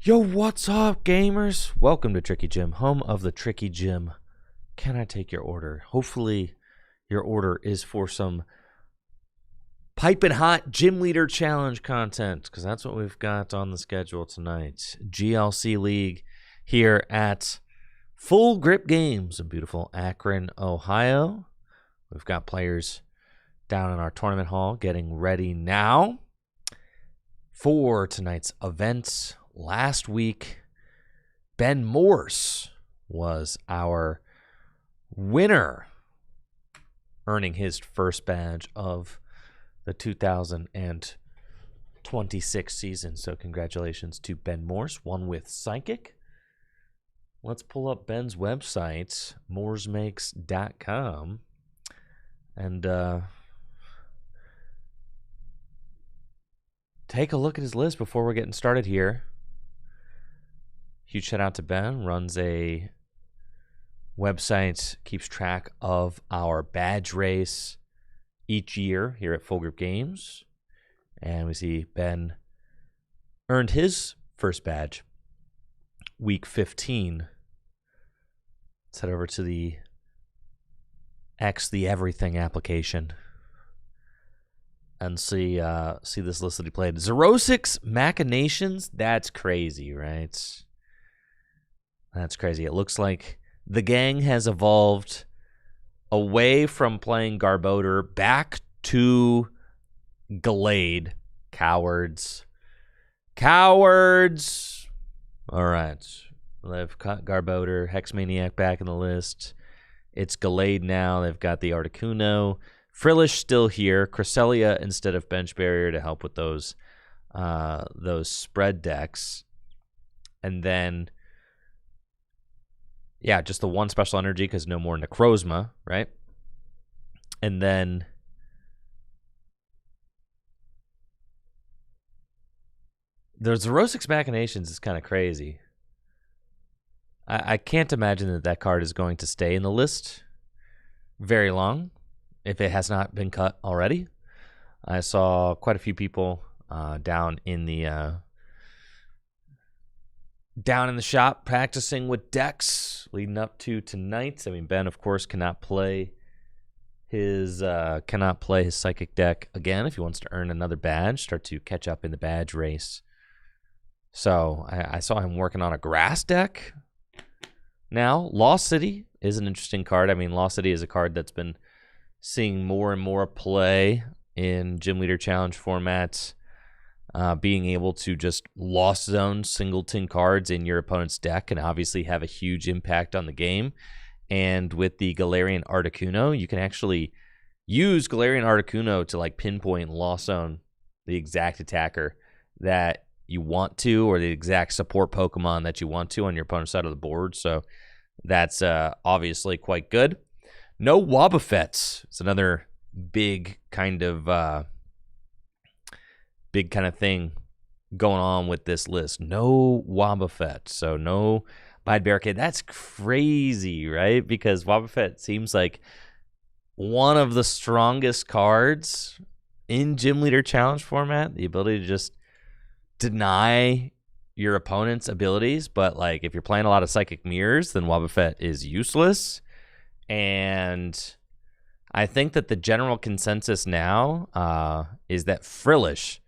Yo, what's up, gamers? Welcome to Tricky Gym, home of the Tricky Gym. Can I take your order? Hopefully, your order is for some piping hot Gym Leader Challenge content, because that's what we've got on the schedule tonight. GLC League here at Full Grip Games in beautiful Akron, Ohio. We've got players down in our tournament hall getting ready now for tonight's event. Last week, Ben Morse was our winner, earning his first badge of the 2026 season. So congratulations to Ben Morse, one with Psychic. Let's pull up Ben's website, morsmakes.com, and take a look at his list before we're getting started here. Huge shout out to Ben, runs a website, keeps track of our badge race each year here at Full Grip Games. And we see Ben earned his first badge week 15. Let's head over to the the Everything application and see this list that he played. Xerosic's Machinations, that's crazy, right? That's crazy. It looks like the gang has evolved away from playing Garbodor back to Gallade. Cowards. Cowards! All right. They've got Garbodor, Hexmaniac back in the list. It's Gallade now. They've got the Articuno. Frillish still here. Cresselia instead of Bench Barrier to help with those spread decks. And then, yeah, just the one special energy because no more Necrozma, right? And then the Xerosic's Machinations is kind of crazy. I can't imagine that card is going to stay in the list very long if it has not been cut already. I saw quite a few people down in the shop practicing with decks leading up to tonight. I mean, Ben, of course, cannot play his Psychic deck again if he wants to earn another badge, start to catch up in the badge race. So I saw him working on a grass deck. Now, Lost City is an interesting card. I mean, Lost City is a card that's been seeing more and more play in Gym Leader Challenge formats. Being able to just Lost Zone singleton cards in your opponent's deck can obviously have a huge impact on the game. And with the Galarian Articuno, you can actually use Galarian Articuno to like pinpoint and Lost Zone the exact attacker that you want to, or the exact support Pokemon that you want to on your opponent's side of the board. So that's obviously quite good. No Wobbuffets. It's another big kind of thing going on with this list. No Wobbuffet. So no Bide Barricade. That's crazy, right? Because Wobbuffet seems like one of the strongest cards in Gym Leader Challenge format. The ability to just deny your opponent's abilities. But like if you're playing a lot of Psychic Mirrors, then Wobbuffet is useless. And I think that the general consensus now is that Frillish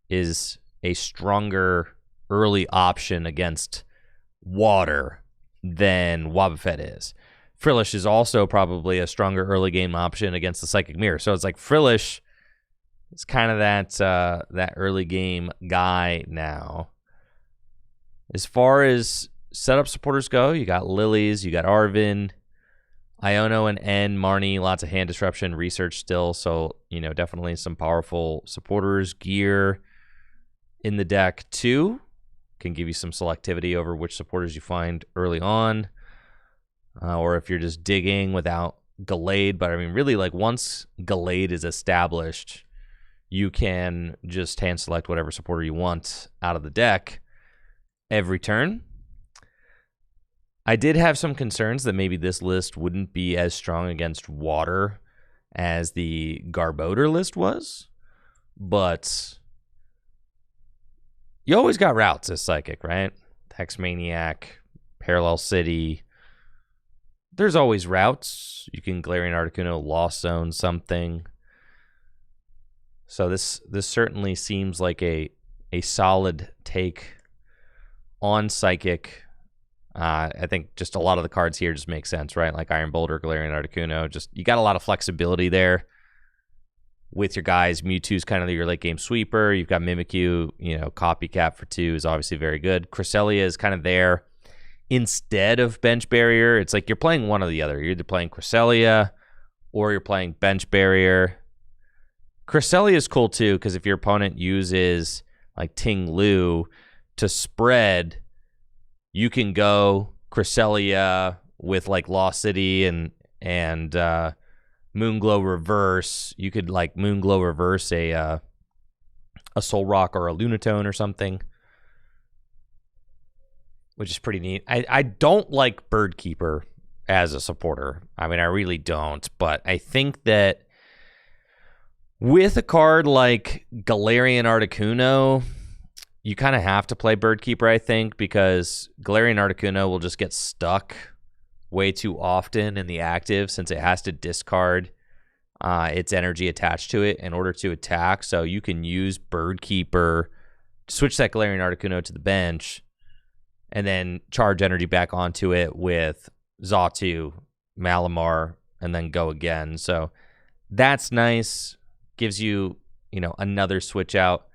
is a stronger early option against water than Wobbuffet is. Frillish is also probably a stronger early game option against the Psychic Mirror. So it's like Frillish is kind of that early game guy now. As far as setup supporters go, you got Lilies, you got Arvin, Iono and N, Marnie, lots of hand disruption research still. So, you know, definitely some powerful supporters. Gear in the deck too can give you some selectivity over which supporters you find early on. Or if you're just digging without Gallade. But I mean, really, like once Gallade is established, you can just hand select whatever supporter you want out of the deck every turn. I did have some concerns that maybe this list wouldn't be as strong against water as the Garbodor list was, but you always got routes as Psychic, right? Hex Maniac, Parallel City. There's always routes. You can Galarian Articuno, Lost Zone something. So this certainly seems like a solid take on Psychic. I think just a lot of the cards here just make sense, right? Like Iron Boulder, Galarian Articuno. Just you got a lot of flexibility there with your guys. Mewtwo's kind of your late game sweeper. You've got Mimikyu, Copycat for 2 is obviously very good. Cresselia is kind of there instead of Bench Barrier. It's like you're playing one or the other. You're either playing Cresselia or you're playing Bench Barrier. Cresselia is cool too, because if your opponent uses like Ting Lu to spread, you can go Cresselia with like Lost City and Moonglow Reverse. You could like Moonglow Reverse a Soul Rock or a Lunatone or something, which is pretty neat. I don't like Birdkeeper as a supporter. I mean, I really don't, but I think that with a card like Galarian Articuno, you kind of have to play Birdkeeper, I think, because Galarian Articuno will just get stuck way too often in the active since it has to discard its energy attached to it in order to attack. So you can use Birdkeeper, switch that Galarian Articuno to the bench, and then charge energy back onto it with Xatu, Malamar, and then go again. So that's nice. Gives you, another switch out.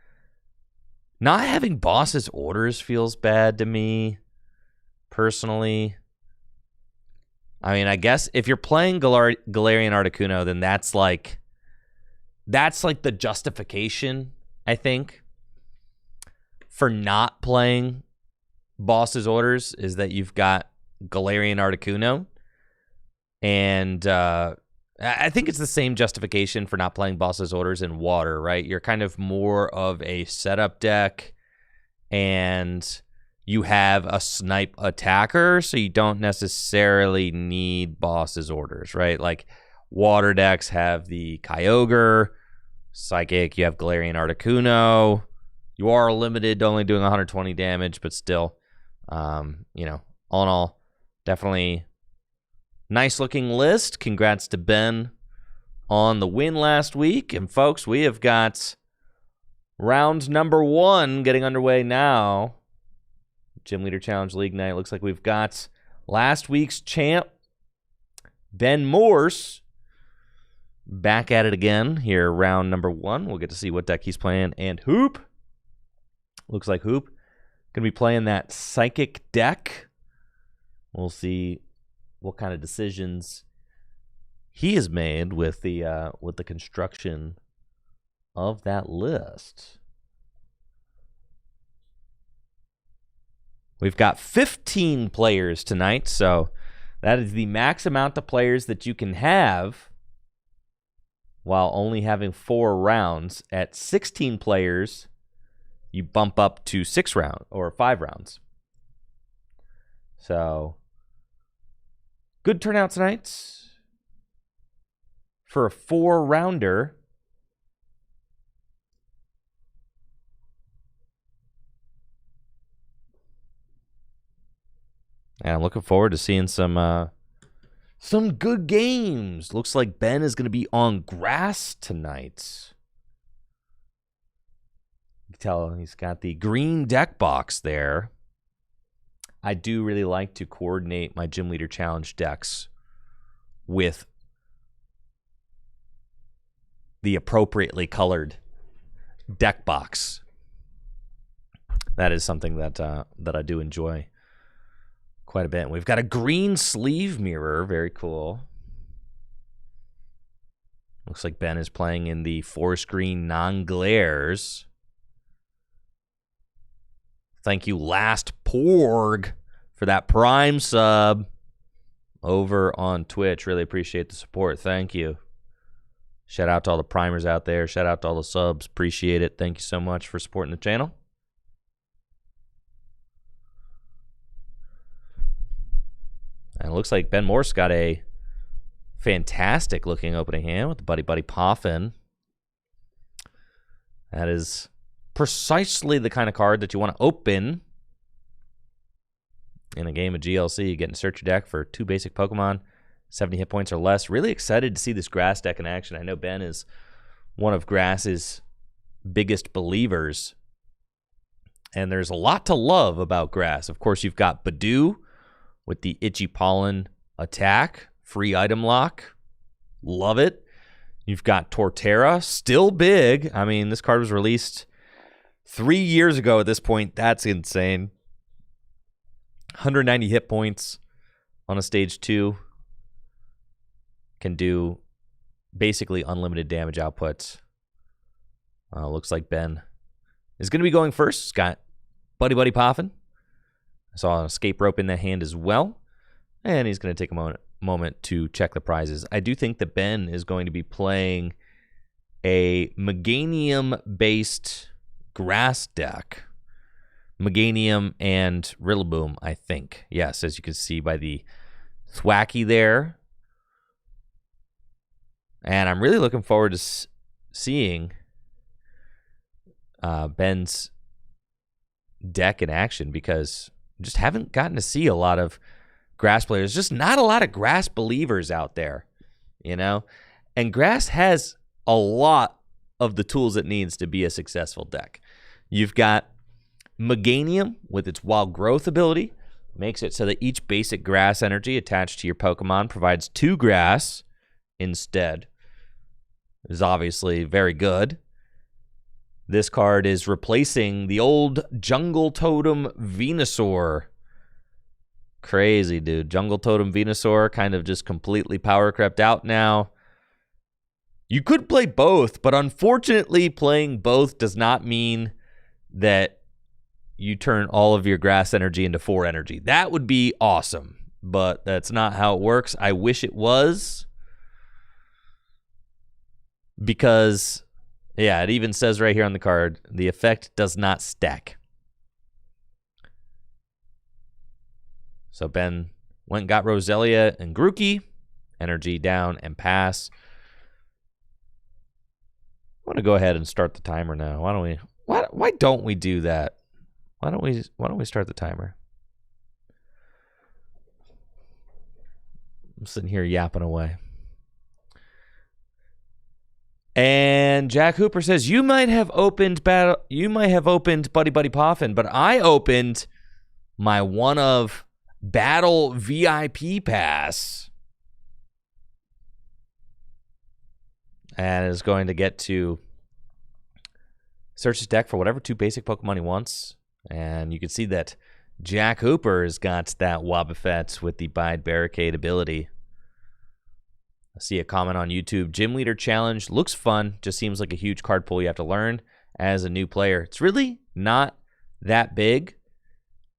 Not having Boss's Orders feels bad to me, personally. I mean, I guess if you're playing Galarian Articuno, then that's like the justification, I think, for not playing Boss's Orders is that you've got Galarian Articuno. And I think it's the same justification for not playing Boss's Orders in Water, right? You're kind of more of a setup deck, and you have a snipe attacker, so you don't necessarily need Boss's Orders, right? Like, Water decks have the Kyogre, Psychic, you have Galarian Articuno. You are limited to only doing 120 damage, but still, all in all, definitely nice looking list. Congrats to Ben on the win last week. And folks, we have got round number 1 getting underway now. Gym Leader Challenge League night. Looks like we've got last week's champ, Ben Morse, back at it again here, round number 1. We'll get to see what deck he's playing. And Hoop, looks like Hoop going to be playing that Psychic deck. We'll see what kind of decisions he has made with the construction of that list. We've got 15 players tonight, so that is the max amount of players that you can have while only having 4 rounds. At 16 players, you bump up to 6 rounds or 5 rounds. So good turnout tonight for a 4-rounder. And I'm looking forward to seeing some good games. Looks like Ben is going to be on grass tonight. You can tell he's got the green deck box there. I do really like to coordinate my Gym Leader Challenge decks with the appropriately colored deck box. That is something that I do enjoy quite a bit. We've got a green sleeve mirror. Very cool. Looks like Ben is playing in the forest green non-glares. Thank you, Last Porg, for that Prime sub over on Twitch. Really appreciate the support. Thank you. Shout out to all the primers out there. Shout out to all the subs. Appreciate it. Thank you so much for supporting the channel. And it looks like Ben Morse got a fantastic looking opening hand with the Buddy Buddy Poffin. That is precisely the kind of card that you want to open in a game of GLC. Getting search your deck for 2 basic Pokemon, 70 hit points or less. Really excited to see this grass deck in action. I know Ben is one of Grass's biggest believers, and there's a lot to love about Grass. Of course, you've got Badoo with the Itchy Pollen attack, free item lock. Love it. You've got Torterra, still big. I mean, this card was released 3 years ago at this point. That's insane. 190 hit points on a stage 2. Can do basically unlimited damage output. Looks like Ben is going to be going first. He's got Buddy Poffin. I saw an escape rope in that hand as well. And he's going to take a moment to check the prizes. I do think that Ben is going to be playing a Meganium-based grass deck. Meganium and Rillaboom, I think. Yes, as you can see by the Thwacky there. And I'm really looking forward to seeing Ben's deck in action, because just haven't gotten to see a lot of grass players. Just not a lot of grass believers out there, you know? And grass has a lot of the tools it needs to be a successful deck. You've got Meganium with its wild growth ability. Makes it so that each basic grass energy attached to your Pokemon provides 2 grass instead. Is obviously very good. This card is replacing the old Jungle Totem Venusaur. Crazy, dude. Jungle Totem Venusaur kind of just completely power crept out now. You could play both, but unfortunately playing both does not mean that you turn all of your grass energy into 4 energy. That would be awesome, but that's not how it works. I wish it was. Because, yeah, it even says right here on the card, the effect does not stack. So Ben went and got Roselia and Grookey. Energy down and pass. I want to go ahead and start the timer now. Why don't we do that? Why don't we start the timer? I'm sitting here yapping away. And Jack Hooper says, you might have opened Buddy Poffin, but I opened my one of Battle VIP pass. And is going to get to search his deck for whatever 2 basic Pokemon he wants. And you can see that Jack Hooper has got that Wobbuffet with the Bide Barricade ability. I see a comment on YouTube. Gym Leader Challenge looks fun. Just seems like a huge card pool you have to learn as a new player. It's really not that big,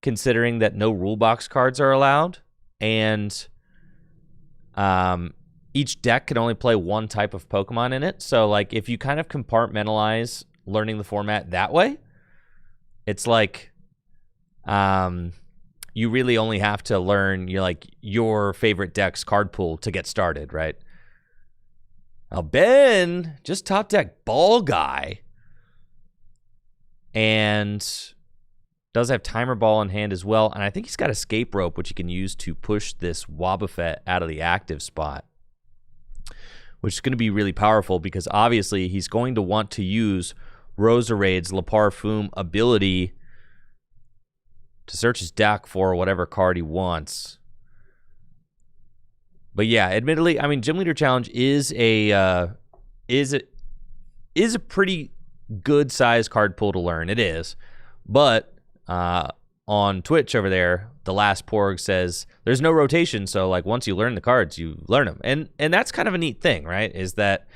considering that no rule box cards are allowed. And each deck can only play 1 type of Pokemon in it. So, like, if you kind of compartmentalize learning the format that way, it's like you really only have to learn your favorite deck's card pool to get started, right? Now, Ben just top deck Ball Guy and does have Timer Ball in hand as well. And I think he's got Escape Rope, which he can use to push this Wobbuffet out of the active spot, which is going to be really powerful because obviously he's going to want to use Roserade's Le Parfum ability to search his deck for whatever card he wants. But yeah, admittedly, I mean, Gym Leader Challenge is a pretty good size card pool to learn. It is, but on Twitch over there, the last Porg says there's no rotation, so like once you learn the cards, you learn them, and that's kind of a neat thing, right? Is that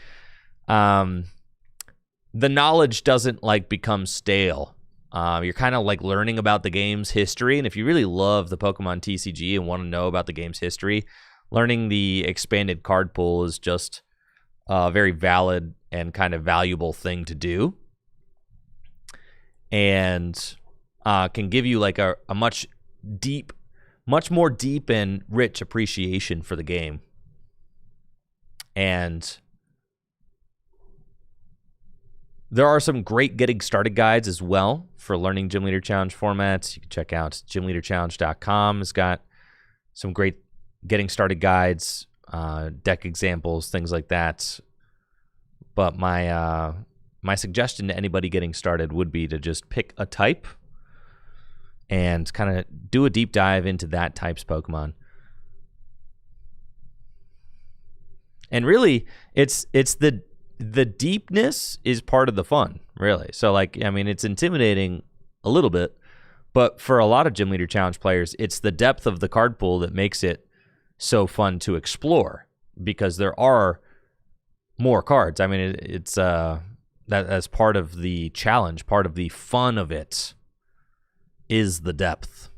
the knowledge doesn't like become stale. You're kind of like learning about the game's history, and if you really love the Pokemon TCG and want to know about the game's history, learning the expanded card pool is just a very valid and kind of valuable thing to do, and can give you like a much more deep and rich appreciation for the game. And There are some great getting started guides as well for learning Gym Leader Challenge formats. You can check out gymleaderchallenge.com. It's got some great getting started guides, deck examples, things like that. But my suggestion to anybody getting started would be to just pick a type and kind of do a deep dive into that type's Pokemon. And really, it's the deepness is part of the fun, really. So, like, I mean, it's intimidating a little bit, but for a lot of Gym Leader Challenge players, it's the depth of the card pool that makes it so fun to explore, because there are more cards. I mean, it's that's part of the challenge, part of the fun of it is the depth.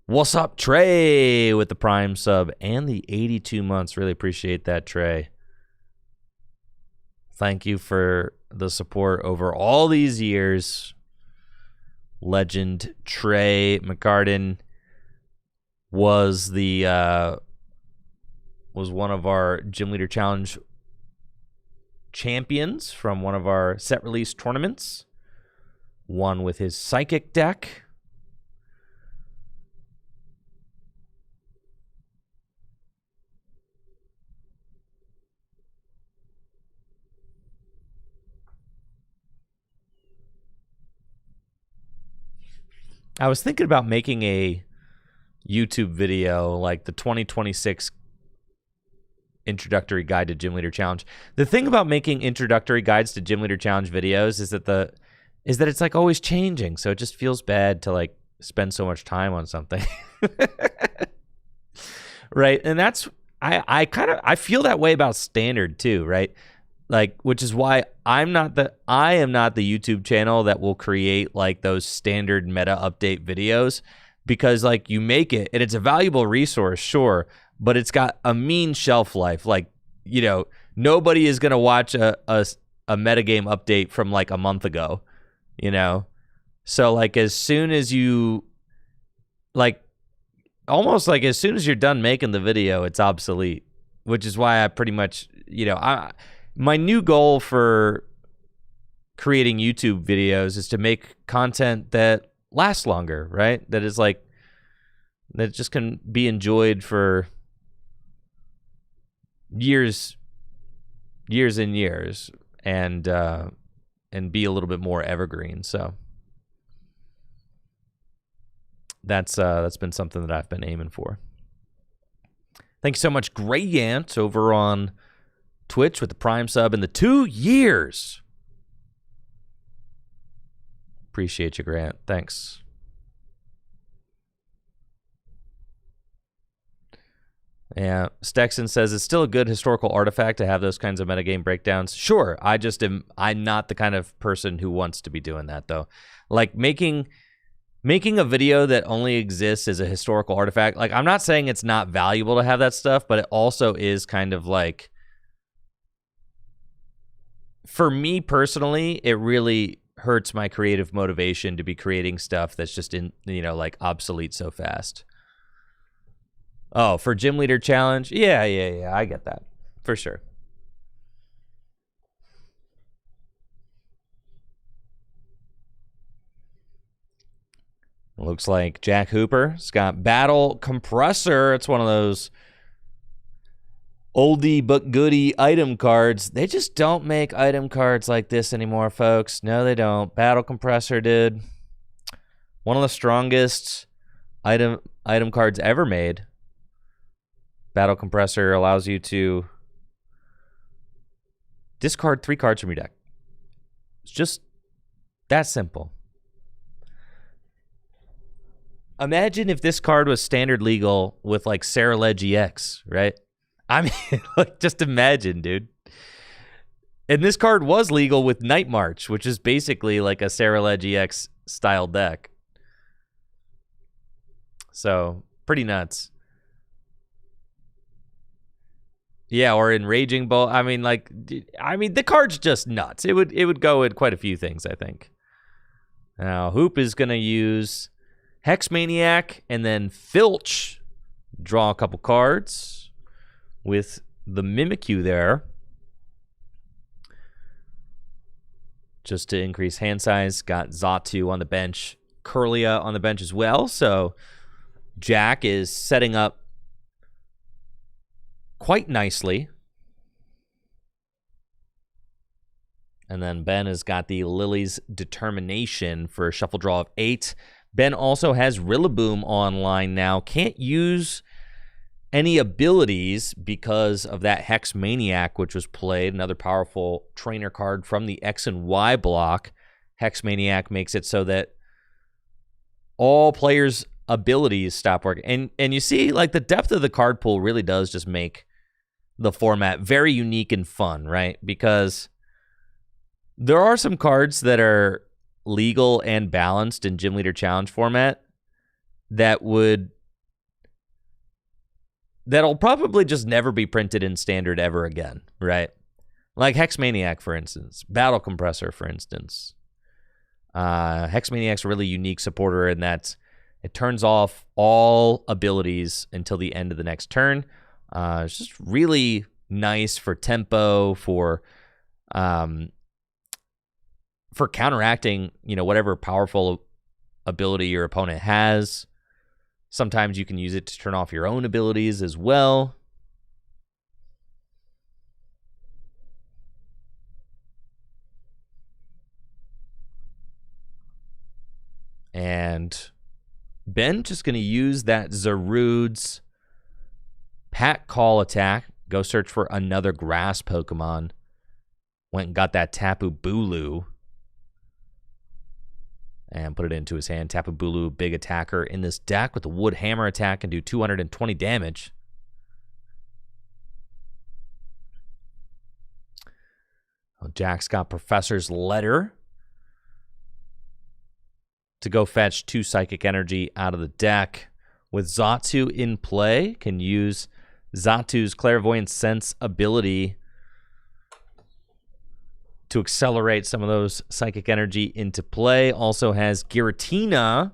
What's up, Trey, with the Prime sub and the 82 months. Really appreciate that, Trey. Thank you for the support over all these years. Legend Trey McCartan was one of our Gym Leader Challenge champions from one of our set release tournaments. Won with his Psychic deck. I was thinking about making a YouTube video, like the 2026 introductory guide to Gym Leader Challenge. The thing about making introductory guides to Gym Leader Challenge videos is that it's like always changing, so it just feels bad to like spend so much time on something. Right? And that's I feel that way about standard too, right? Like, which is why I am not the YouTube channel that will create like those standard meta update videos, because like you make it and it's a valuable resource, sure, but it's got a mean shelf life. Like, you know, nobody is gonna watch a metagame update from like a month ago, you know? So like as soon as you almost like as soon as you're done making the video, it's obsolete, which is why I pretty much, you know, my new goal for creating YouTube videos is to make content that lasts longer, right? That is like, that just can be enjoyed for years and years, and be a little bit more evergreen. So that's been something that I've been aiming for. Thank you so much, Gray Yant, over on Twitch with the Prime sub in the 2 years. Appreciate you, Grant. Thanks. Yeah, Stexon says it's still a good historical artifact to have those kinds of metagame breakdowns. Sure, I'm not the kind of person who wants to be doing that though. Like making a video that only exists as a historical artifact. Like, I'm not saying it's not valuable to have that stuff, but it also is kind of like, for me personally, it really hurts my creative motivation to be creating stuff that's just like obsolete so fast. Oh, for Gym Leader Challenge? Yeah, I get that. For sure. Looks like Jack Hooper's got Battle Compressor. It's one of those oldie but goodie item cards. They just don't make item cards like this anymore, folks. No, they don't. Battle Compressor, dude. One of the strongest item cards ever made. Battle Compressor allows you to discard 3 cards from your deck. It's just that simple. Imagine if this card was standard legal with like Saraledge EX, right? I mean, like, just imagine, dude. And this card was legal with Night March, which is basically like a Saraledge EX style deck. So, pretty nuts. Yeah, or Enraging Bolt. I mean, the card's just nuts. It would go in quite a few things, I think. Now, Hoop is going to use Hex Maniac and then Filch. Draw a couple cards with the Mimikyu there. just to increase hand size. Got Xatu on the bench, Curlia on the bench as well. So Jack is setting up quite nicely. And then Ben has got the Lily's Determination for a shuffle draw of 8. Ben also has Rillaboom online now. Can't use any abilities because of that Hex Maniac, which was played. Another powerful trainer card from the X and Y block. Hex Maniac makes it so that all players' abilities stop working. And you see, like, the depth of the card pool really does just make the format very unique and fun, right? Because there are some cards that are legal and balanced in Gym Leader Challenge format that'll probably just never be printed in Standard ever again, right? Like Hex Maniac, for instance. Battle Compressor, for instance. Hex Maniac's a really unique supporter in that it turns off all abilities until the end of the next turn. It's just really nice for tempo, for counteracting, whatever powerful ability your opponent has. Sometimes you can use it to turn off your own abilities as well. And Ben just going to use that Zarude's Pack Call attack. Go search for another grass Pokemon. Went and got that Tapu Bulu. And put it into his hand. Tapu Bulu, big attacker in this deck with the Wood Hammer attack, and do 220 damage. Well, Jack's got Professor's Letter to go fetch 2 Psychic Energy out of the deck. With Xatu in play, can use Zatu's Clairvoyant Sense ability to accelerate some of those Psychic Energy into play. Also has Giratina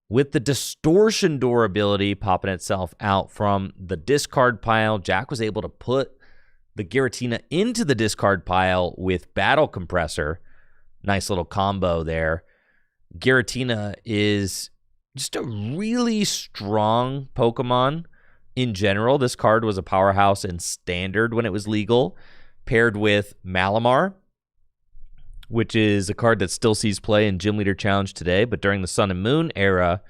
with the Distortion Door ability popping itself out from the discard pile. Jack was able to put the Giratina into the discard pile with Battle Compressor. Nice little combo there. Giratina is just a really strong Pokemon in general. This card was a powerhouse in Standard when it was legal, paired with Malamar, which is a card that still sees play in Gym Leader Challenge today. But during the Sun and Moon era,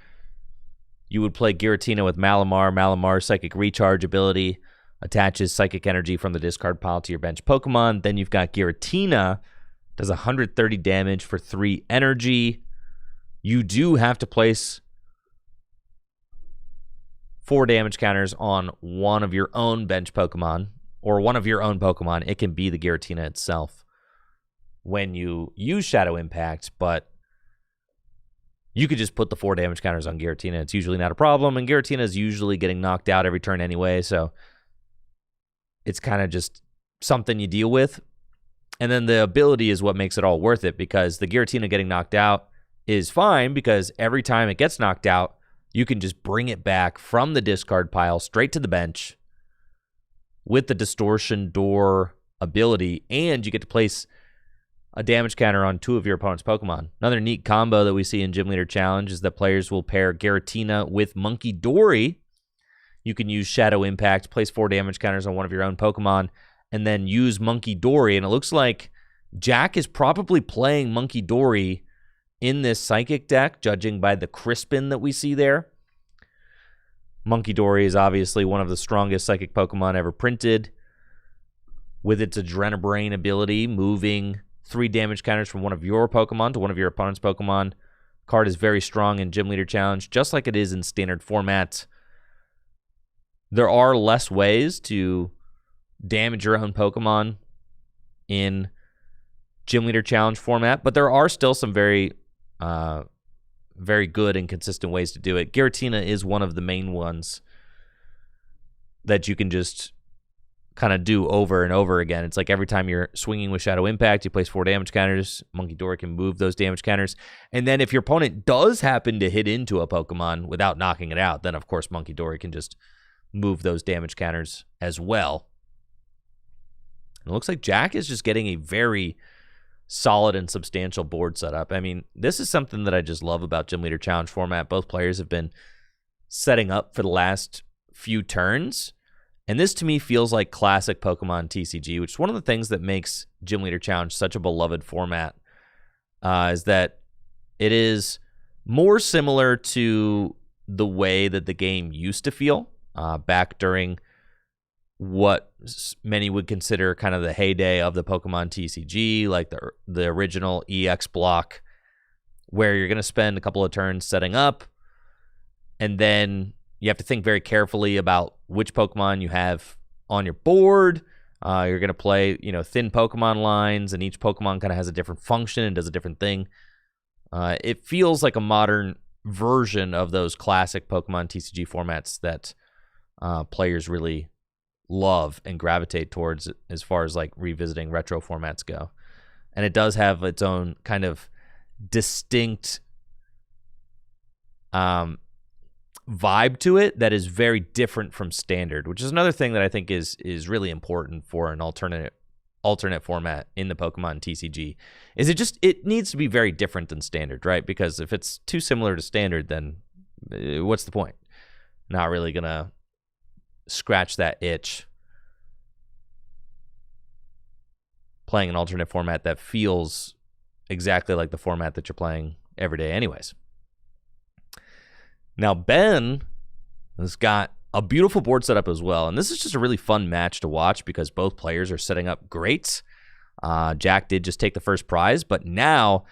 you would play Giratina with Malamar. Malamar's Psychic Recharge ability attaches Psychic Energy from the discard pile to your bench Pokemon. Then you've got Giratina, does 130 damage for 3 energy. You do have to place 4 damage counters on one of your own bench Pokemon, or one of your own Pokemon. It can be the Giratina itself when you use Shadow Impact, but you could just put the 4 damage counters on Giratina. It's usually not a problem, and Giratina is usually getting knocked out every turn anyway, so it's kind of just something you deal with. And then the ability is what makes it all worth it, because the Giratina getting knocked out is fine, because every time it gets knocked out, you can just bring it back from the discard pile straight to the bench with the Distortion Door ability, and you get to place a damage counter on 2 of your opponent's Pokemon. Another neat combo that we see in Gym Leader Challenge is that players will pair Giratina with Monkey Dory. You can use Shadow Impact, place 4 damage counters on one of your own Pokemon, and then use Monkey Dory. And it looks like Jack is probably playing Monkey Dory in this Psychic deck, judging by the Crispin that we see there. Monkey Dory is obviously one of the strongest Psychic Pokemon ever printed, with its Adrenabrain ability, moving 3 damage counters from one of your Pokemon to one of your opponent's Pokemon. Card is very strong in Gym Leader Challenge, just like it is in Standard format. There are less ways to damage your own Pokemon in Gym Leader Challenge format, but there are still some very good and consistent ways to do it. Giratina is one of the main ones that you can just kind of do over and over again. It's like every time you're swinging with Shadow Impact, you place 4 damage counters. Monkey Dory can move those damage counters. And then if your opponent does happen to hit into a Pokemon without knocking it out, then of course Monkey Dory can just move those damage counters as well. And it looks like Jack is just getting a very solid and substantial board setup. I mean, this is something that I just love about Gym Leader Challenge format. Both players have been setting up for the last few turns. And this to me feels like classic Pokemon TCG, which is one of the things that makes Gym Leader Challenge such a beloved format, is that it is more similar to the way that the game used to feel back during what many would consider kind of the heyday of the Pokemon TCG, like the original EX block, where you're going to spend a couple of turns setting up, and then you have to think very carefully about which Pokemon you have on your board. You're going to play, thin Pokemon lines, and each Pokemon kind of has a different function and does a different thing. It feels like a modern version of those classic Pokemon TCG formats that players really love and gravitate towards as far as like revisiting retro formats go. And it does have its own kind of distinct vibe to it that is very different from standard, which is another thing that I think is really important for an alternate format in the Pokemon TCG. Is it needs to be very different than standard, right? Because if it's too similar to standard, then what's the point? Not really gonna scratch that itch playing an alternate format that feels exactly like the format that you're playing every day anyways. Now, Ben has got a beautiful board setup as well, and this is just a really fun match to watch because both players are setting up great. Jack did just take the first prize, but now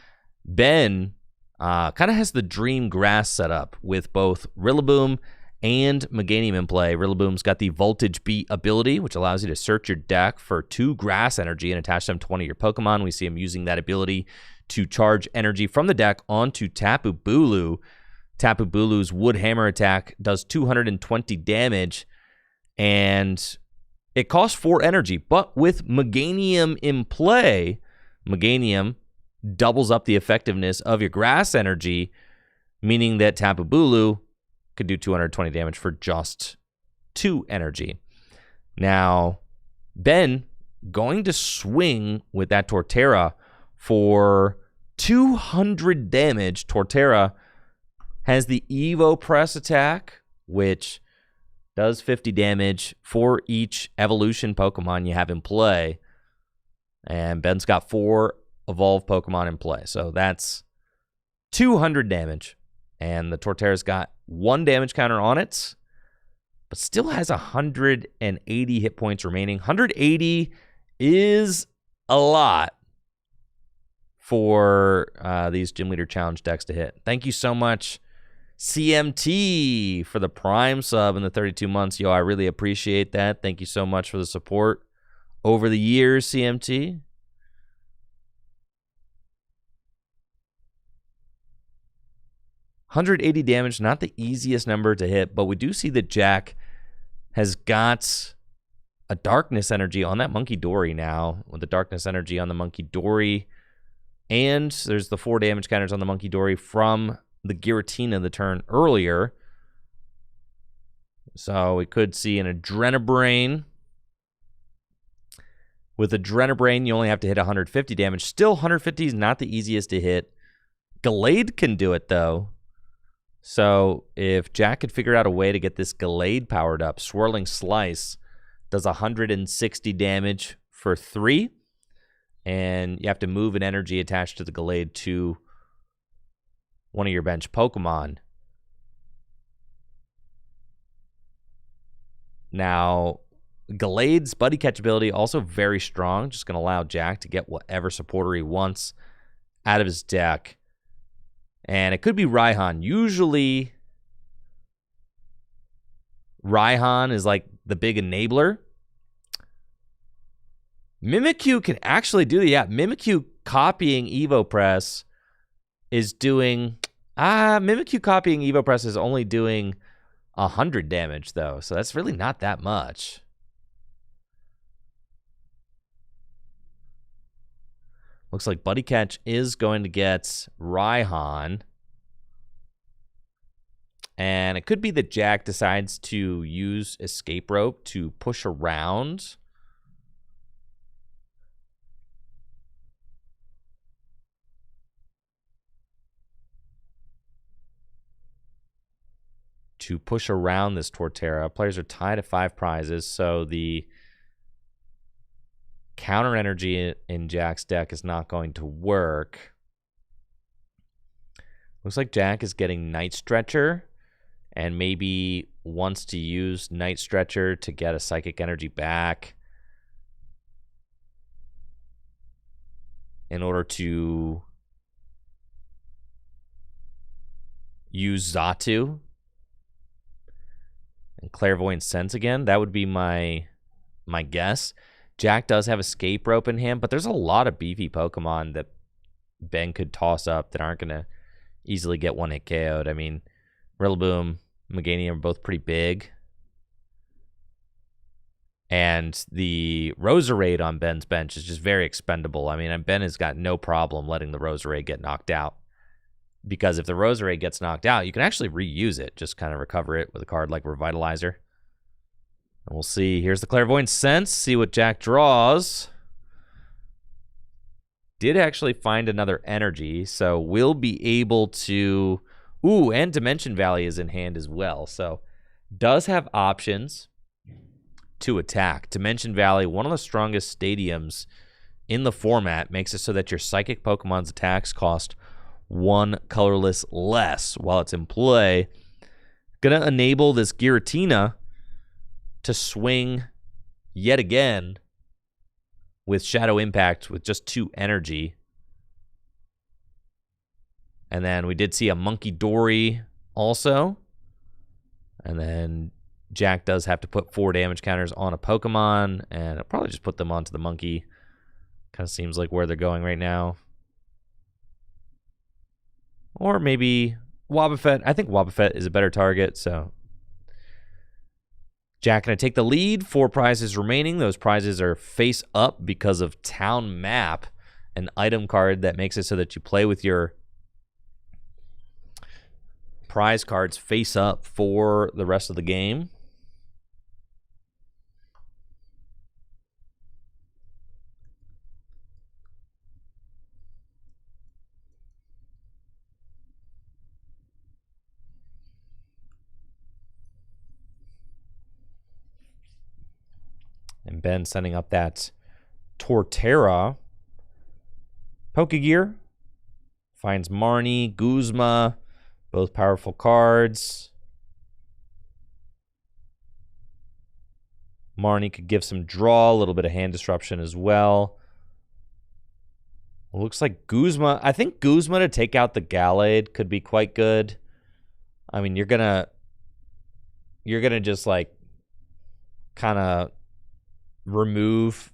Ben kind of has the dream grass setup with both Rillaboom and Meganium in play. Rillaboom's got the Voltage Beat ability, which allows you to search your deck for 2 grass energy and attach them to one of your Pokemon. We see him using that ability to charge energy from the deck onto Tapu Bulu. Tapu Bulu's Wood Hammer attack does 220 damage, and it costs 4 energy. But with Meganium in play, Meganium doubles up the effectiveness of your grass energy, meaning that Tapu Bulu could do 220 damage for just 2 energy. Now, Ben going to swing with that Torterra for 200 damage. Torterra has the Evo Press attack, which does 50 damage for each evolution Pokemon you have in play. And Ben's got 4 evolved Pokemon in play. So that's 200 damage. And the Torterra's got 1 damage counter on it, but still has 180 hit points remaining. 180 is a lot for these Gym Leader Challenge decks to hit. Thank you so much, CMT, for the Prime sub in the 32 months. Yo, I really appreciate that. Thank you so much for the support over the years, CMT. $180 damage, not the easiest number to hit, but we do see that Jack has got a Darkness Energy on that Monkey Dory now, with the Darkness Energy on the Monkey Dory, and there's the 4 damage counters on the Monkey Dory from the Giratina the turn earlier. So we could see an Adrenabrain. With Adrenabrain, you only have to hit 150 damage. Still, 150 is not the easiest to hit. Gallade can do it, though. So if Jack could figure out a way to get this Gallade powered up, Swirling Slice does 160 damage for 3. And you have to move an energy attached to the Gallade to one of your bench Pokemon. Now, Gallade's Buddy Catch ability also very strong. Just going to allow Jack to get whatever supporter he wants out of his deck. And it could be Raihan. Usually, Raihan is like the big enabler. Mimikyu can actually do that. Yeah, Mimikyu copying Evo Press is doing... Mimikyu copying Evo Press is only doing 100 damage, though. So that's really not that much. Looks like Buddy Catch is going to get Raihan. And it could be that Jack decides to use Escape Rope to push around to push around this Torterra. Players are tied at 5 prizes, so the counter energy in Jack's deck is not going to work. Looks like Jack is getting Night Stretcher and maybe wants to use Night Stretcher to get a Psychic Energy back in order to use Xatu and Clairvoyant Sense again. That would be my guess. Jack does have Escape Rope in hand, but there's a lot of beefy Pokemon that Ben could toss up that aren't going to easily get one hit KO'd. I mean, Rillaboom, Meganium are both pretty big. And the Roserade on Ben's bench is just very expendable. I mean, Ben has got no problem letting the Roserade get knocked out. Because if the Roserade gets knocked out, you can actually reuse it. Just kind of recover it with a card like Revitalizer. And we'll see. Here's the Clairvoyant Sense. See what Jack draws. Did actually find another energy. So we'll be able to... Ooh, and Dimension Valley is in hand as well. So does have options to attack. Dimension Valley, one of the strongest stadiums in the format, makes it so that your Psychic Pokemon's attacks cost 1 colorless less while it's in play. Gonna enable this Giratina to swing yet again with Shadow Impact with just 2 energy. And then we did see a Monkey Dory also. And then Jack does have to put 4 damage counters on a Pokemon, and I'll probably just put them onto the Monkey. Kind of seems like where they're going right now. Or maybe Wobbuffet. I think Wobbuffet is a better target, so Jack going to take the lead. 4 prizes remaining. Those prizes are face up because of Town Map, an item card that makes it so that you play with your prize cards face up for the rest of the game. And Ben setting up that Torterra. Pokegear finds Marnie, Guzma, both powerful cards. Marnie could give some draw, a little bit of hand disruption as well. It looks like Guzma. I think Guzma to take out the Gallade could be quite good. I mean, you're gonna just like kind of remove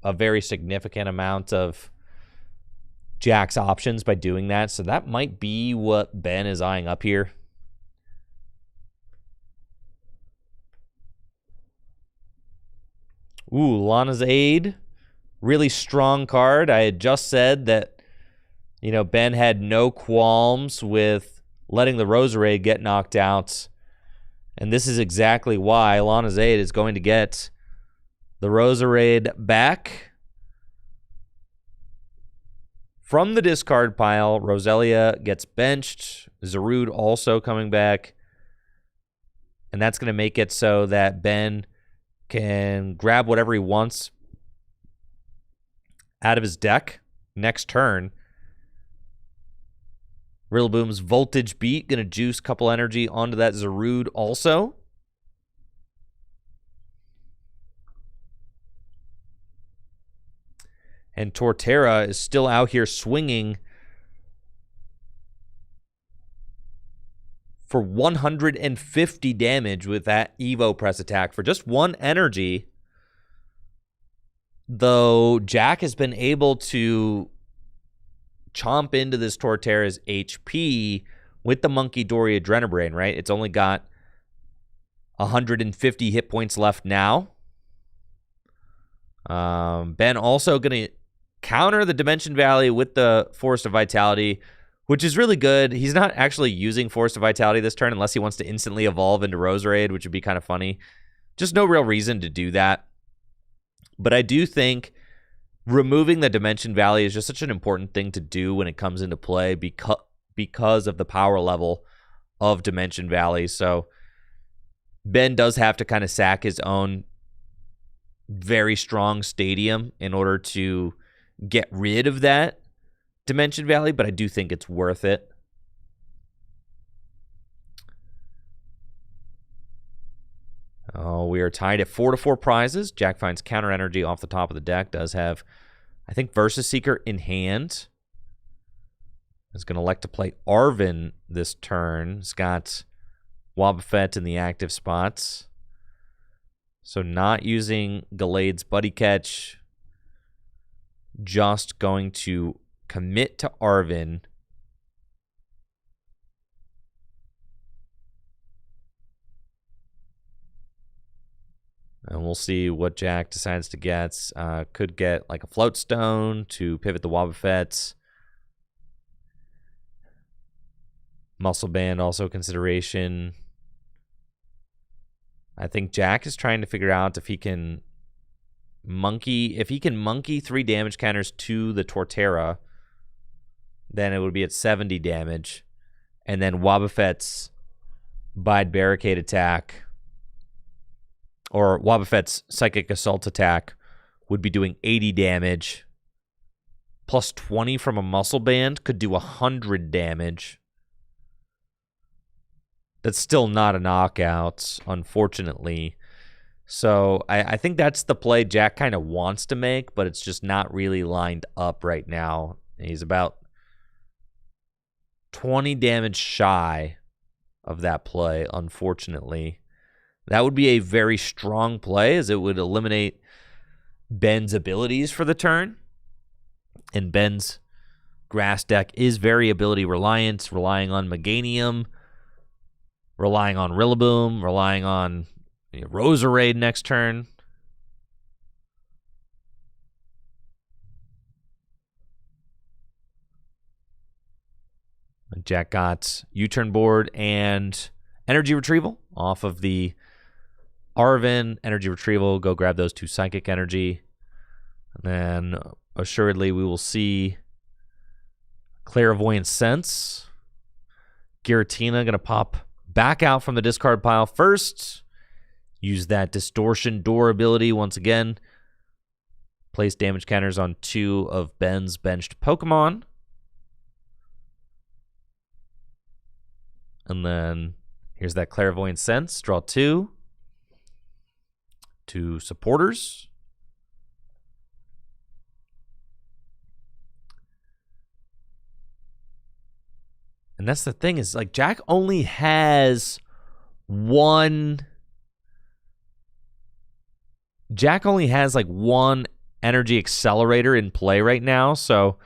a very significant amount of Jack's options by doing that. So that might be what Ben is eyeing up here. Ooh, Lana's Aid. Really strong card. I had just said that, you know, Ben had no qualms with letting the Roserade get knocked out. And this is exactly why Lana's Aid is going to get the Roserade back from the discard pile. Roselia gets benched. Zarude also coming back. And that's going to make it so that Ben can grab whatever he wants out of his deck next turn. Rillaboom's Voltage Beat going to juice a couple energy onto that Zarude also. And Torterra is still out here swinging for 150 damage with that Evo Press attack for just 1 energy. Though Jack has been able to chomp into this Torterra's HP with the Monkey Dory Adrenabrain, right? It's only got 150 hit points left now. Ben also going to counter the Dimension Valley with the Forest of Vitality, which is really good. He's not actually using Forest of Vitality this turn unless he wants to instantly evolve into Roserade, which would be kind of funny. Just no real reason to do that. But I do think removing the Dimension Valley is just such an important thing to do when it comes into play because of the power level of Dimension Valley. So Ben does have to kind of sack his own very strong stadium in order to get rid of that Dimension Valley, but I do think it's worth it. Oh, we are tied at 4-4 prizes. Jack finds counter energy off the top of the deck. Does have, I think, Versus Seeker in hand. Is going to elect to play Arven this turn. He's got Wobbuffet in the active spots. So not using Gallade's Buddy Catch. Just going to commit to Arven. And we'll see what Jack decides to get. Could get like a Float Stone to pivot the Wobbuffet. Muscle Band also a consideration. I think Jack is trying to figure out if he can monkey 3 damage counters to the Torterra, then it would be at 70 damage. And then Wobbuffet's Bide Barricade attack, or Wobbuffet's Psychic Assault attack, would be doing 80 damage. Plus 20 from a Muscle Band could do 100 damage. That's still not a knockout, unfortunately. So I think that's the play Jack kind of wants to make, but it's just not really lined up right now. He's about 20 damage shy of that play, unfortunately. That would be a very strong play, as it would eliminate Ben's abilities for the turn. And Ben's grass deck is very ability reliant, relying on Meganium, relying on Rillaboom, relying on Roserade next turn. Jack got U-turn board and energy retrieval off of the Arven. Energy retrieval, go grab those 2 psychic energy. And then assuredly we will see Clairvoyant Sense. Giratina going to pop back out from the discard pile first. Use that Distortion Door ability once again. Place damage counters on 2 of Ben's benched Pokemon. And then here's that Clairvoyant Sense. Draw 2. 2 supporters. And that's the thing, is like Jack only has one energy accelerator in play right now, so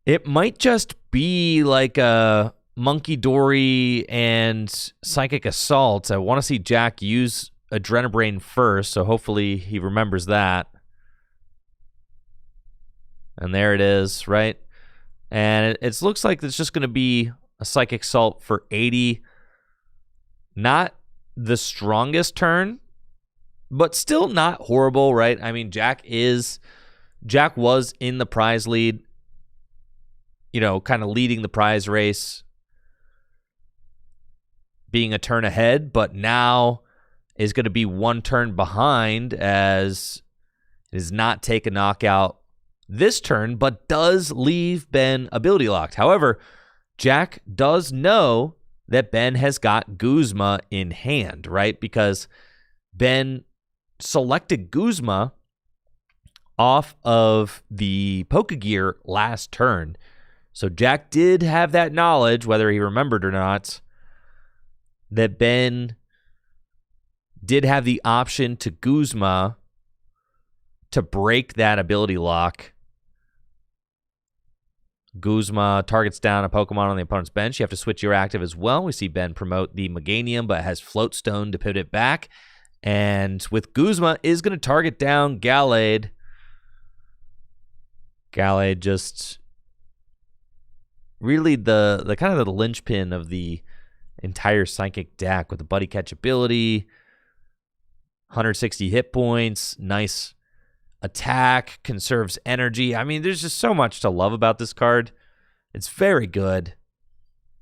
it might just be like a Monkey Dory and Psychic Assault. I want to see Jack use Adrenabrain first, so hopefully he remembers that. And there it is, right? And it looks like it's just going to be a Psychic Assault for 80. Not the strongest turn, but still not horrible, right? I mean, Jack was in the prize lead, kind of leading the prize race, being a turn ahead, but now is going to be 1 turn behind, as it does not take a knockout this turn, but does leave Ben ability locked. However, Jack does know that Ben has got Guzma in hand, right? Because Ben selected Guzma off of the Pokegear last turn. So Jack did have that knowledge, whether he remembered or not, that Ben did have the option to Guzma to break that ability lock. Guzma targets down a Pokemon on the opponent's bench. You have to switch your active as well. We see Ben promote the Meganium, but has Float Stone to pivot it back. And with Guzma is going to target down Gallade. Gallade just really the kind of the linchpin of the entire Psychic deck, with the Buddy Catch ability, 160 hit points, nice attack, conserves energy. I mean, there's just so much to love about this card. It's very good.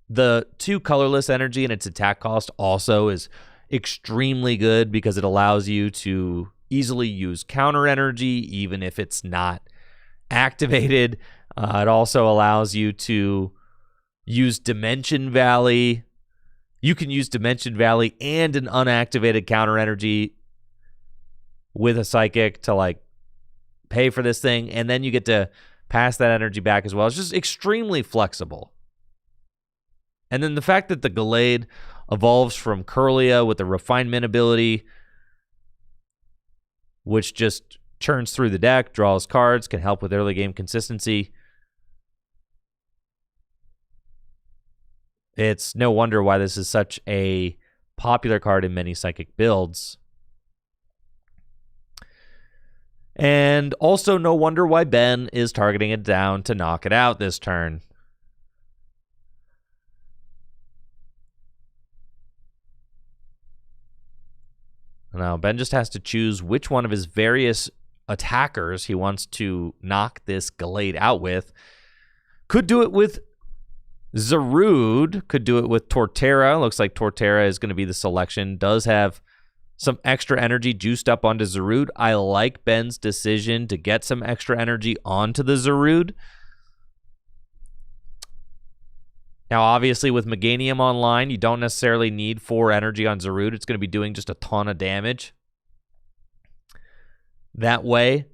The 2 colorless energy and its attack cost also is extremely good because it allows you to easily use counter energy even if it's not activated. It also allows you to use Dimension Valley. You can use Dimension Valley and an unactivated counter energy with a Psychic to like pay for this thing, and then you get to pass that energy back as well. It's just extremely flexible. And then the fact that the Gallade evolves from Curlia with the refinement ability, which just churns through the deck, draws cards, can help with early game consistency. It's no wonder why this is such a popular card in many Psychic builds. And also no wonder why Ben is targeting it down to knock it out this turn. Now, Ben just has to choose which one of his various attackers he wants to knock this Gallade out with. Could do it with Zarude. Could do it with Torterra. Looks like Torterra is going to be the selection. Does have some extra energy juiced up onto Zarude. I like Ben's decision to get some extra energy onto the Zarude. Now, obviously, with Meganium online, you don't necessarily need 4 energy on Zarude. It's going to be doing just a ton of damage that way.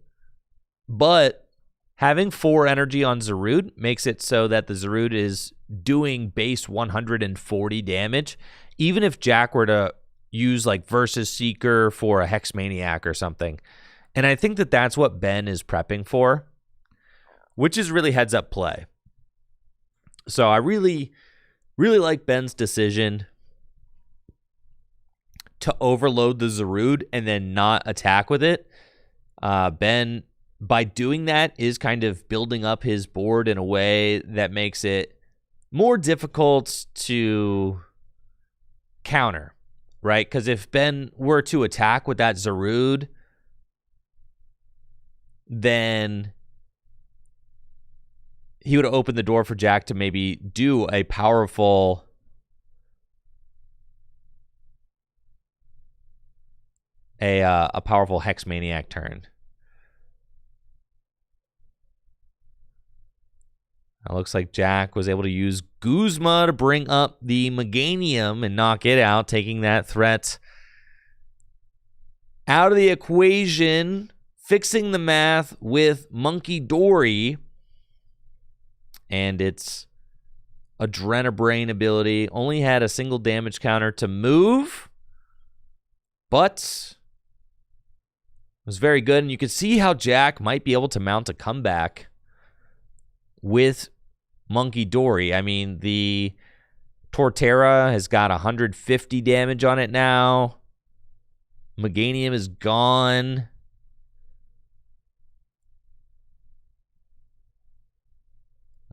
But having 4 energy on Zarude makes it so that the Zarude is doing base 140 damage. Even if Jack were to use like Versus Seeker for a Hex Maniac or something. And I think that that's what Ben is prepping for, which is really heads up play. So I really, really like Ben's decision to overload the Zarude and then not attack with it. Ben, by doing that, is kind of building up his board in a way that makes it more difficult to counter, right? Because if Ben were to attack with that Zarude, then he would open the door for Jack to maybe do a powerful powerful Hex Maniac turn. It looks like Jack was able to use Guzma to bring up the Meganium and knock it out, taking that threat out of the equation, fixing the math with Monkey Dory. And its Adrenabrain ability only had a single damage counter to move, but was very good. And you could see how Jack might be able to mount a comeback with Monkey Dory. I mean, the Torterra has got 150 damage on it now. Meganium is gone.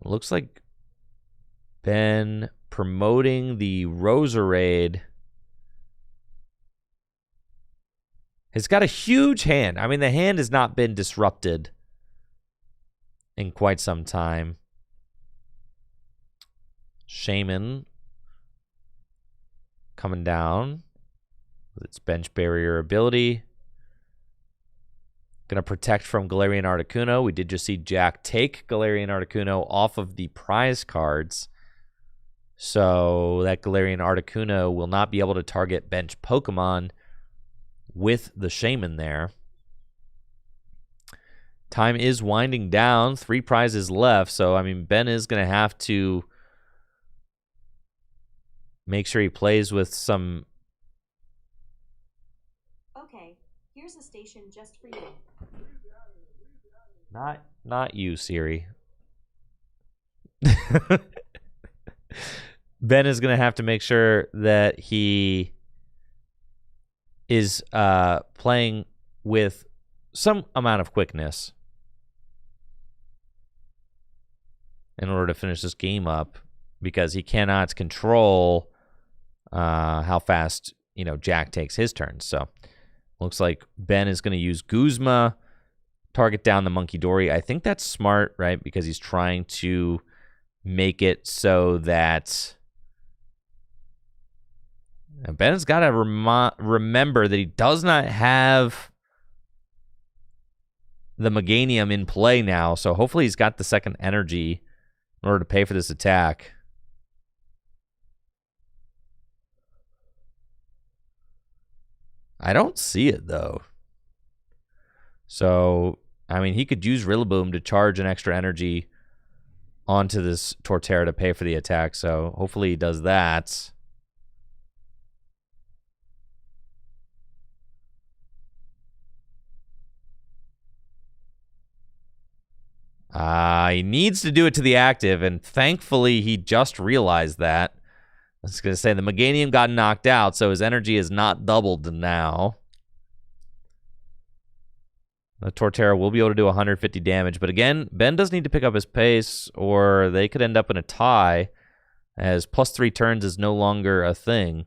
It looks like Ben promoting the Roserade has got a huge hand. I mean, the hand has not been disrupted in quite some time. Shaman coming down with its bench barrier ability. Going to protect from Galarian Articuno. We did just see Jack take Galarian Articuno off of the prize cards. So that Galarian Articuno will not be able to target bench Pokemon with the Shaman there. Time is winding down. 3 prizes left. So, I mean, Ben is going to have to make sure he plays with some... Okay, here's a station just for you. Not you, Siri. Ben is going to have to make sure that he is playing with some amount of quickness in order to finish this game up, because he cannot control how fast, Jack takes his turn. So looks like Ben is going to use Guzma, target down the Monkey Dory. I think that's smart, right? Because he's trying to make it so that And Ben's got to remember that he does not have the Meganium in play now, so hopefully he's got the second energy in order to pay for this attack. I don't see it, though. So, I mean, he could use Rillaboom to charge an extra energy onto this Torterra to pay for the attack, so hopefully he does that. He needs to do it to the active, and thankfully he just realized that. I was going to say the Meganium got knocked out, so his energy is not doubled now. The Torterra will be able to do 150 damage, but again, Ben does need to pick up his pace, or they could end up in a tie, as +3 turns is no longer a thing.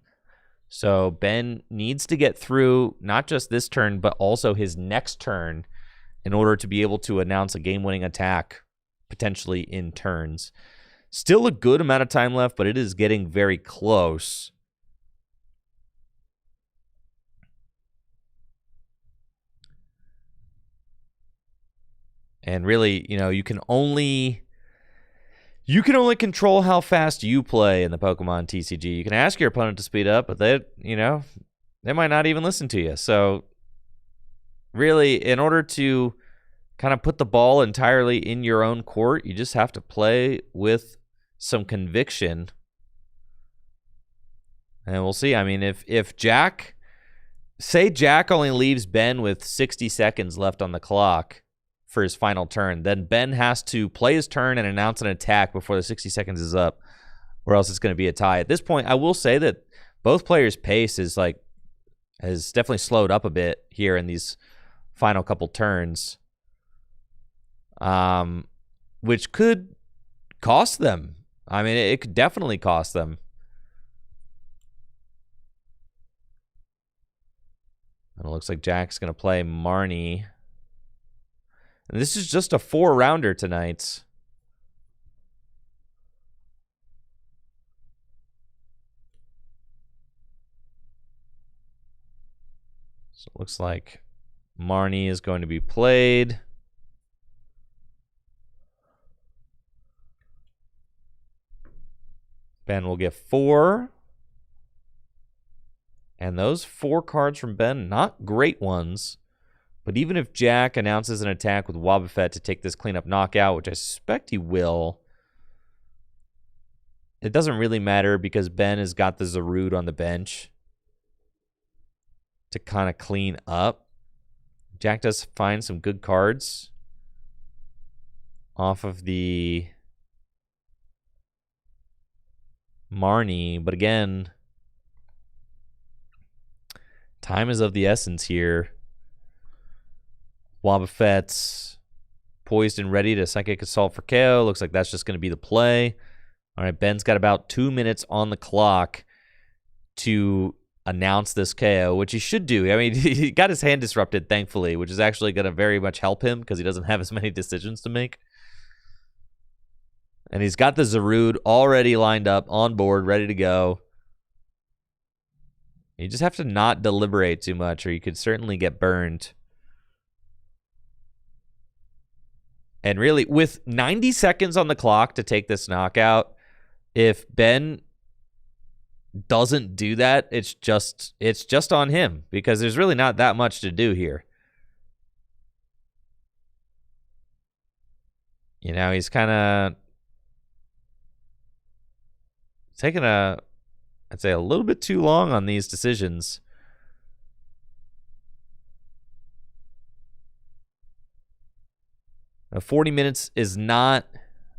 So Ben needs to get through not just this turn, but also his next turn in order to be able to announce a game-winning attack, potentially in turns. Still a good amount of time left, but it is getting very close. And really, you know, you can only control how fast you play in the Pokemon TCG. You can ask your opponent to speed up, but they might not even listen to you. So really, in order to kind of put the ball entirely in your own court, you just have to play with some conviction. And we'll see. I mean, if Jack only leaves Ben with 60 seconds left on the clock for his final turn, then Ben has to play his turn and announce an attack before the 60 seconds is up, or else it's going to be a tie. At this point, I will say that both players' pace has definitely slowed up a bit here in these final couple turns, which could cost them. I mean, it could definitely cost them. And it looks like Jack's going to play Marnie. And this is just a 4-rounder tonight. So it looks like Marnie is going to be played. Ben will get 4. And those 4 cards from Ben, not great ones. But even if Jack announces an attack with Wobbuffet to take this cleanup knockout, which I suspect he will, it doesn't really matter because Ben has got the Zarude on the bench to kind of clean up. Jack does find some good cards off of the Marnie, but again, time is of the essence here. Wobbuffet's poised and ready to Psychic Assault for KO. Looks like that's just going to be the play. All right, Ben's got about 2 minutes on the clock to announce this KO, which he should do. I mean, he got his hand disrupted, thankfully, which is actually going to very much help him because he doesn't have as many decisions to make. And he's got the Zarude already lined up, on board, ready to go. You just have to not deliberate too much, or you could certainly get burned. And really, with 90 seconds on the clock to take this knockout, if Ben doesn't do that, it's just on him because there's really not that much to do here. You know, he's kind of taking I'd say a little bit too long on these decisions. 40 minutes is not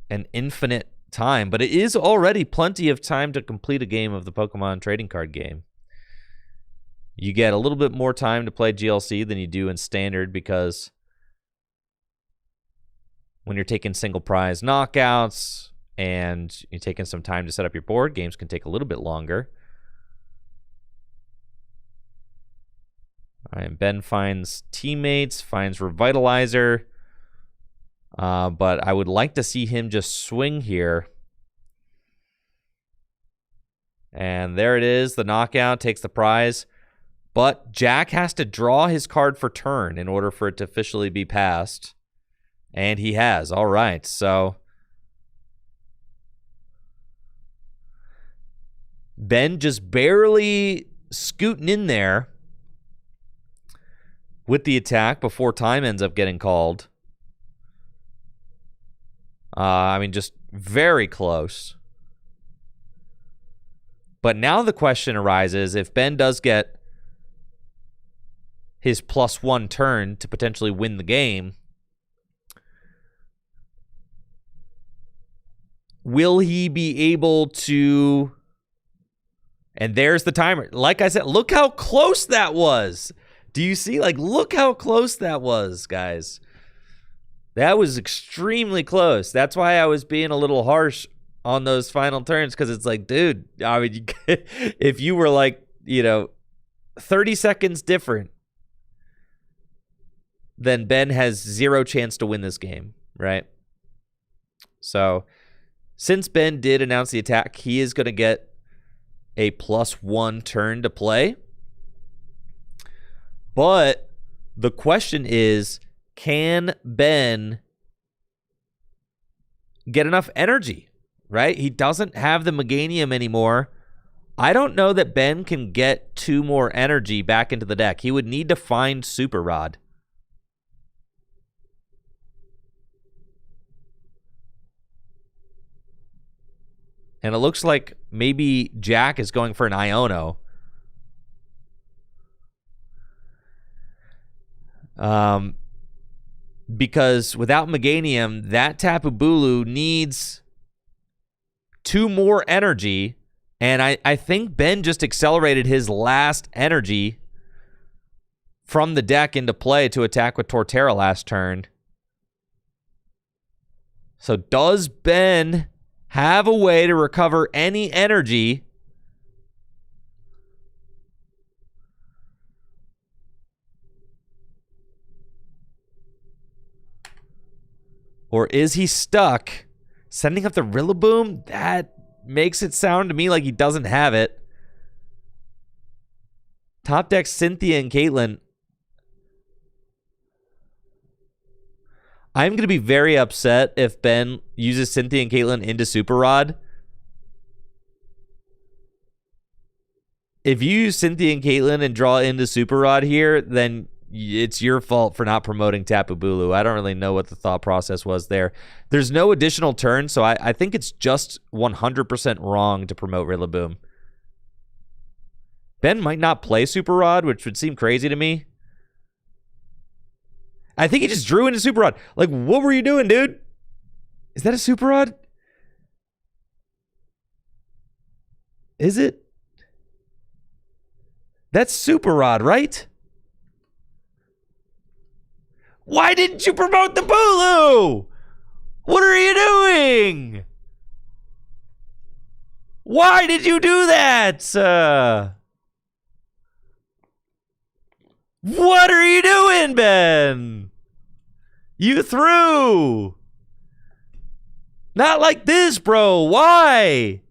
an infinite time, but it is already plenty of time to complete a game of the Pokemon trading card game. You get a little bit more time to play GLC than you do in Standard because when you're taking single prize knockouts and you're taking some time to set up your board, games can take a little bit longer. All right, Ben finds teammates, finds Revitalizer. But I would like to see him just swing here. And there it is. The knockout takes the prize. But Jack has to draw his card for turn in order for it to officially be passed. And he has. All right. So Ben just barely scooting in there with the attack before time ends up getting called. I mean, just very close. But now the question arises, if Ben does get his +1 turn to potentially win the game, will he be able to... And there's the timer. Like I said, look how close that was. Do you see? Like, look how close that was, guys. That was extremely close. That's why I was being a little harsh on those final turns, because it's like, dude, I mean, if you were like, 30 seconds different, then Ben has zero chance to win this game, right? So, since Ben did announce the attack, he is going to get a +1 turn to play. But the question is, can Ben get enough energy, right? He doesn't have the Meganium anymore. I don't know that Ben can get 2 more energy back into the deck. He would need to find Super Rod. And it looks like maybe Jack is going for an Iono. Because without Meganium, that Tapu Bulu needs 2 more energy. And I think Ben just accelerated his last energy from the deck into play to attack with Torterra last turn. So does Ben have a way to recover any energy? Or is he stuck? Sending up the Rillaboom? That makes it sound to me like he doesn't have it. Top deck Cynthia and Caitlyn. I'm going to be very upset if Ben uses Cynthia and Caitlyn into Super Rod. If you use Cynthia and Caitlyn and draw into Super Rod here, then it's your fault for not promoting Tapu Bulu. I don't really know what the thought process was there. There's no additional turn, so I think it's just 100% wrong to promote Rillaboom. Ben might not play Super Rod, which would seem crazy to me. I think he just drew into Super Rod. Like, what were you doing, dude? Is that a Super Rod? Is it? That's Super Rod, right? Why didn't you promote the Bulu? What are you doing? Why did you do that? What are you doing, Ben? You threw. Not like this, bro. Why?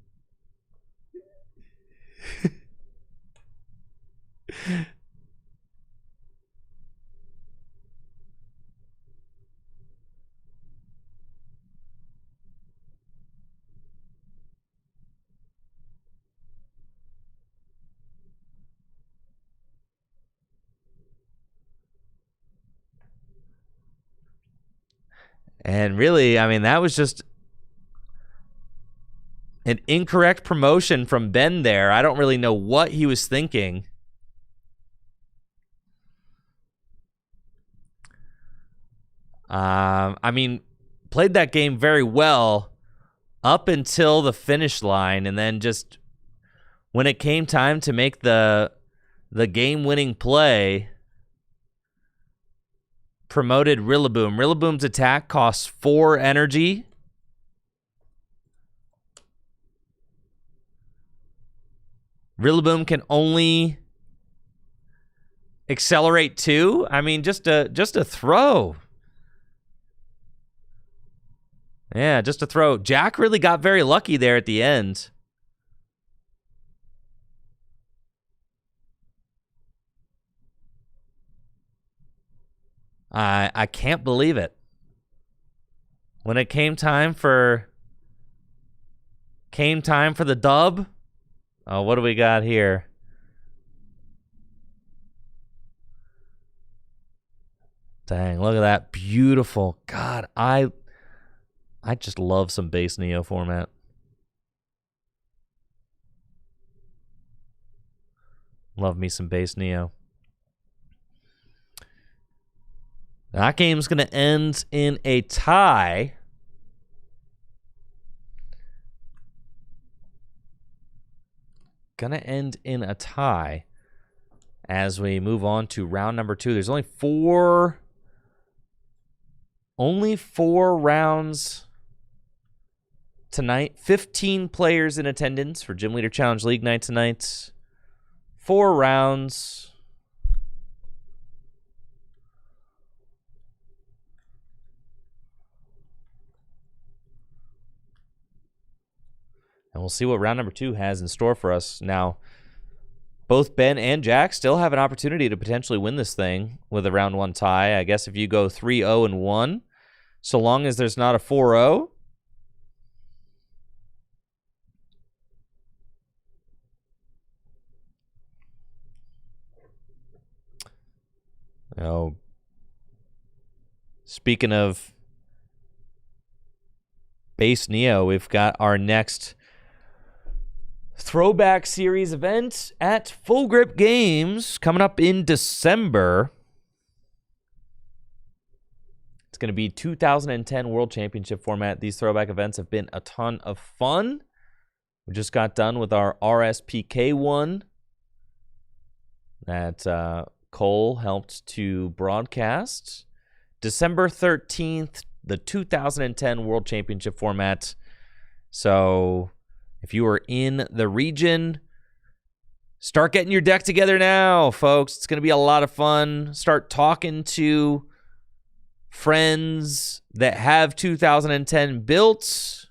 And really, I mean, that was just an incorrect promotion from Ben there. I don't really know what he was thinking. I mean, played that game very well up until the finish line, and then just when it came time to make the game-winning play, promoted Rillaboom. Rillaboom's attack costs 4 energy. Rillaboom can only accelerate 2. I mean, just a throw. Yeah, just a throw. Jack really got very lucky there at the end. I can't believe it. When it came time for the dub. Oh, what do we got here? Dang, look at that. Beautiful. God, I just love some base Neo format. Love me some base Neo. That game's going to end in a tie. Going to end in a tie as we move on to round number 2. There's only four rounds tonight. 15 players in attendance for Gym Leader Challenge League night tonight. 4 rounds. And we'll see what round number 2 has in store for us. Now, both Ben and Jack still have an opportunity to potentially win this thing with a round 1 tie. I guess if you go 3-0-1, so long as there's not a 4-0. Oh, speaking of base Neo, we've got our next Throwback Series event at Full Grip Games coming up in December. It's going to be 2010 World Championship format. These throwback events have been a ton of fun. We just got done with our RSPK one that Cole helped to broadcast. December 13th, the 2010 World Championship format. So if you are in the region, start getting your deck together now, folks. It's going to be a lot of fun. Start talking to friends that have 2010 built.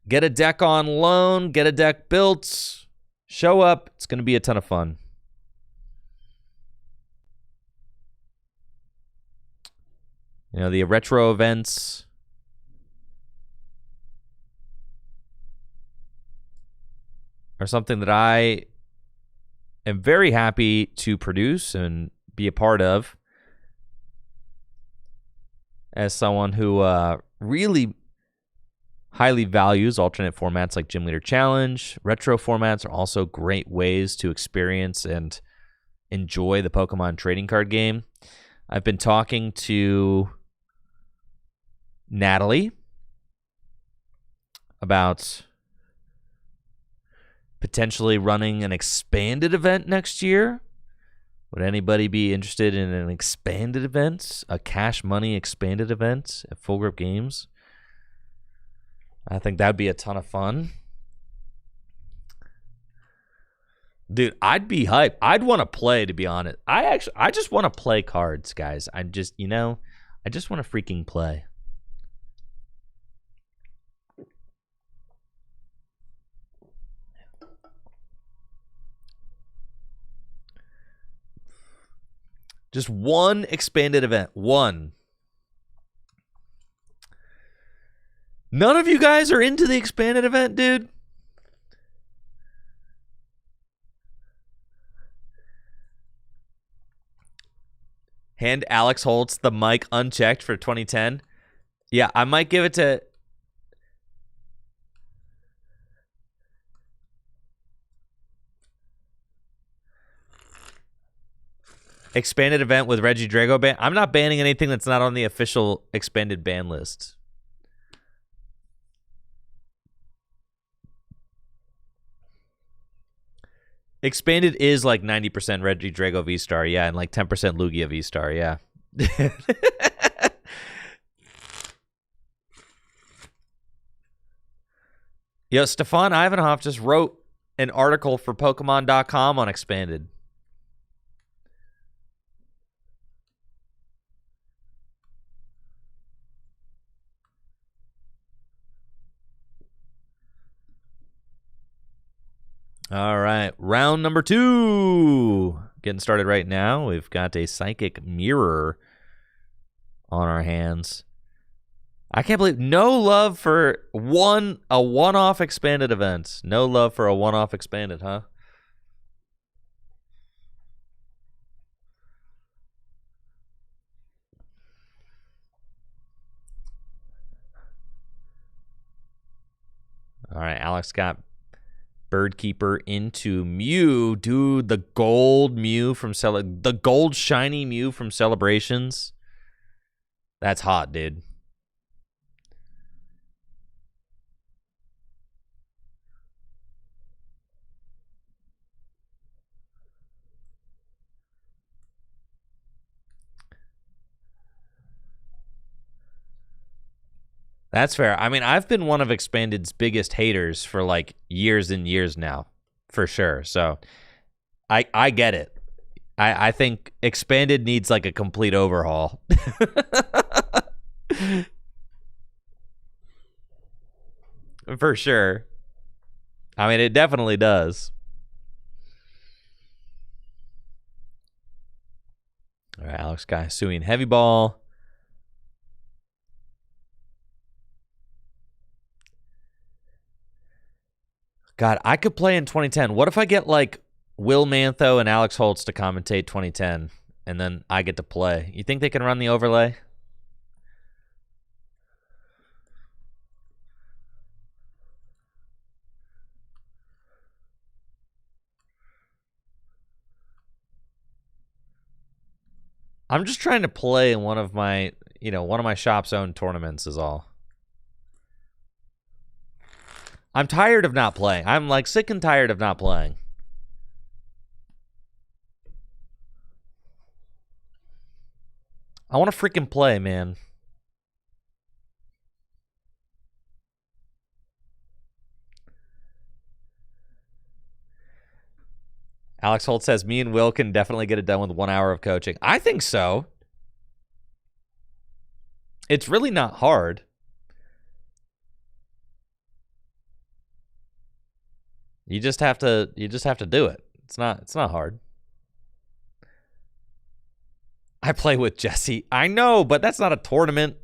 Get a deck on loan. Get a deck built. Show up. It's going to be a ton of fun. You know, the retro events are something that I am very happy to produce and be a part of as someone who really highly values alternate formats like Gym Leader Challenge. Retro formats are also great ways to experience and enjoy the Pokemon trading card game. I've been talking to Natalie about potentially running an expanded event next year. Would anybody be interested in an expanded event, a cash money expanded event at Full Grip Games? I think that'd be a ton of fun. Dude, I'd be hyped. I'd want to play, to be honest. I just want to play cards, guys. I just want to freaking play. Just one expanded event. One. None of you guys are into the expanded event, dude? Hand Alex Holtz the mic unchecked for 2010. Yeah, I might give it to... Expanded event with Reggie Drago ban. I'm not banning anything that's not on the official expanded ban list. Expanded is like 90% Reggie Drago V-Star, yeah, and like 10% Lugia V-Star, yeah. Yo, Stefan Ivanhoff just wrote an article for Pokemon.com on Expanded. All right, round number 2. getting started right now. We've got a Psychic Mirror on our hands. I can't believe no love for a one-off expanded event. No love for a one-off expanded, huh? All right, Alex got Birdkeeper into Mew. Dude, the gold Mew from the gold shiny Mew from Celebrations. That's hot, dude. That's fair. I mean, I've been one of Expanded's biggest haters for like years and years now, for sure. So I get it. I think Expanded needs like a complete overhaul. For sure. I mean, it definitely does. All right, Alex Guy suing Heavy Ball. God, I could play in 2010. What if I get like Will Mantho and Alex Holtz to commentate 2010 and then I get to play? You think they can run the overlay? I'm just trying to play in one of my shop's own tournaments is all. I'm tired of not playing. I'm like sick and tired of not playing. I want to freaking play, man. Alex Holt says, me and Will can definitely get it done with 1 hour of coaching. I think so. It's really not hard. You just have to do it. It's not hard. I play with Jesse. I know, but that's not a tournament.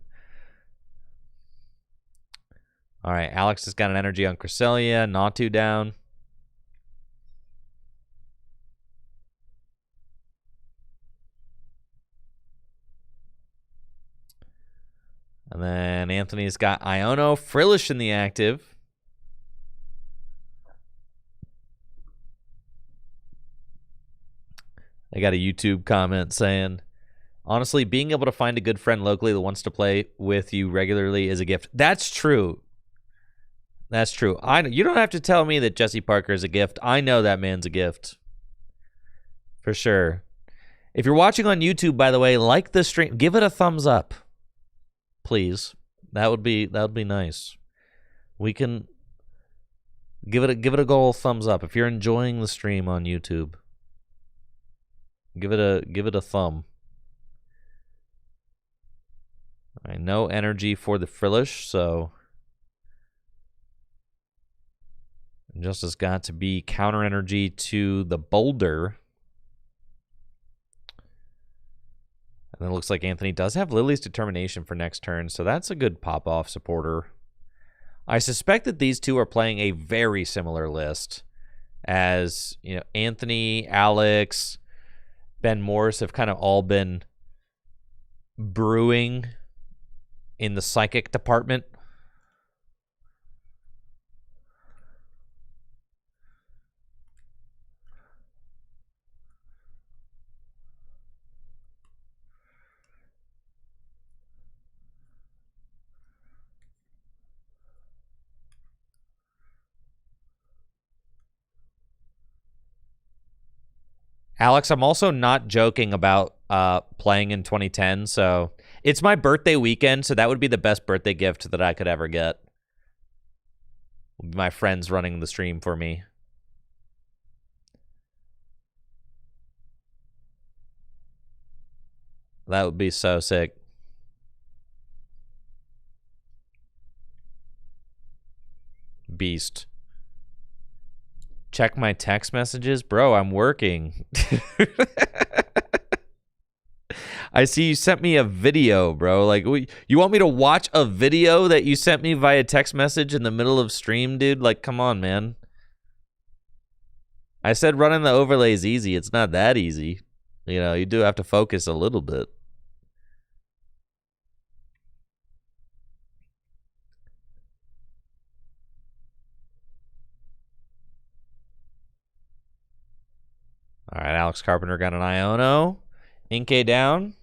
All right, Alex has got an energy on Cresselia. Not too down. And then Anthony's got Iono, Frillish in the active. I got a YouTube comment saying, honestly, being able to find a good friend locally that wants to play with you regularly is a gift. That's true. That's true. You don't have to tell me that Jesse Parker is a gift. I know that man's a gift. For sure. If you're watching on YouTube, by the way, like the stream. Give it a thumbs up. Please. That would be nice. We can give it a goal thumbs up if you're enjoying the stream on YouTube. Give it a thumb. All right, no energy for the Frillish, so just has got to be counter energy to the Boulder. And then it looks like Anthony does have Lily's Determination for next turn, so that's a good pop-off supporter. I suspect that these two are playing a very similar list, as Anthony, Alex, Ben Morris have kind of all been brewing in the psychic department. Alex, I'm also not joking about playing in 2010, so it's my birthday weekend, so that would be the best birthday gift that I could ever get. My friends running the stream for me. That would be so sick. Beast. check my text messages? Bro, I'm working. I see you sent me a video, bro. Like, you want me to watch a video that you sent me via text message in the middle of stream, dude? Like, come on, man. I said running the overlay is easy. It's not that easy. You know, you do have to focus a little bit. All right, Alex Carpenter got an Iono. Inkay down.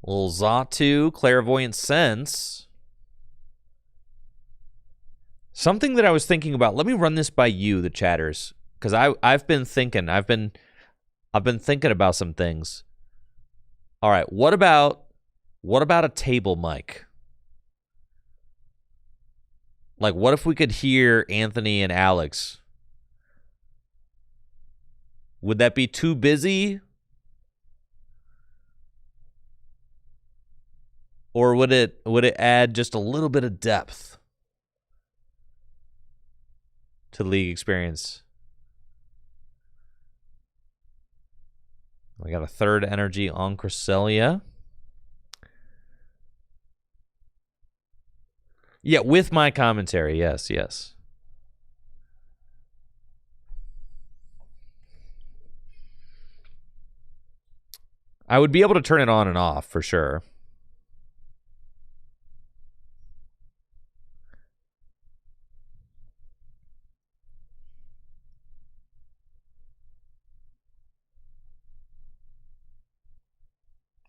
Little Zatu, Clairvoyant Sense. Something that I was thinking about. Let me run this by you, the chatters, because I've been thinking. I've been thinking about some things. All right, what about a table mic? Like, what if we could hear Anthony and Alex? Would that be too busy? Or would it add just a little bit of depth to the league experience? We got a third energy on Cresselia. Yeah, with my commentary. Yes, yes. I would be able to turn it on and off for sure.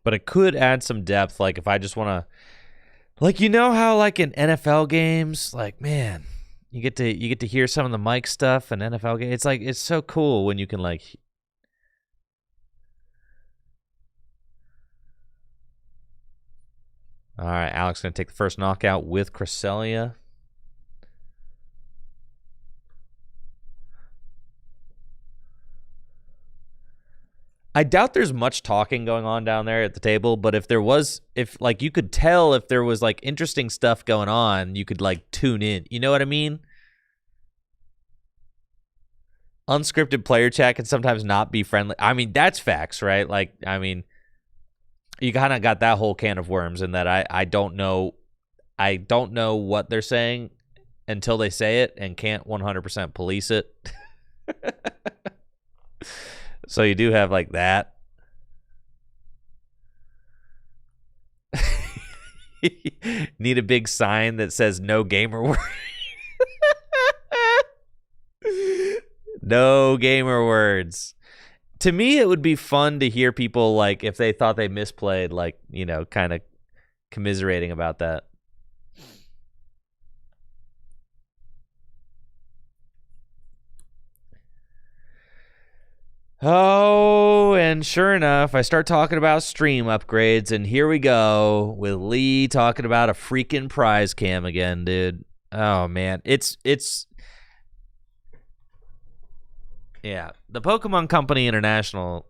But it could add some depth, like if I just want to, like, you know how like in NFL games, like, man, you get to hear some of the mic stuff in NFL games. It's like, it's so cool when you can like. All right, Alex gonna take the first knockout with Cresselia. I doubt there's much talking going on down there at the table, but if there was, if like you could tell if there was like interesting stuff going on, you could like tune in. You know what I mean? Unscripted player chat can sometimes not be friendly. I mean, that's facts, right? Like, I mean, you kind of got that whole can of worms in that I don't know what they're saying until they say it and can't 100% police it. So you do have like that. Need a big sign that says no gamer words. No gamer words. To me, it would be fun to hear people, like, if they thought they misplayed, like, you know, kind of commiserating about that. Oh, and sure enough, I start talking about stream upgrades, and here we go with Lee talking about a freaking prize cam again, dude. Oh, man. It's yeah, the Pokemon Company International,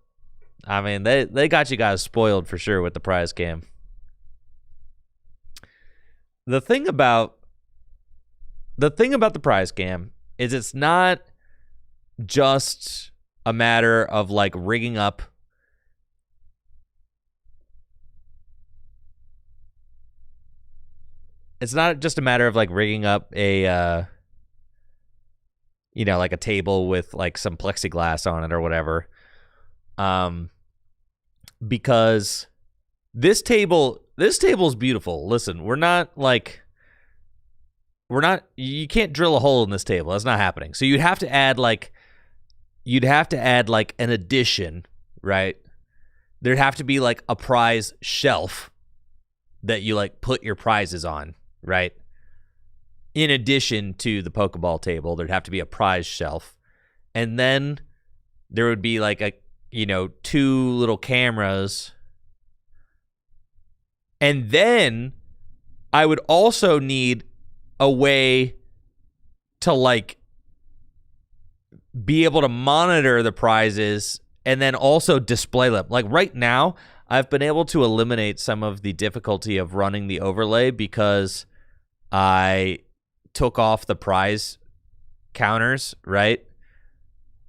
I mean, they got you guys spoiled for sure with the prize cam. The thing about the prize cam is it's not just a matter of like rigging up a you know, like a table with like some plexiglass on it or whatever. Because this table's beautiful. Listen, you can't drill a hole in this table. That's not happening. So you'd have to add like an addition, right? There'd have to be like a prize shelf that you like put your prizes on, right? In addition to the Pokeball table, there'd have to be a prize shelf. And then there would be like two little cameras. And then I would also need a way to like be able to monitor the prizes and then also display them. Like right now, I've been able to eliminate some of the difficulty of running the overlay because I took off the prize counters, right?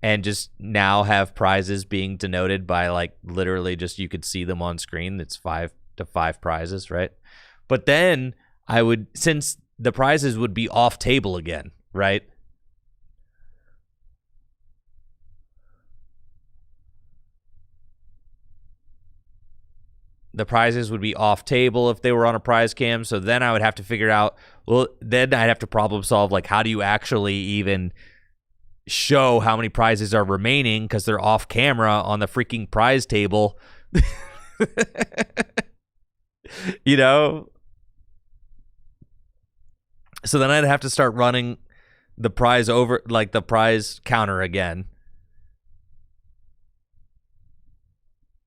And just now have prizes being denoted by like literally just you could see them on screen. It's 5 to 5 prizes, right? But then I would, since the prizes would be off table again, right? The prizes would be off table if they were on a prize cam. So then I would have to figure out, well, then I'd have to problem solve, like, how do you actually even show how many prizes are remaining because they're off camera on the freaking prize table. You know? So then I'd have to start running the prize over, like the prize counter again.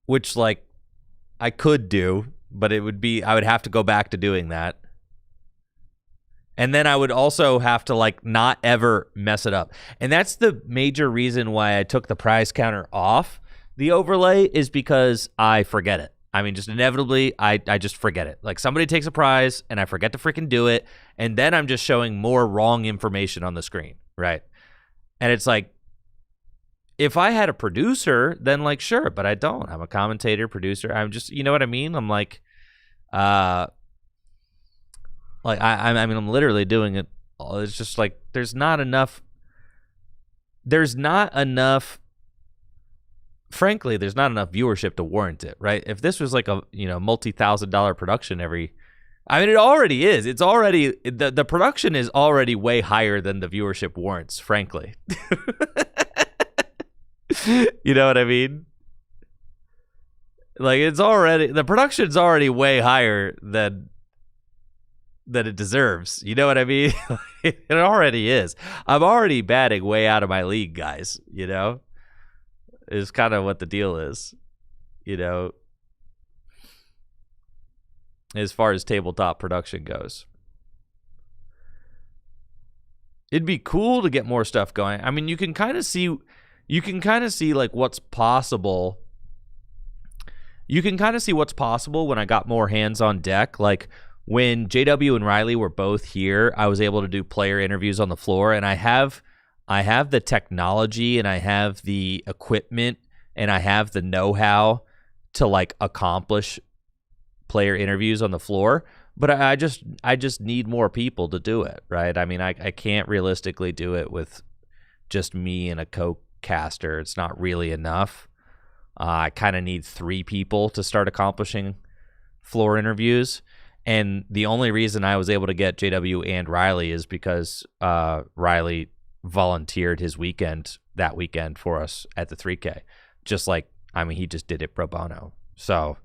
Which, like, I could do, but it would be, I would have to go back to doing that. And then I would also have to, like, not ever mess it up. And that's the major reason why I took the prize counter off the overlay, is because I forget it. I mean, just inevitably, I just forget it. Like, somebody takes a prize, and I forget to freaking do it, and then I'm just showing more wrong information on the screen, right? And it's like, if I had a producer, then, like, sure, but I don't. I'm a commentator, producer. I'm just, you know what I mean? I'm like, I mean, I'm literally doing it. It's just like, there's not enough, frankly, there's not enough viewership to warrant it, right? If this was like a, multi-$1,000 production I mean, it already is. It's already, the production is already way higher than the viewership warrants, frankly. You know what I mean? Like, the production's already way higher than it deserves. You know what I mean? It already is. I'm already batting way out of my league, guys, is kind of what the deal is, as far as tabletop production goes. It'd be cool to get more stuff going. I mean, you can kind of see like what's possible. You can kind of see what's possible when I got more hands on deck. Like, when JW and Riley were both here, I was able to do player interviews on the floor, and I have the technology, and I have the equipment, and I have the know-how to, like, accomplish player interviews on the floor. But I just need more people to do it, right? I mean, I can't realistically do it with just me and a co-caster. It's not really enough. I kind of need 3 people to start accomplishing floor interviews. And the only reason I was able to get JW and Riley is because Riley volunteered his weekend that weekend for us at the 3K. Just like, I mean, he just did it pro bono. So,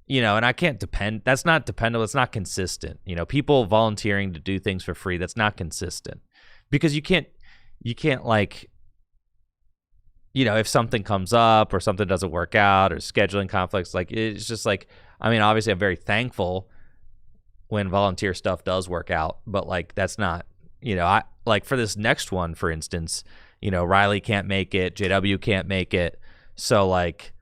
and I can't depend. That's not dependable. It's not consistent. People volunteering to do things for free, that's not consistent. Because you can't like, if something comes up or something doesn't work out or scheduling conflicts, like, it's just like, I mean, obviously I'm very thankful when volunteer stuff does work out, but, like, that's not, I, like, for this next one, for instance, Riley can't make it, JW can't make it. So, like,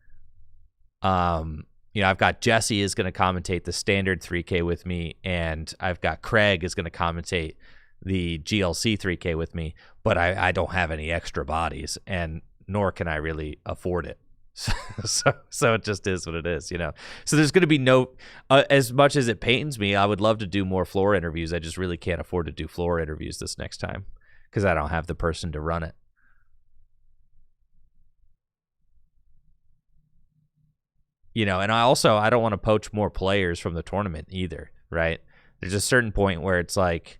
I've got Jesse is going to commentate the standard 3K with me, and I've got Craig is going to commentate the GLC 3K with me, but I don't have any extra bodies, and nor can I really afford it. So it just is what it is, So there's going to be no, as much as it pains me, I would love to do more floor interviews. I just really can't afford to do floor interviews this next time because I don't have the person to run it. And I don't want to poach more players from the tournament either, right? There's a certain point where it's like,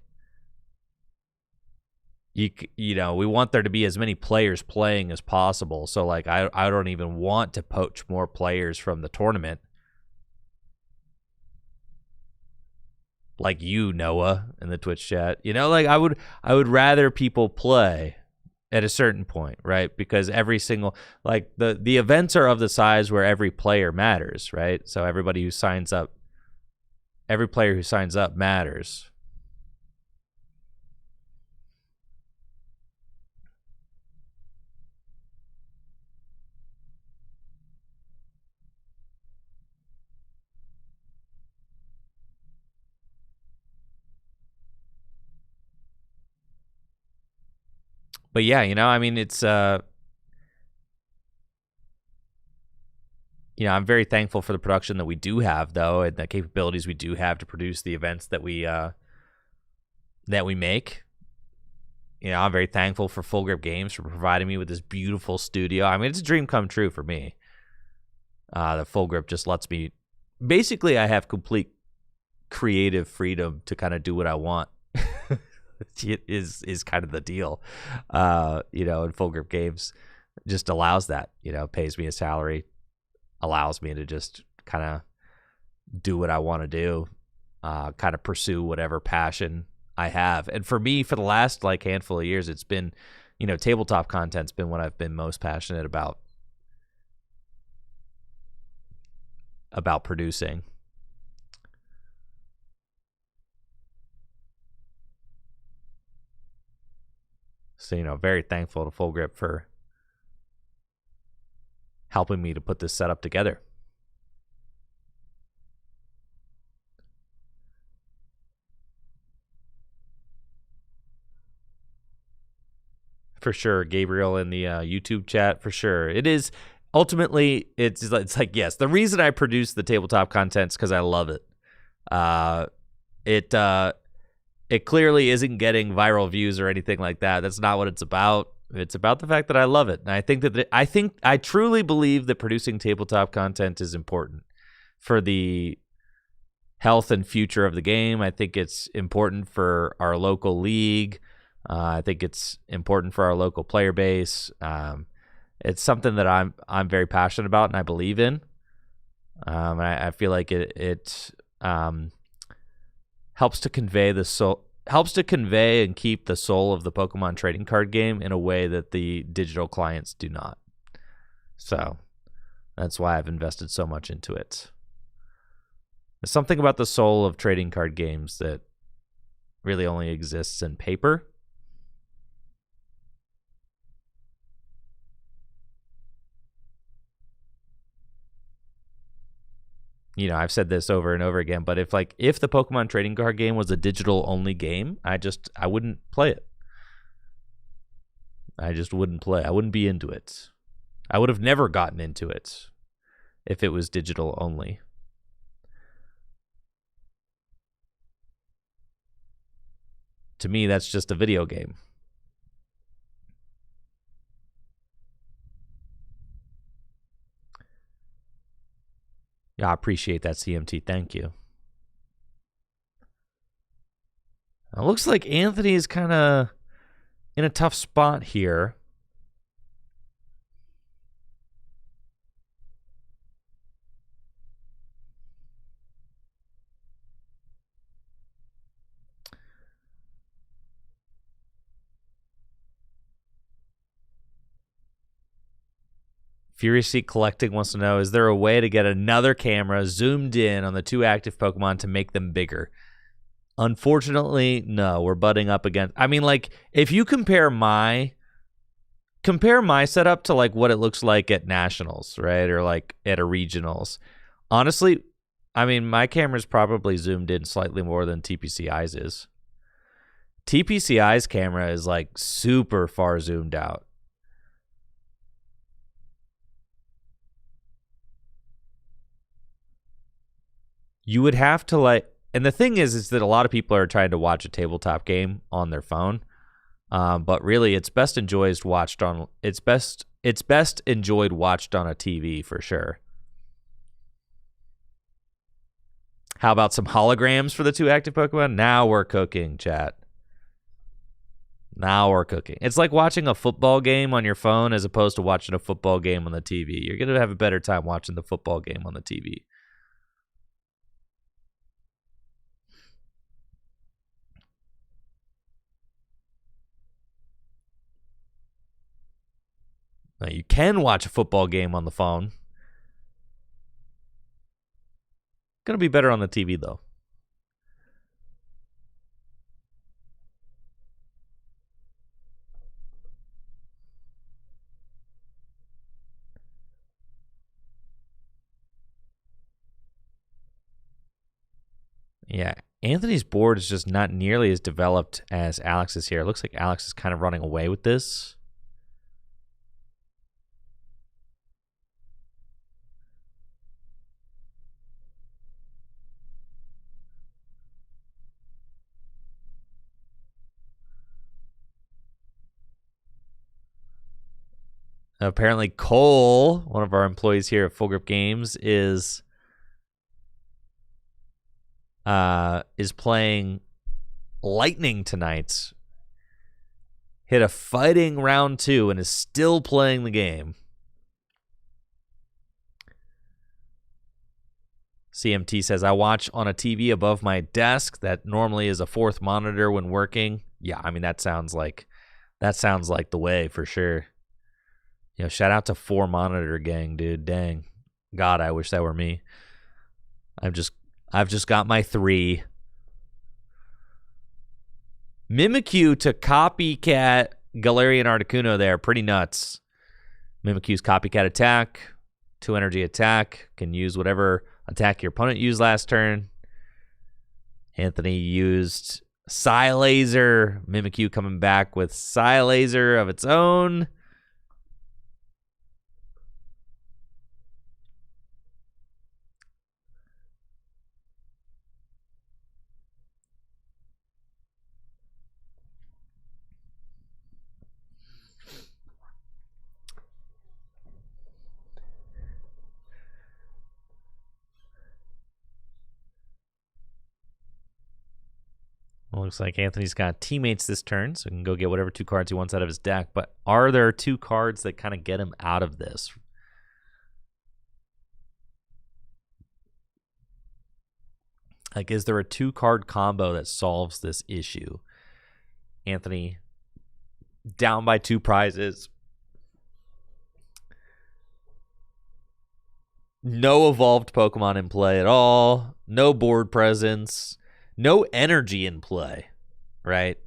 we want there to be as many players playing as possible. So, like, I don't even want to poach more players from the tournament. Like you, Noah, in the Twitch chat. Like, I would rather people play at a certain point, right? Because every single, like, the events are of the size where every player matters, right? So every player who signs up matters. But yeah, I mean, it's I'm very thankful for the production that we do have, though, and the capabilities we do have to produce the events that we make. I'm very thankful for Full Grip Games for providing me with this beautiful studio. I mean, it's a dream come true for me. The Full Grip just lets me, basically, I have complete creative freedom to kind of do what I want. It is kind of the deal, and Full Grip Games just allows that. Pays me a salary, allows me to just kind of do what I want to do, kind of pursue whatever passion I have. And for me, for the last handful of years, it's been, tabletop content's been what I've been most passionate about producing. So, very thankful to Full Grip for helping me to put this setup together. For sure, Gabriel in the YouTube chat, for sure. It is, ultimately, it's like, yes, the reason I produce the tabletop content is because I love it. It clearly isn't getting viral views or anything like that. That's not what it's about. It's about the fact that I love it. And I think that I truly believe that producing tabletop content is important for the health and future of the game. I think it's important for our local league. I think it's important for our local player base. It's something that I'm very passionate about and I believe in. I feel like it helps to convey and keep the soul of the Pokemon trading card game in a way that the digital clients do not. So that's why I've invested so much into it. There's something about the soul of trading card games that really only exists in paper. I've said this over and over again, but if the Pokemon trading card game was a digital only game, I wouldn't play it. I just wouldn't play. I wouldn't be into it. I would have never gotten into it if it was digital only. To me, that's just a video game. Yeah, I appreciate that, CMT. Thank you. It looks like Anthony is kind of in a tough spot here. Furious Seek Collecting wants to know, is there a way to get another camera zoomed in on the two active Pokemon to make them bigger? Unfortunately, no. We're butting up against... I mean, if you compare my setup to, what it looks like at Nationals, right? Or, at a Regionals. Honestly, I mean, my camera's probably zoomed in slightly more than TPCI's is. TPCI's camera is, super far zoomed out. You would have to and the thing is that a lot of people are trying to watch a tabletop game on their phone, but really it's best enjoyed watched on a TV for sure. How about some holograms for the two active Pokemon? Now we're cooking, chat. Now we're cooking. It's like watching a football game on your phone as opposed to watching a football game on the TV. You're going to have a better time watching the football game on the TV. Now, you can watch a football game on the phone. Gonna be better on the TV, though. Yeah, Anthony's board is just not nearly as developed as Alex's here. It looks like Alex is kind of running away with this. Apparently Cole, one of our employees here at Full Grip Games, is playing Lightning tonight. Hit a fighting round 2 and is still playing the game. CMT says, I watch on a TV above my desk that normally is a 4th monitor when working. Yeah, I mean, that sounds like the way for sure. You know, shout out to 4 monitor gang, dude. Dang. God, I wish that were me. I've just got my 3. Mimikyu to copycat Galarian Articuno there. Pretty nuts. Mimikyu's copycat attack. 2 energy attack. Can use whatever attack your opponent used last turn. Anthony used Psy Laser. Mimikyu coming back with Psy Laser of its own. Looks like Anthony's got teammates this turn, so he can go get whatever 2 cards he wants out of his deck. But are there 2 cards that kind of get him out of this? Like, is there a 2-card combo that solves this issue? Anthony down by 2 prizes. No evolved Pokemon in play at all. No board presence. No energy in play, right?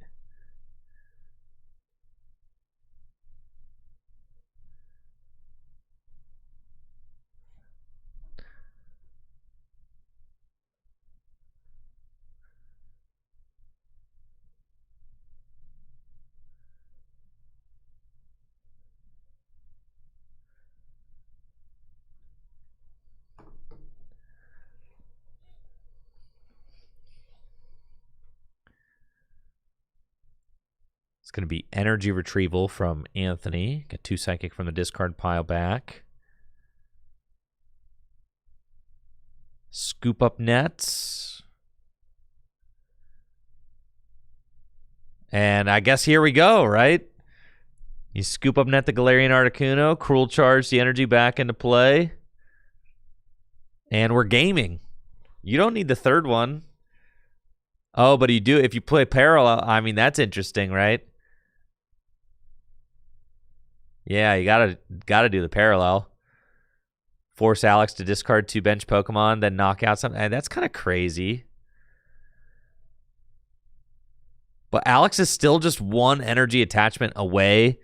It's going to be energy retrieval from Anthony. Got 2 psychic from the discard pile back. Scoop up nets. And I guess here we go, right? You scoop up net the Galarian Articuno, cruel charge the energy back into play. And we're gaming. You don't need the 3rd one. Oh, but you do if you play parallel. I mean, that's interesting, right? Yeah, you gotta do the parallel. Force Alex to discard 2 bench Pokemon, then knock out something. That's kind of crazy. But Alex is still just 1 energy attachment away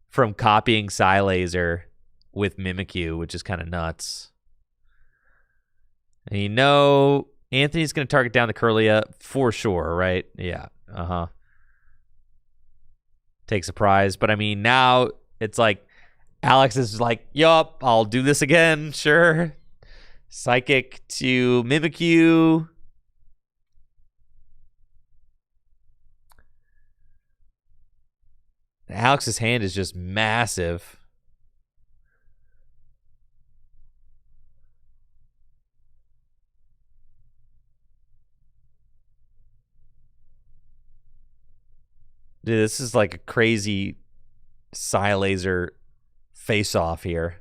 from copying Psy Laser with Mimikyu, which is kind of nuts. And you know Anthony's going to target down the Curlia for sure, right? Yeah. Take surprise. But I mean, now it's like Alex is like, yup, I'll do this again. Sure. Psychic to Mimikyu. Alex's hand is just massive. Dude, this is like a crazy Psy Laser face-off here.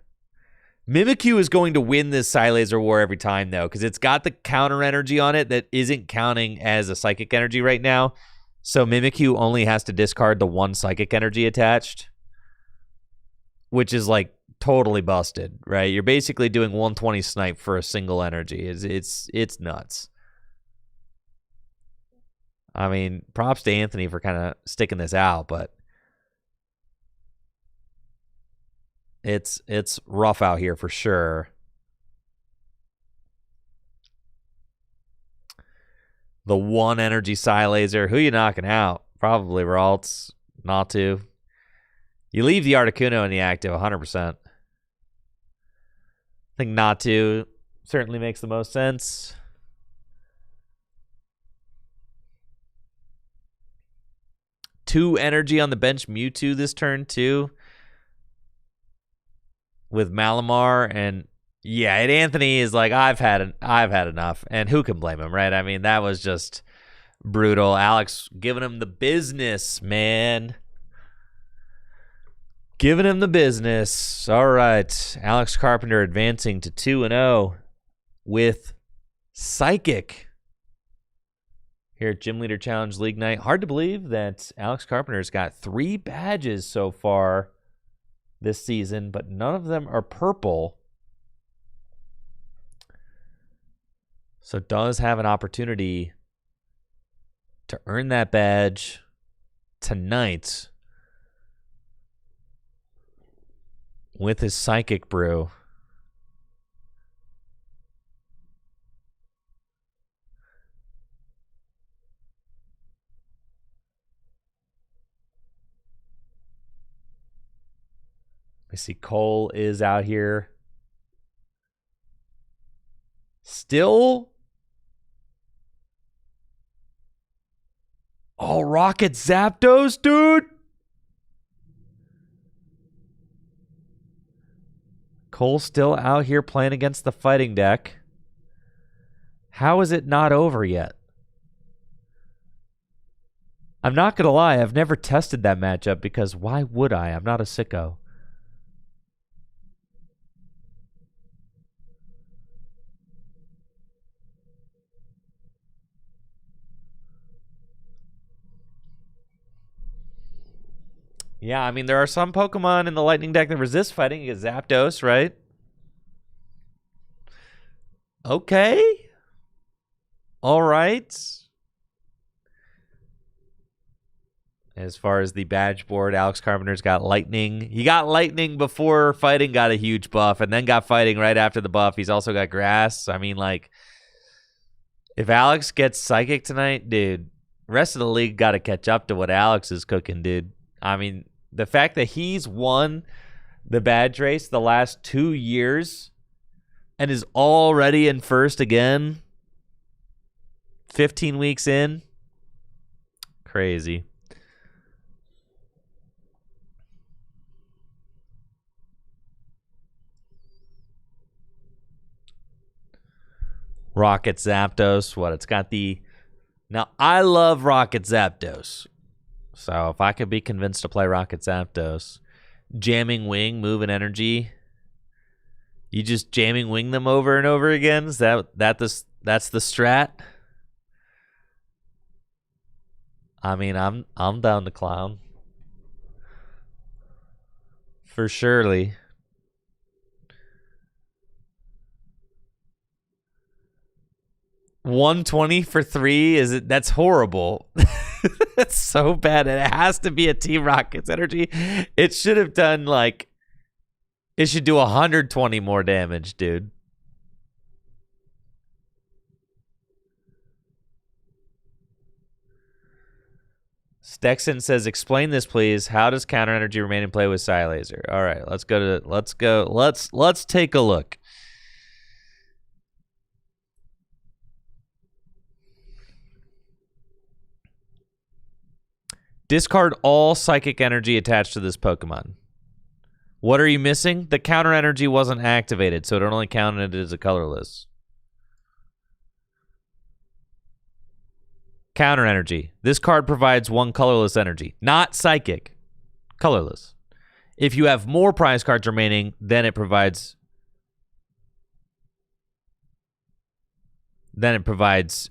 Mimikyu is going to win this Psy Laser war every time, though, because it's got the counter energy on it that isn't counting as a psychic energy right now. So Mimikyu only has to discard the 1 psychic energy attached, which is like totally busted, right? You're basically doing 120 snipe for a single energy. It's nuts. I mean, props to Anthony for kind of sticking this out, but it's rough out here for sure. The one energy Psy Laser. Who you knocking out? Probably Ralts. Natu. You leave the Articuno in the active 100%. I think Natu certainly makes the most sense. Two energy on the bench Mewtwo this turn too. With Malamar and yeah, and Anthony is like, I've had enough. And who can blame him, right? I mean, that was just brutal. Alex giving him the business, man. Giving him the business. All right. Alex Carpenter advancing to 2-0 with Psychic here at Gym Leader Challenge League Night. Hard to believe that Alex Carpenter's got 3 badges so far this season, but none of them are purple. So does have an opportunity to earn that badge tonight with his Psychic Brew. I see Cole is out here. Still? Oh, Rocket Zapdos, dude. Cole still out here playing against the fighting deck. How is it not over yet? I'm not going to lie. I've never tested that matchup because why would I? I'm not a sicko. Yeah, I mean, there are some Pokemon in the Lightning deck that resist fighting against Zapdos, right? Okay. All right. As far as the badge board, Alex Carpenter's got Lightning. He got Lightning before fighting got a huge buff, and then got fighting right after the buff. He's also got Grass. I mean, like, if Alex gets Psychic tonight, dude, the rest of the league got to catch up to what Alex is cooking, dude. I mean, the fact that he's won the badge race the last 2 years and is already in first again 15 weeks in, crazy. Rocket Zapdos, what? It's got the... Now, I love Rocket Zapdos. So if I could be convinced to play Rocket Zapdos, jamming wing, moving energy, you just jamming wing them over and over again. Is that's the strat? I mean, I'm down to clown for surely. $120 for 3 is it? That's horrible. That's so bad. It has to be a Team Rocket's energy. It should have done like, it should do 120 more damage, dude. Stexon says, "Explain this, please. How does counter energy remain in play with Psy Laser?" All right, let's take a look. Discard all psychic energy attached to this Pokemon. What are you missing? The counter energy wasn't activated, so it only counted as a colorless. Counter energy. This card provides 1 colorless energy, not psychic. Colorless. If you have more prize cards remaining, then it provides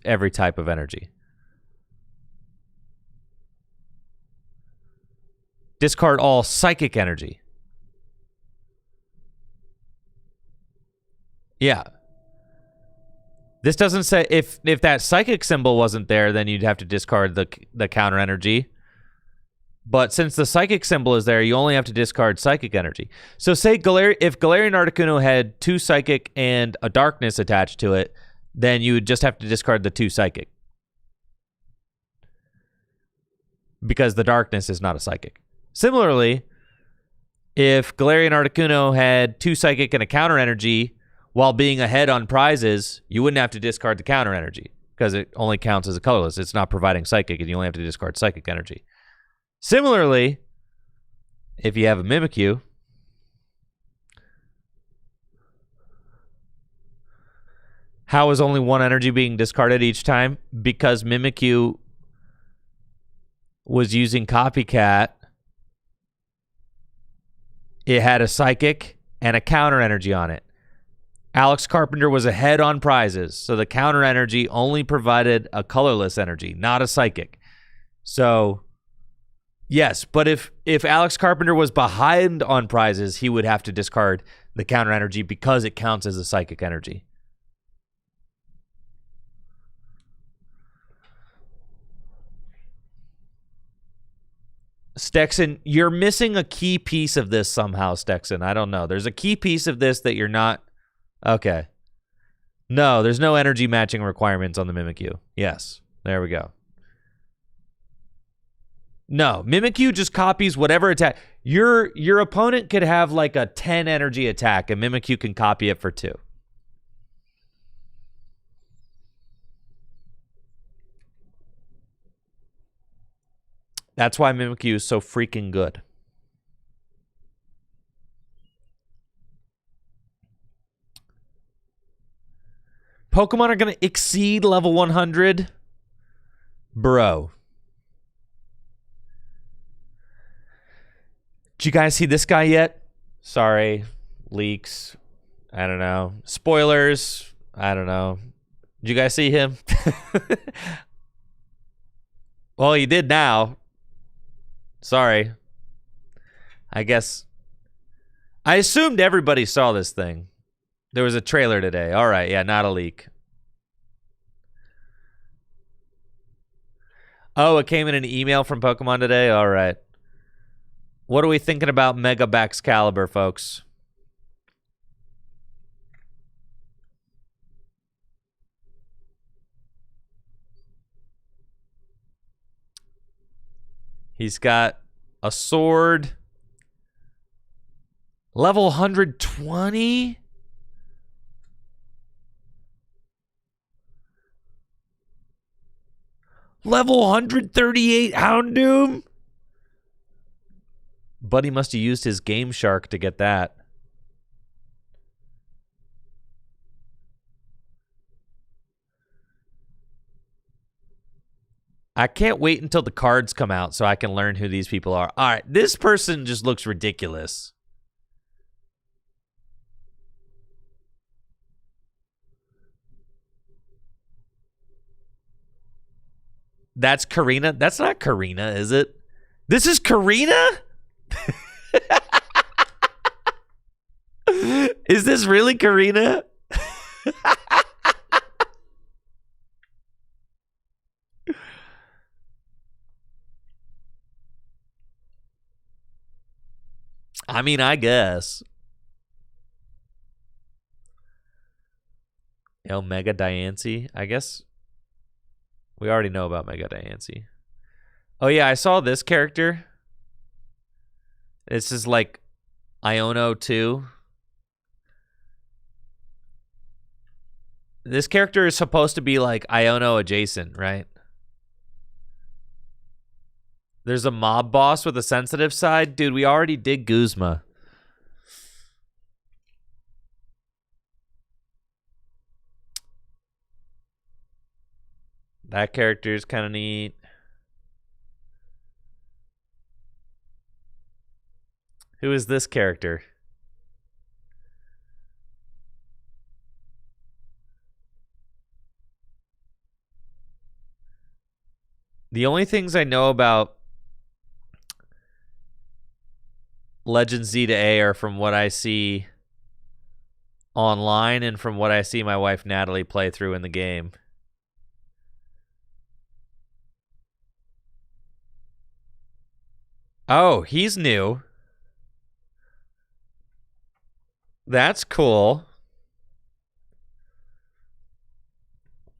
every type of energy. Discard all psychic energy. Yeah. This doesn't say if that psychic symbol wasn't there, then you'd have to discard the counter energy. But since the psychic symbol is there, you only have to discard psychic energy. So say if Galarian Articuno had 2 psychic and a darkness attached to it, then you would just have to discard the 2 psychic. because the darkness is not a psychic. Similarly, if Galarian Articuno had 2 psychic and a counter energy while being ahead on prizes, you wouldn't have to discard the counter energy because it only counts as a colorless. It's not providing psychic, and you only have to discard psychic energy. Similarly, if you have a Mimikyu, how is only 1 energy being discarded each time? Because Mimikyu was using Copycat. It had a psychic and a counter energy on it. Alex Carpenter was ahead on prizes, so the counter energy only provided a colorless energy, not a psychic. So, yes, but if Alex Carpenter was behind on prizes, he would have to discard the counter energy because it counts as a psychic energy. Stexon, you're missing a key piece of this somehow, Stexon. I don't know. There's a key piece of this that you're not... Okay. No, there's no energy matching requirements on the Mimikyu. Yes. There we go. No, Mimikyu just copies whatever attack. Your opponent could have like a 10 energy attack, and Mimikyu can copy it for 2. That's why Mimikyu is so freaking good. Pokemon are going to exceed level 100? Bro. Did you guys see this guy yet? Sorry. Leaks. I don't know. Spoilers. I don't know. Did you guys see him? Well, you did now. Sorry. I guess. I assumed everybody saw this thing. There was a trailer today. All right. Yeah, not a leak. Oh, it came in an email from Pokemon today? All right. What are we thinking about Mega Baxcalibur, folks? He's got a sword. Level 120? Level 138 Houndoom? Buddy must have used his Game Shark to get that. I can't wait until the cards come out so I can learn who these people are. All right, this person just looks ridiculous. That's Karina? That's not Karina, is it? This is Karina? Is this really Karina? I mean, I guess. Yo, Mega Diancie. I guess we already know about Mega Diancie. Oh, yeah, I saw this character. This is like Iono 2. This character is supposed to be like Iono adjacent, right? There's a mob boss with a sensitive side. Dude, we already did Guzma. That character is kind of neat. Who is this character? The only things I know about Legends Z to A are from what I see online and from what I see my wife Natalie play through in the game. Oh, he's new. That's cool.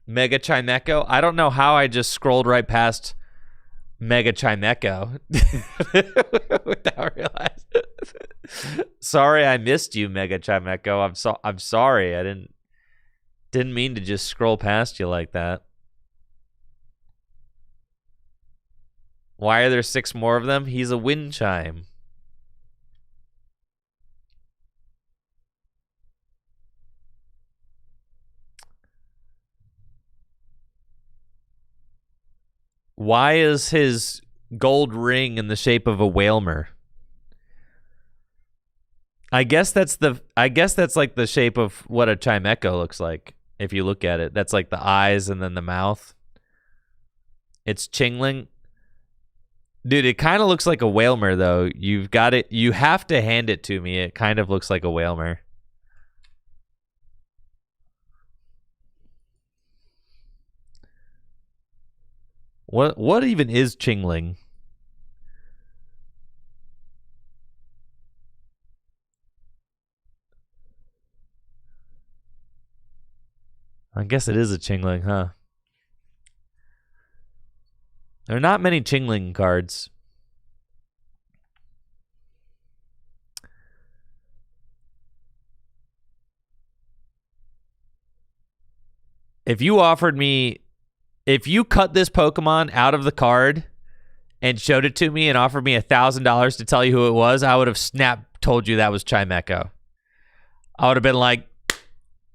Mega Chimecho. I don't know how I just scrolled right past Mega Chimecho without realizing. Sorry, I missed you, Mega Chimecho. I'm sorry. I didn't mean to just scroll past you like that. Why are there 6 more of them? He's a wind chime. Why is his gold ring in the shape of a whalmer? I guess that's like the shape of what a Chimecho looks like. If you look at it, that's like the eyes and then the mouth. It's Chingling. Dude, it kind of looks like a whalmer though. You've got it. You have to hand it to me. It kind of looks like a whalmer. What even is Chingling? I guess it is a Chingling, huh? There are not many Chingling cards. If you cut this Pokemon out of the card and showed it to me and offered me $1,000 to tell you who it was, I would have told you that was Chimecho. I would have been like,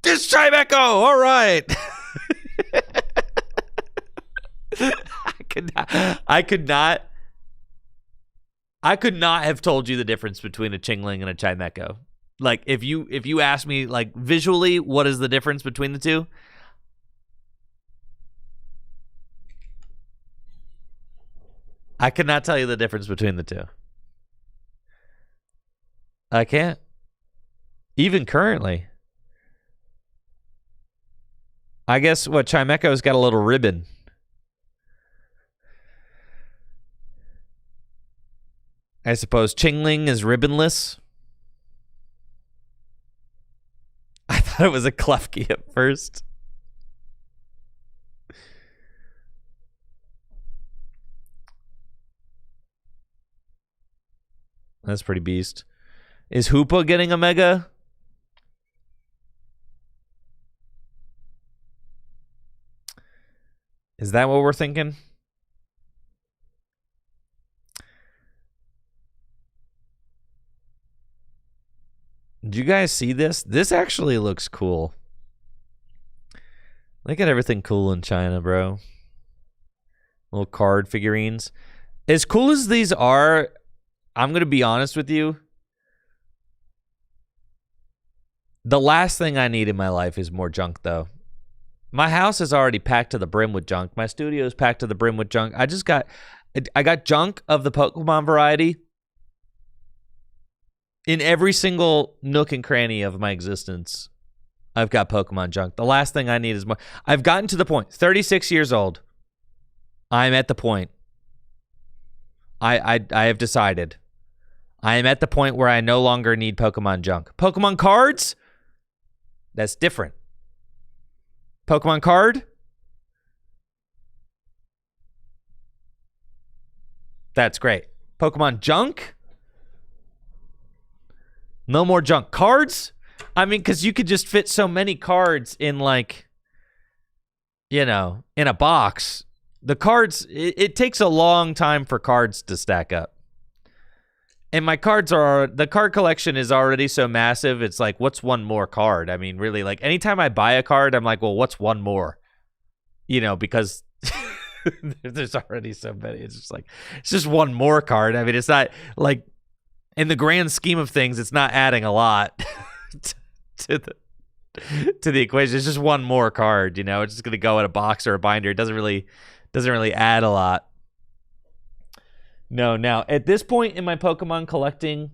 this Chimecho, all right. I could not have told you the difference between a Chingling and a Chimecho. Like if you ask me like visually what is the difference between the two, I could not tell you the difference between the two. I can't. Even currently. I guess what Chimecho's got a little ribbon. I suppose Chingling is ribbonless. I thought it was a Klefki at first. That's pretty beast. Is Hoopa getting a Mega? Is that what we're thinking? Did you guys see this? This actually looks cool. Look at everything cool in China, bro. Little card figurines. As cool as these are, I'm going to be honest with you. The last thing I need in my life is more junk, though. My house is already packed to the brim with junk. My studio is packed to the brim with junk. I got junk of the Pokemon variety in every single nook and cranny of my existence. I've got Pokemon junk. The last thing I need is more. I've gotten to the point. 36 years old. I'm at the point. I have decided. I am at the point where I no longer need Pokemon junk. Pokemon cards? That's different. Pokemon card? That's great. Pokemon junk? No more junk. Cards? I mean, because you could just fit so many cards in, like, you know, in a box. The cards, it takes a long time for cards to stack up. And my cards the card collection is already so massive, it's like, what's one more card? I mean, really, like, anytime I buy a card, I'm like, well, what's one more? You know, because there's already so many. It's just like, it's just one more card. I mean, it's not, like, in the grand scheme of things, it's not adding a lot to the equation. It's just one more card, you know? It's just going to go in a box or a binder. It doesn't really add a lot. No, now at this point in my Pokemon collecting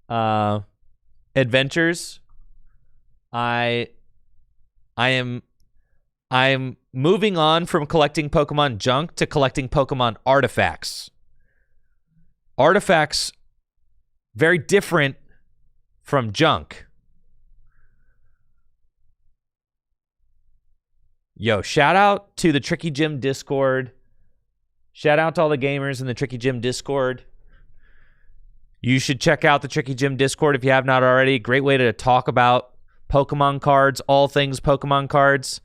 adventures, I'm moving on from collecting Pokemon junk to collecting Pokemon artifacts. Artifacts, very different from junk. Yo, shout out to the Tricky Gym Discord. Shout out to all the gamers in the Tricky Gym Discord. You should check out the Tricky Gym Discord if you have not already. Great way to talk about Pokemon cards, all things Pokemon cards.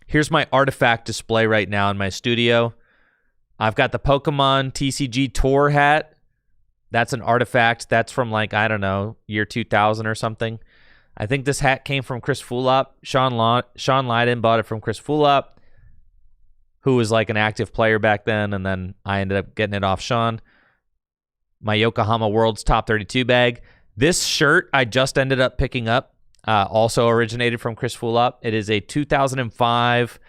Here's my artifact display right now in my studio. I've got the Pokemon TCG Tour hat. That's an artifact. That's from like, I don't know, year 2000 or something. I think this hat came from Chris Fulop. Sean Lydon bought it from Chris Fulop, who was like an active player back then, and then I ended up getting it off Sean. My Yokohama World's Top 32 bag. This shirt I just ended up picking up, also originated from Chris Fulop. It is a 2005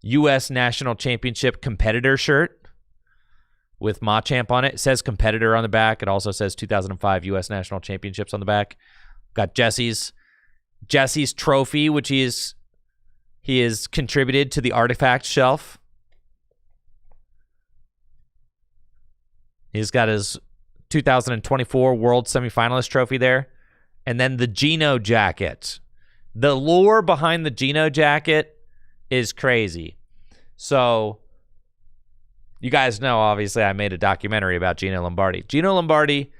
U.S. National Championship competitor shirt with Machamp on it. It says competitor on the back. It also says 2005 U.S. National Championships on the back. Got Jesse's trophy, which he has contributed to the artifact shelf. He's got his 2024 World Semifinalist trophy there. And then the Geno jacket. The lore behind the Geno jacket is crazy. So, you guys know, obviously, I made a documentary about Geno Lombardi. Geno Lombardi,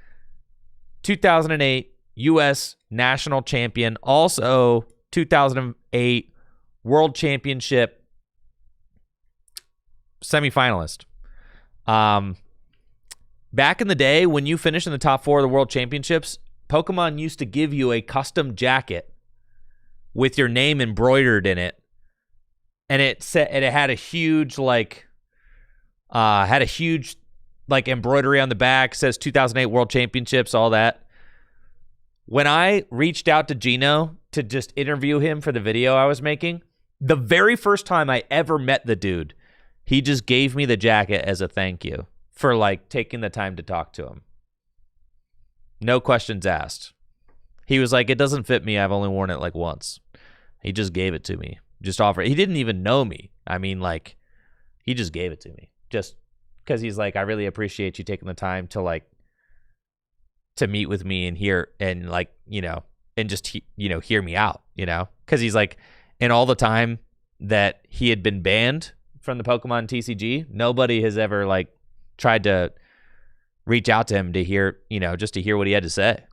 2008 U.S. National Champion. Also, 2008 World Championship semifinalist. Back in the day, when you finished in the top 4 of the World Championships, Pokemon used to give you a custom jacket with your name embroidered in it, and it had a huge embroidery on the back. Says 2008 World Championships, all that. When I reached out to Geno to just interview him for the video I was making, the very first time I ever met the dude, he just gave me the jacket as a thank you for like taking the time to talk to him. No questions asked. He was like, it doesn't fit me. I've only worn it like once. He just gave it to me. Just offered. He didn't even know me. I mean, like, he just gave it to me. Just because he's like, I really appreciate you taking the time to like, to meet with me and hear and like, you know, and just, you know, hear me out, you know, because he's like, in all the time that he had been banned from the Pokemon TCG, nobody has ever like tried to reach out to him to hear, you know, just to hear what he had to say.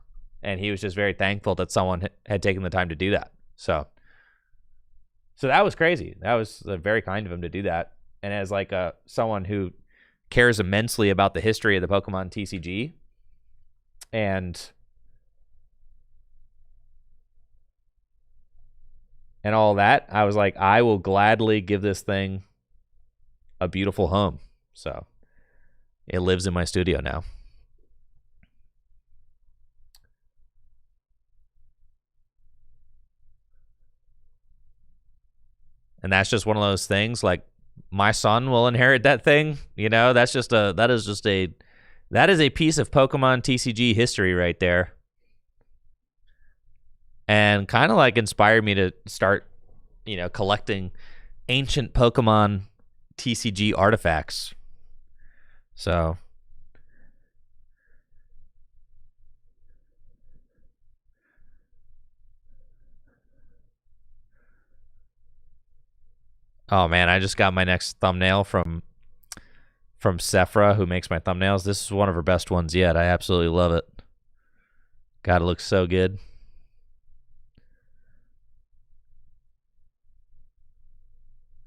And he was just very thankful that someone had taken the time to do that. So that was crazy. That was very kind of him to do that. And as like someone who cares immensely about the history of the Pokemon TCG and all that, I was like, I will gladly give this thing a beautiful home. So it lives in my studio now. And that's just one of those things, like, my son will inherit that thing, you know. That is a piece of Pokemon TCG history right there, and kind of like inspired me to start, you know, collecting ancient Pokemon TCG artifacts. So oh man, I just got my next thumbnail from Sephra, who makes my thumbnails. This is one of her best ones yet. I absolutely love it. God, it looks so good.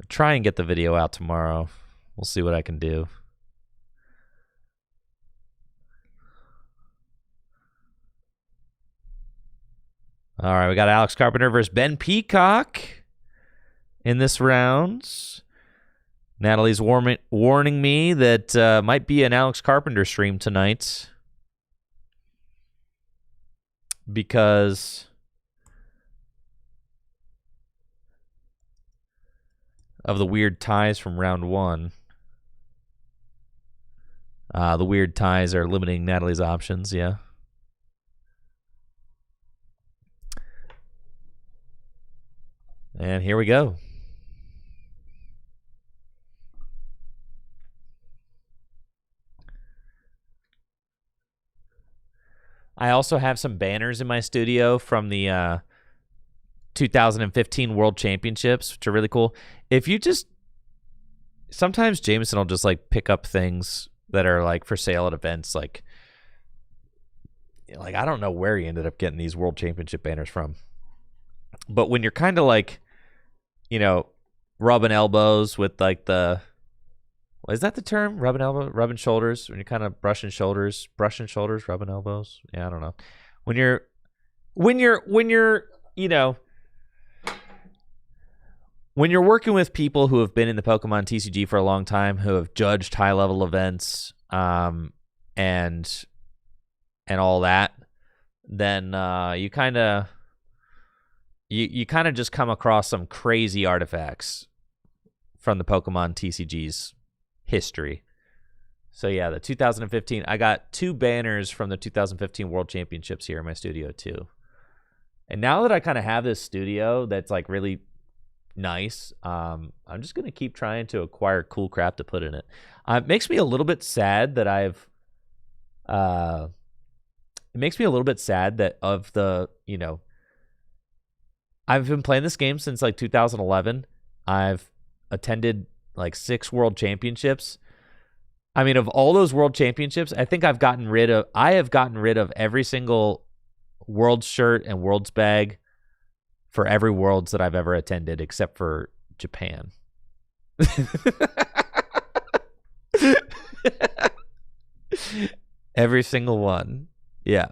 I'll try and get the video out tomorrow. We'll see what I can do. All right, we got Alex Carpenter versus Ben Peacock in this round. Natalie's warning me that might be an Alex Carpenter stream tonight because of the weird ties from round 1. The weird ties are limiting Natalie's options, yeah. And here we go. I also have some banners in my studio from the 2015 World Championships, which are really cool. If you just sometimes Jameson will just like pick up things that are like for sale at events, like I don't know where he ended up getting these World Championship banners from. But when you're kind of like, rubbing elbows with like is that the term? Rubbing elbow, rubbing shoulders. When you're kind of brushing shoulders, rubbing elbows. Yeah, I don't know. When you're, when you're working with people who have been in the Pokemon TCG for a long time, who have judged high level events, and all that, then you kind of just come across some crazy artifacts from the Pokemon TCG's history. So yeah, the 2015, I got 2 banners from the 2015 World Championships here in my studio too. And now that I kind of have this studio that's like really nice, I'm just going to keep trying to acquire cool crap to put in it. It makes me a little bit sad that it makes me a little bit sad that of the, I've been playing this game since like 2011. I've attended like 6 World Championships. I mean, of all those World Championships, I think I have gotten rid of every single Worlds shirt and Worlds bag for every Worlds that I've ever attended, except for Japan. Every single one. Yeah.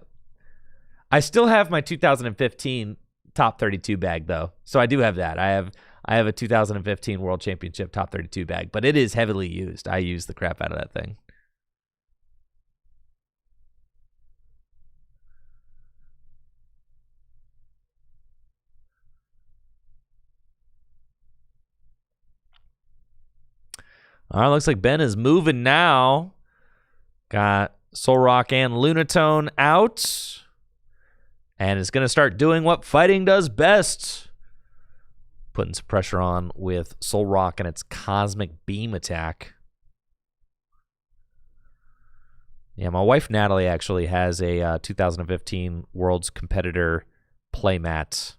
I still have my 2015 top 32 bag though. So I do have that. I have a 2015 World Championship top 32 bag, but it is heavily used. I use the crap out of that thing. All right, looks like Ben is moving now. Got Solrock and Lunatone out. And is going to start doing what fighting does best. Putting some pressure on with Solrock and its Cosmic Beam attack. Yeah, my wife Natalie actually has a 2015 Worlds competitor playmat.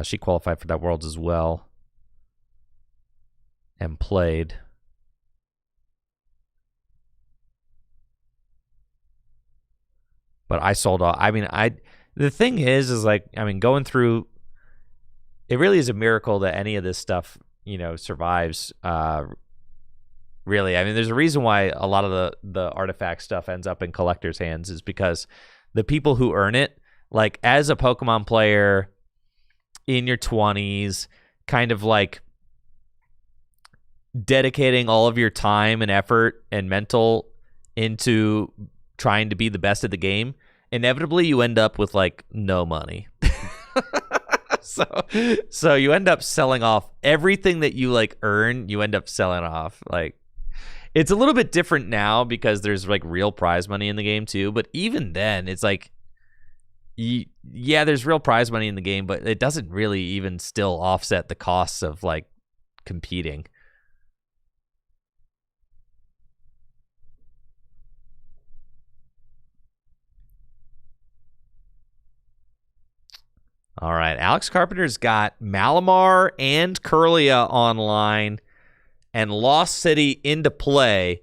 She qualified for that Worlds as well. And played. But I sold off. I mean, the thing is like, I mean, going through, it really is a miracle that any of this stuff, survives. Really, I mean, there's a reason why a lot of the artifact stuff ends up in collectors' hands, is because the people who earn it, like as a Pokemon player in your 20s, kind of like dedicating all of your time and effort and mental into trying to be the best at the game, inevitably you end up with like no money. so you end up selling off everything that you like earn. You end up selling off. Like, it's a little bit different now because there's like real prize money in the game too, but even then it's like, yeah, there's real prize money in the game, but it doesn't really even still offset the costs of like competing. All right, Alex Carpenter's got Malamar and Kirlia online and Lost City into play.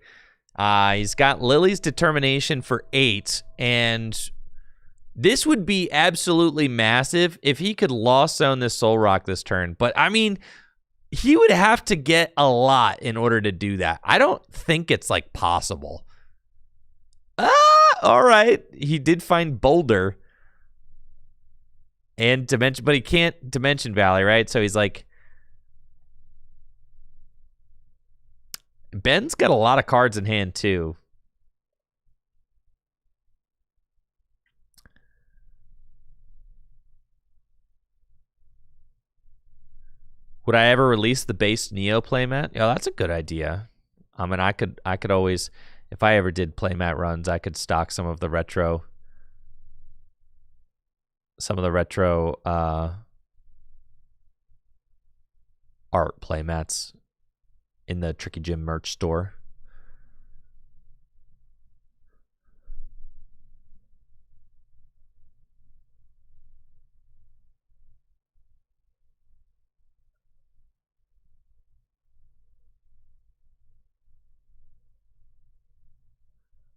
He's got Lily's Determination for 8, and this would be absolutely massive if he could Lost Zone this Solrock this turn. But, I mean, he would have to get a lot in order to do that. I don't think it's, like, possible. All right. He did find Boulder and Dimension, but he can't Dimension Valley, right? So he's like, Ben's got a lot of cards in hand too. Would I ever release the base Neo playmat? Yeah, that's a good idea. I mean, I could always, if I ever did playmat runs, I could stock some of the retro art playmats in the Tricky Gym merch store.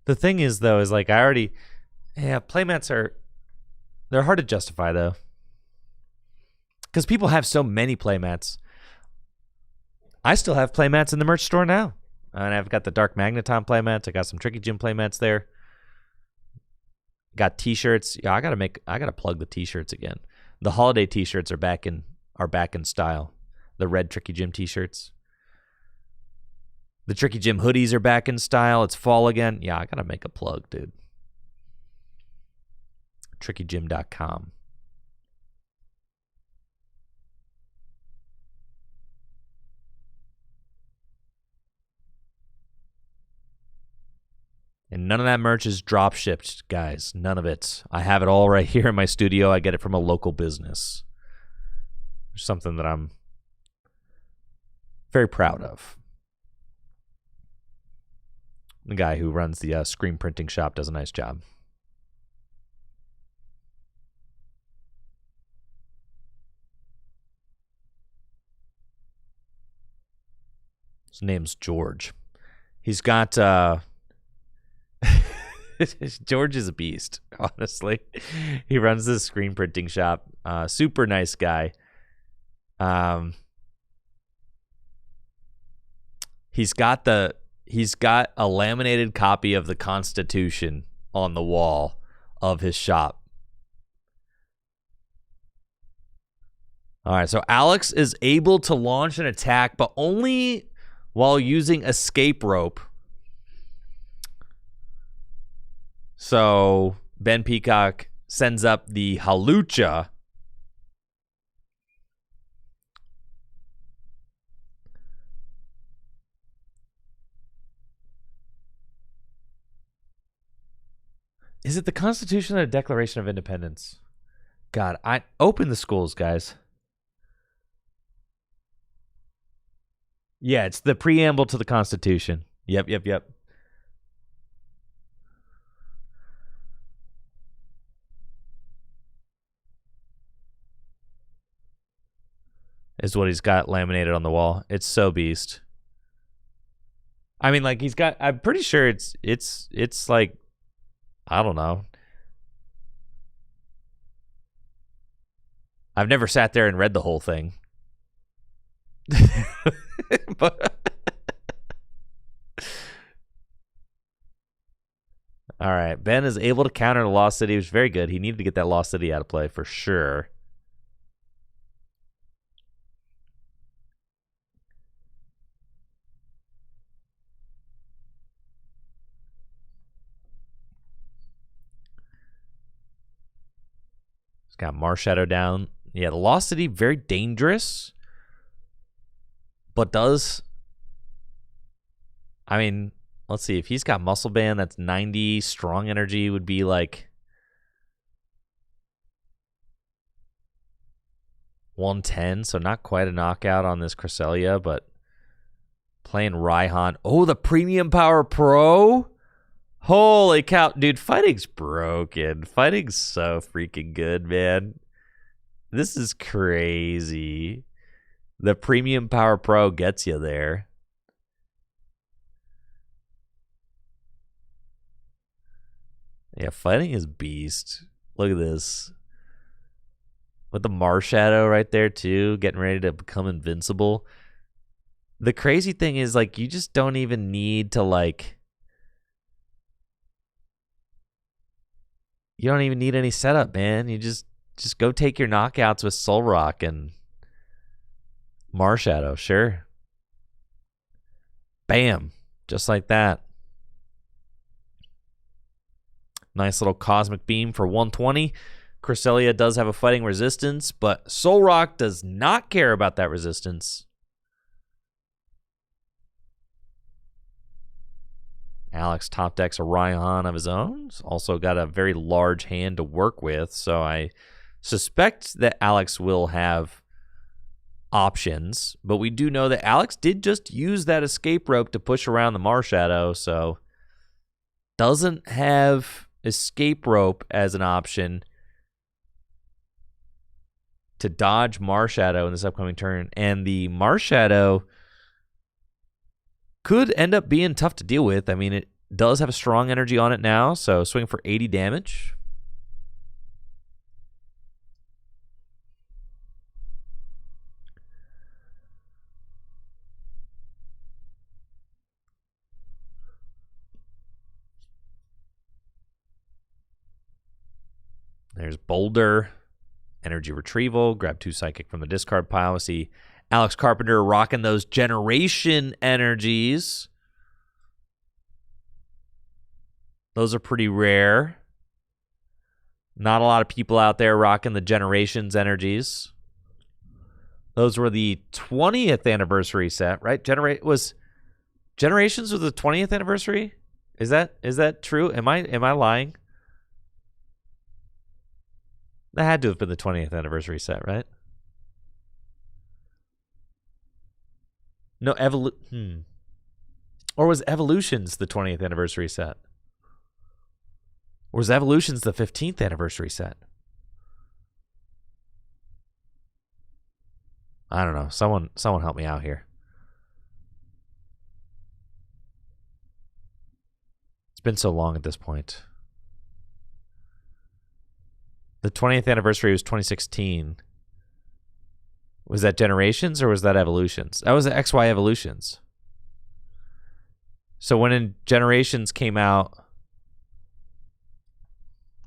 The thing is, though, is like I already, yeah, playmats they're hard to justify though, because people have so many playmats. I still have playmats in the merch store now, and I've got the Dark Magneton playmats. I got some Tricky Gym playmats there. Got T-shirts. Yeah, I gotta plug the T-shirts again. The holiday T-shirts are back in style. The red Tricky Gym T-shirts. The Tricky Gym hoodies are back in style. It's fall again. Yeah, I gotta make a plug, dude. TrickyGym.com. And none of that merch is drop shipped, guys. None of it. I have it all right here in my studio. I get it from a local business. Something that I'm very proud of. The guy who runs the screen printing shop does a nice job. His name's George. He's got George is a beast, honestly. He runs this screen printing shop. Super nice guy. He's got a laminated copy of the Constitution on the wall of his shop. All right, so Alex is able to launch an attack, but only while using escape rope. So Ben Peacock sends up the Halucha. Is it the Constitution or the Declaration of Independence? God, I open the schools, guys. Yeah, it's the preamble to the Constitution. Yep. Is what he's got laminated on the wall. It's so beast. I mean, like I'm pretty sure it's like, I don't know. I've never sat there and read the whole thing. But all right, Ben is able to counter the Lost City, which is very good. He needed to get that Lost City out of play for sure. He's got Marshadow down. Yeah, the Lost City, very dangerous. But does... I mean, let's see. If he's got Muscle Band, that's 90. Strong Energy would be like 110. So not quite a knockout on this Cresselia, but playing Raihan. Oh, the Premium Power Pro? Holy cow. Dude, fighting's broken. Fighting's so freaking good, man. This is crazy. The Premium Power Pro gets you there. Yeah, fighting is beast. Look at this. With the Marshadow right there, too. Getting ready to become invincible. The crazy thing is, like, you just don't even need to, like... You don't even need any setup, man. You just go take your knockouts with Soul Rock and Marshadow, sure. Bam. Just like that. Nice little Cosmic Beam for 120. Cresselia does have a fighting resistance, but Soul Rock does not care about that resistance. Alex top decks a Raihan of his own. He's also got a very large hand to work with, so I suspect that Alex will have options, but we do know that Alex did just use that escape rope to push around the Marshadow, so doesn't have escape rope as an option to dodge Marshadow in this upcoming turn, and the Marshadow could end up being tough to deal with. I mean, does have a strong energy on it now, so swing for 80 damage. There's Boulder, energy retrieval, grab 2 psychic from the discard pile. We see Alex Carpenter rocking those generation energies. Those are pretty rare. Not a lot of people out there rocking the generations energies. Those were the 20th anniversary set, right? Generations was the 20th anniversary? Is that true? Am I lying? That had to have been the 20th anniversary set, right? No, Or was Evolutions the 20th anniversary set? Or was Evolutions the 15th anniversary set? I don't know. Someone help me out here. It's been so long at this point. The 20th anniversary was 2016. Was that Generations or was that Evolutions? That was the XY Evolutions. So when Generations came out,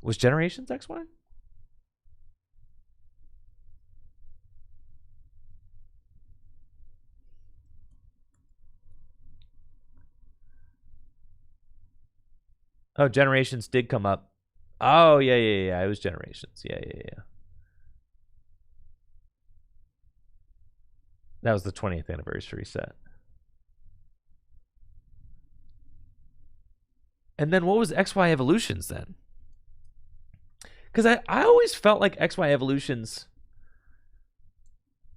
was Generations XY? Oh, Generations did come up. Oh, yeah. It was Generations. Yeah. That was the 20th anniversary set. And then what was XY Evolutions then? Because I always felt like XY Evolutions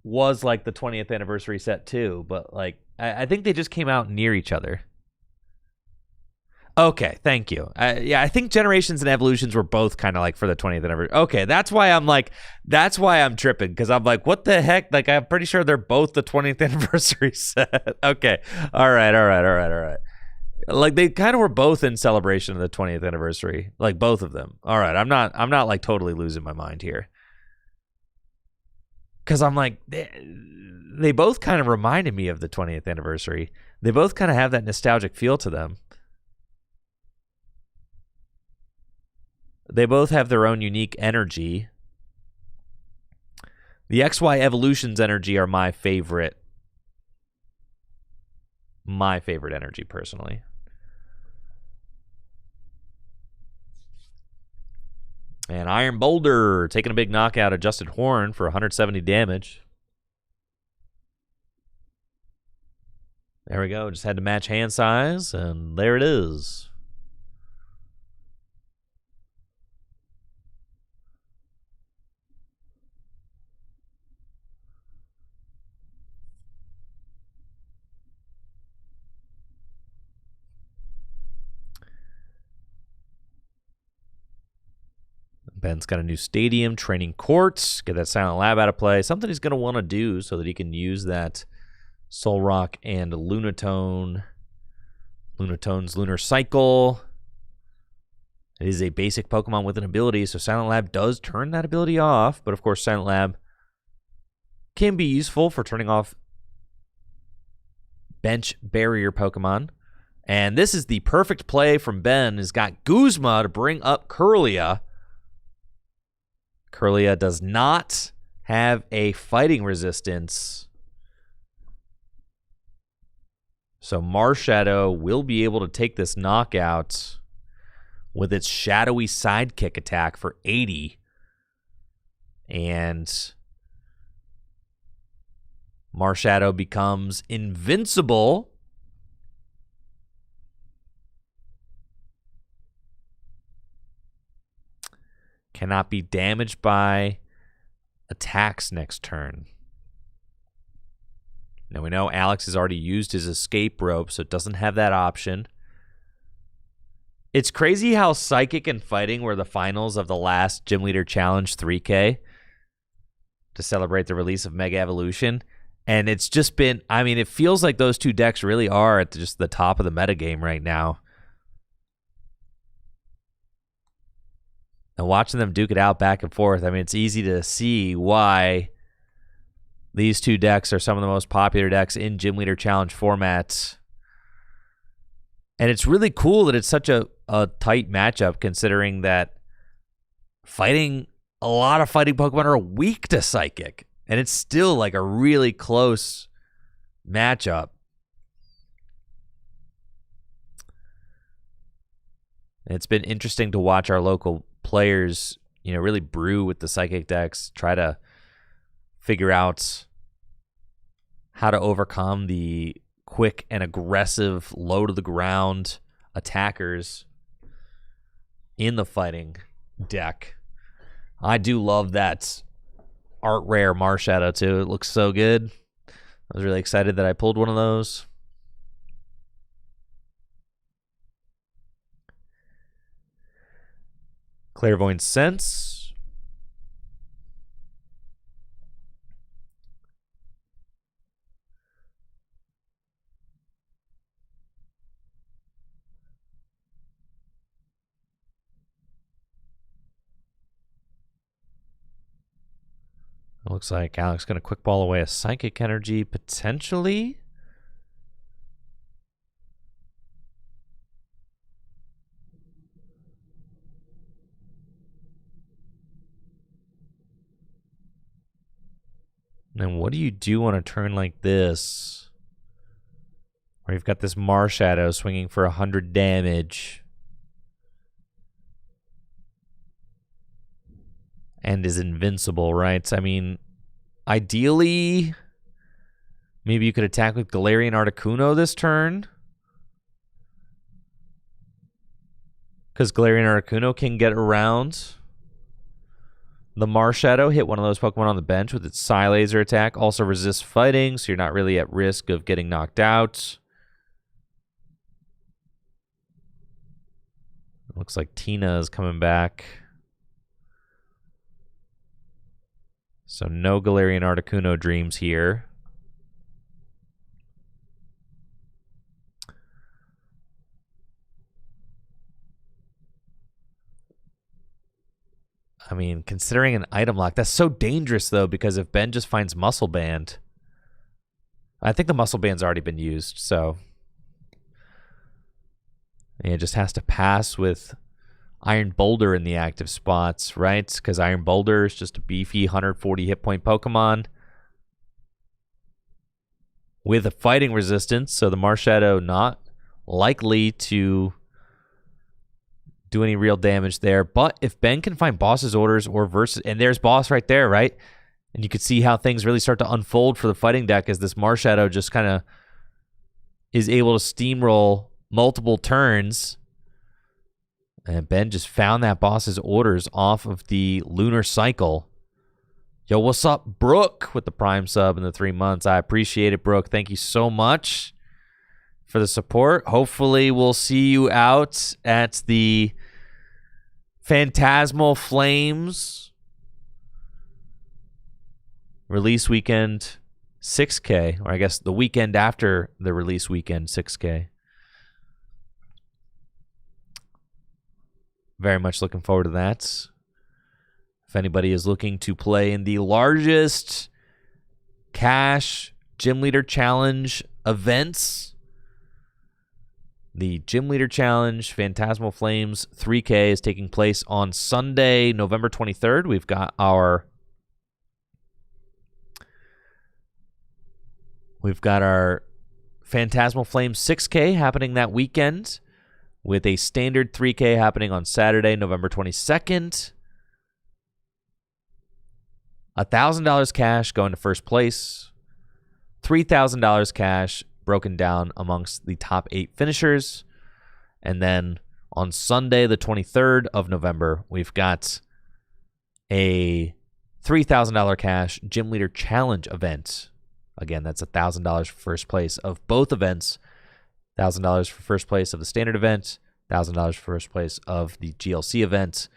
was like the 20th anniversary set too, but like I think they just came out near each other. Okay, thank you. I think Generations and Evolutions were both kind of like for the 20th anniversary. Okay, that's why I'm tripping, because I'm like, what the heck? Like, I'm pretty sure they're both the 20th anniversary set. Okay, all right. Like, they kind of were both in celebration of the 20th anniversary, like both of them. All right, I'm not like totally losing my mind here, because I'm like, they both kind of reminded me of the 20th anniversary. They both kind of have that nostalgic feel to them. They both have their own unique energy. The XY Evolutions energy are my favorite energy personally. And Iron Boulder taking a big knockout, adjusted horn for 170 damage. There we go. Just had to match hand size, and there it is. Ben's got a new stadium, training courts, get that Silent Lab out of play. Something he's going to want to do so that he can use that Soul Rock and Lunatone's Lunar Cycle. It is a basic Pokemon with an ability, so Silent Lab does turn that ability off. But of course, Silent Lab can be useful for turning off bench barrier Pokemon. And this is the perfect play from Ben. He's got Guzma to bring up Kirlia. Kirlia does not have a fighting resistance, so Marshadow will be able to take this knockout with its shadowy sidekick attack for 80. And Marshadow becomes invincible. Cannot be damaged by attacks next turn. Now we know Alex has already used his escape rope, so it doesn't have that option. It's crazy how Psychic and Fighting were the finals of the last Gym Leader Challenge 3K to celebrate the release of Mega Evolution. And it's just been, I mean, it feels like those two decks really are at just the top of the metagame right now. And watching them duke it out back and forth, I mean, it's easy to see why these two decks are some of the most popular decks in Gym Leader Challenge formats. And it's really cool that it's such a tight matchup, considering that a lot of fighting Pokemon are weak to Psychic. And it's still like a really close matchup. It's been interesting to watch our local players, really brew with the Psychic decks, try to figure out how to overcome the quick and aggressive, low to the ground attackers in the fighting deck. I do love that art rare Marshadow too. It looks so good. I was really excited that I pulled one of those. Clairvoyant Sense. It looks like Alex going to quick ball away a Psychic Energy, potentially. And what do you do on a turn like this, where you've got this Marshadow swinging for 100 damage and is invincible, right? I mean, ideally, maybe you could attack with Galarian Articuno this turn, because Galarian Articuno can get around the Marshadow, hit one of those Pokemon on the bench with its Psy Laser attack. Also resists fighting, so you're not really at risk of getting knocked out. Looks like Tina is coming back. So no Galarian Articuno dreams here. I mean, considering an item lock, that's so dangerous, though, because if Ben just finds Muscle Band, I think the Muscle Band's already been used, so it just has to pass with Iron Boulder in the active spots, right? Because Iron Boulder is just a beefy 140 hit point Pokemon with a fighting resistance, so the Marshadow not likely to do any real damage there. But if Ben can find Boss's Orders or Versus, and there's Boss right there, right? And you could see how things really start to unfold for the fighting deck as this Marshadow just kind of is able to steamroll multiple turns. And Ben just found that Boss's Orders off of the Lunar Cycle. Yo, what's up, Brooke, with the Prime sub in the 3 months. I appreciate it, Brooke. Thank you so much for the support. Hopefully we'll see you out at the Phantasmal Flames release weekend 6K, or I guess the weekend after the release weekend 6K. Very much looking forward to that. If anybody is looking to play in the largest cash Gym Leader Challenge events, the Gym Leader Challenge Phantasmal Flames 3K is taking place on Sunday, November 23rd. We've got our Phantasmal Flames 6K happening that weekend, with a standard 3K happening on Saturday, November 22nd. $1,000 cash going to first place. $3,000 cash broken down amongst the top 8 finishers. And then on Sunday, the 23rd of November, we've got a $3,000 cash Gym Leader Challenge event. Again, that's $1,000 for first place of both events. $1,000 for first place of the standard event. $1,000 for first place of the GLC event.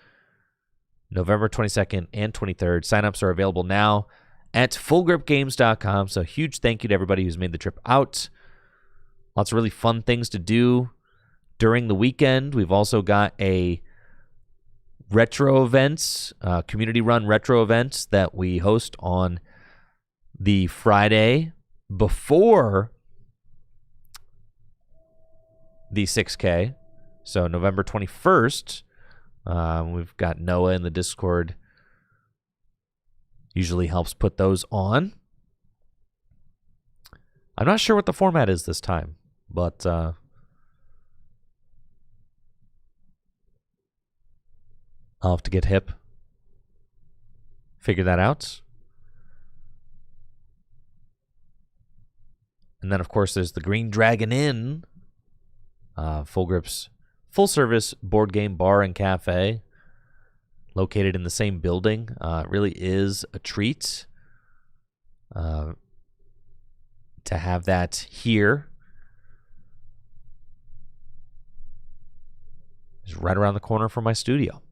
November 22nd and 23rd. Signups are available now at fullgripgames.com. So huge thank you to everybody who's made the trip out. Lots of really fun things to do during the weekend. We've also got a retro events, community-run retro events that we host on the Friday before the 6K. So November 21st, we've got Noah in the Discord. Usually helps put those on. I'm not sure what the format is this time, but I'll have to get hip, figure that out. And then, of course, there's the Green Dragon Inn, Full Grip's full-service board game bar and cafe, located in the same building. It really is a treat to have that here. It's right around the corner from my studio.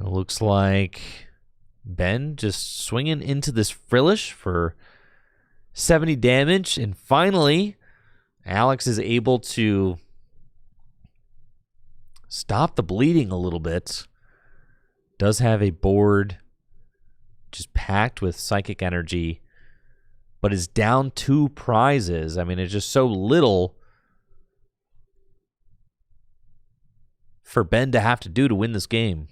It looks like Ben just swinging into this Frillish for 70 damage. And finally, Alex is able to stop the bleeding a little bit. Does have a board just packed with psychic energy, but is down 2 prizes. I mean, it's just so little for Ben to have to do to win this game.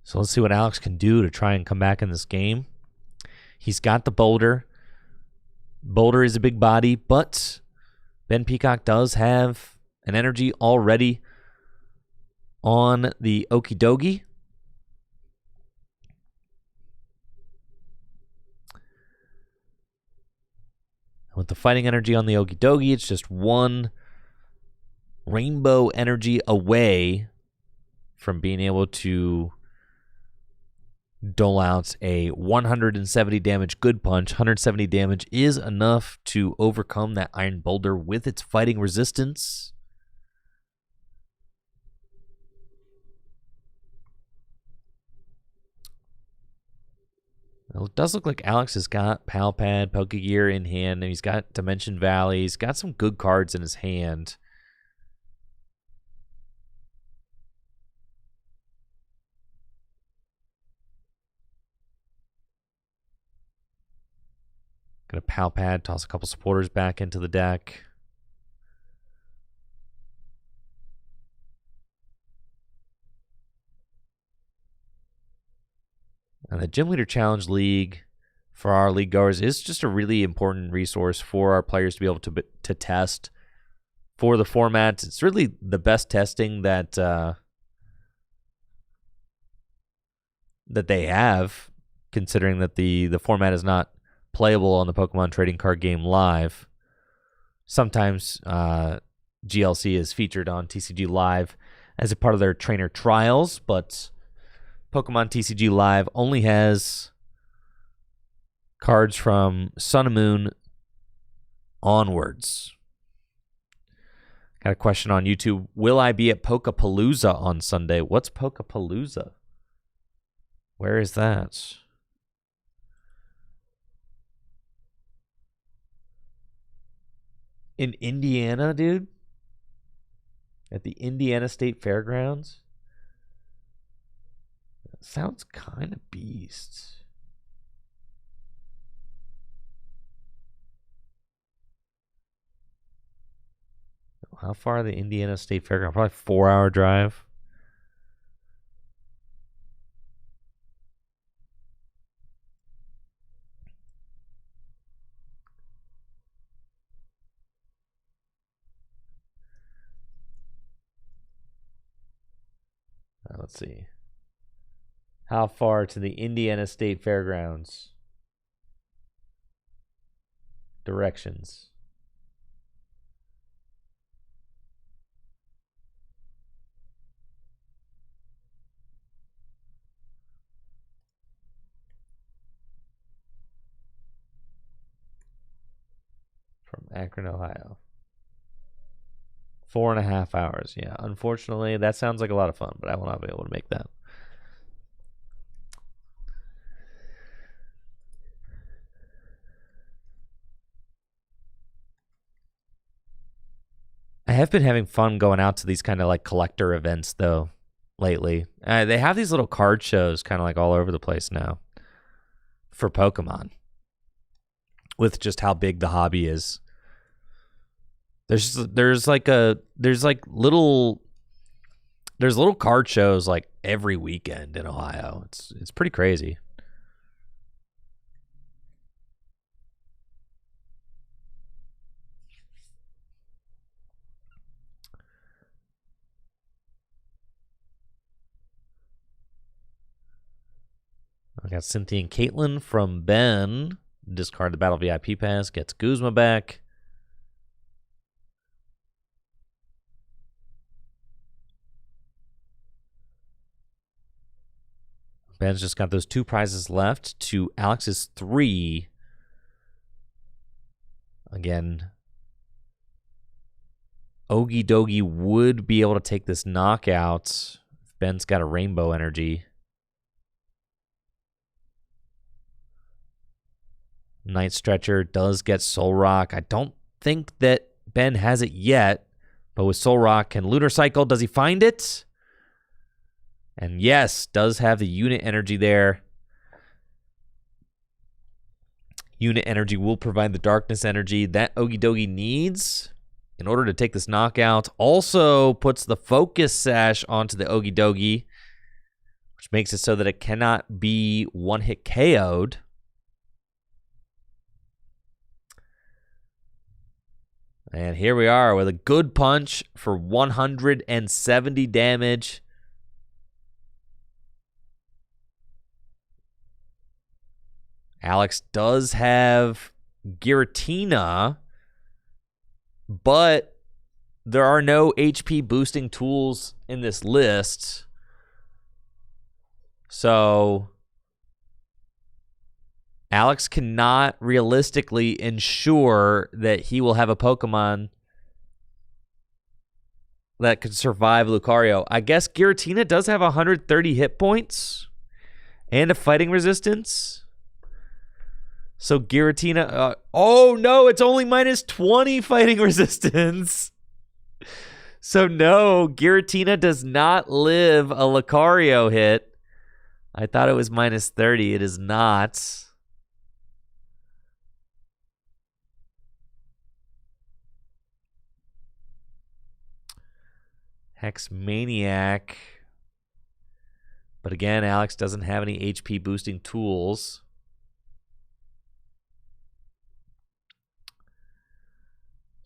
So let's see what Alex can do to try and come back in this game. He's got the boulder. Boulder is a big body, but Ben Peacock does have an energy already on the Okie Dokie. With the fighting energy on the Okie Dokie, it's just 1 rainbow energy away from being able to dole out a 170 damage good punch. 170 damage is enough to overcome that iron boulder with its fighting resistance. Well, it does look like Alex has got Pal Pad, Pokegear in hand, and he's got Dimension Valley. He's got some good cards in his hand. Got a Pal Pad, toss a couple supporters back into the deck. And the Gym Leader Challenge League for our league goers is just a really important resource for our players to be able to test for the formats. It's really the best testing that that they have, considering that the format is not playable on the Pokemon Trading Card Game Live. Sometimes GLC is featured on TCG Live as a part of their trainer trials, but Pokemon TCG Live only has cards from Sun and Moon onwards. Got a question on YouTube. Will I be at Pokapalooza on Sunday? What's Pokapalooza? Where is that? In Indiana, dude? At the Indiana State Fairgrounds? That sounds kind of beast. How far are the Indiana State Fairgrounds? Probably 4-hour drive. Let's see. How far to the Indiana State Fairgrounds? Directions. From Akron, Ohio. 4.5 hours. Yeah, unfortunately, that sounds like a lot of fun, but I will not be able to make that. I have been having fun going out to these kind of like collector events, though, lately. They have these little card shows kind of like all over the place now for Pokemon with just how big the hobby is. There's little card shows like every weekend in Ohio. It's pretty crazy. I got Cynthia and Caitlin from Ben. Discard the Battle VIP pass. Gets Guzma back. Ben's just got those 2 prizes left to Alex's 3. Again, Ogie Dogie would be able to take this knockout if Ben's got a rainbow energy. Night Stretcher does get Soul Rock. I don't think that Ben has it yet, but with Soul Rock, can Lunar Cycle, does he find it? And yes, does have the unit energy there. Unit energy will provide the darkness energy that Ogie Dogie needs in order to take this knockout. Also puts the focus sash onto the Ogie Dogie, which makes it so that it cannot be one-hit KO'd. And here we are with a good punch for 170 damage. Alex does have Giratina, but there are no HP boosting tools in this list. So Alex cannot realistically ensure that he will have a Pokemon that could survive Lucario. I guess Giratina does have 130 hit points and a fighting resistance. So Giratina, oh no, it's only minus 20 fighting resistance. So no, Giratina does not live a Lucario hit. I thought it was minus 30. It is not. Hex Maniac. But again, Alex doesn't have any HP boosting tools.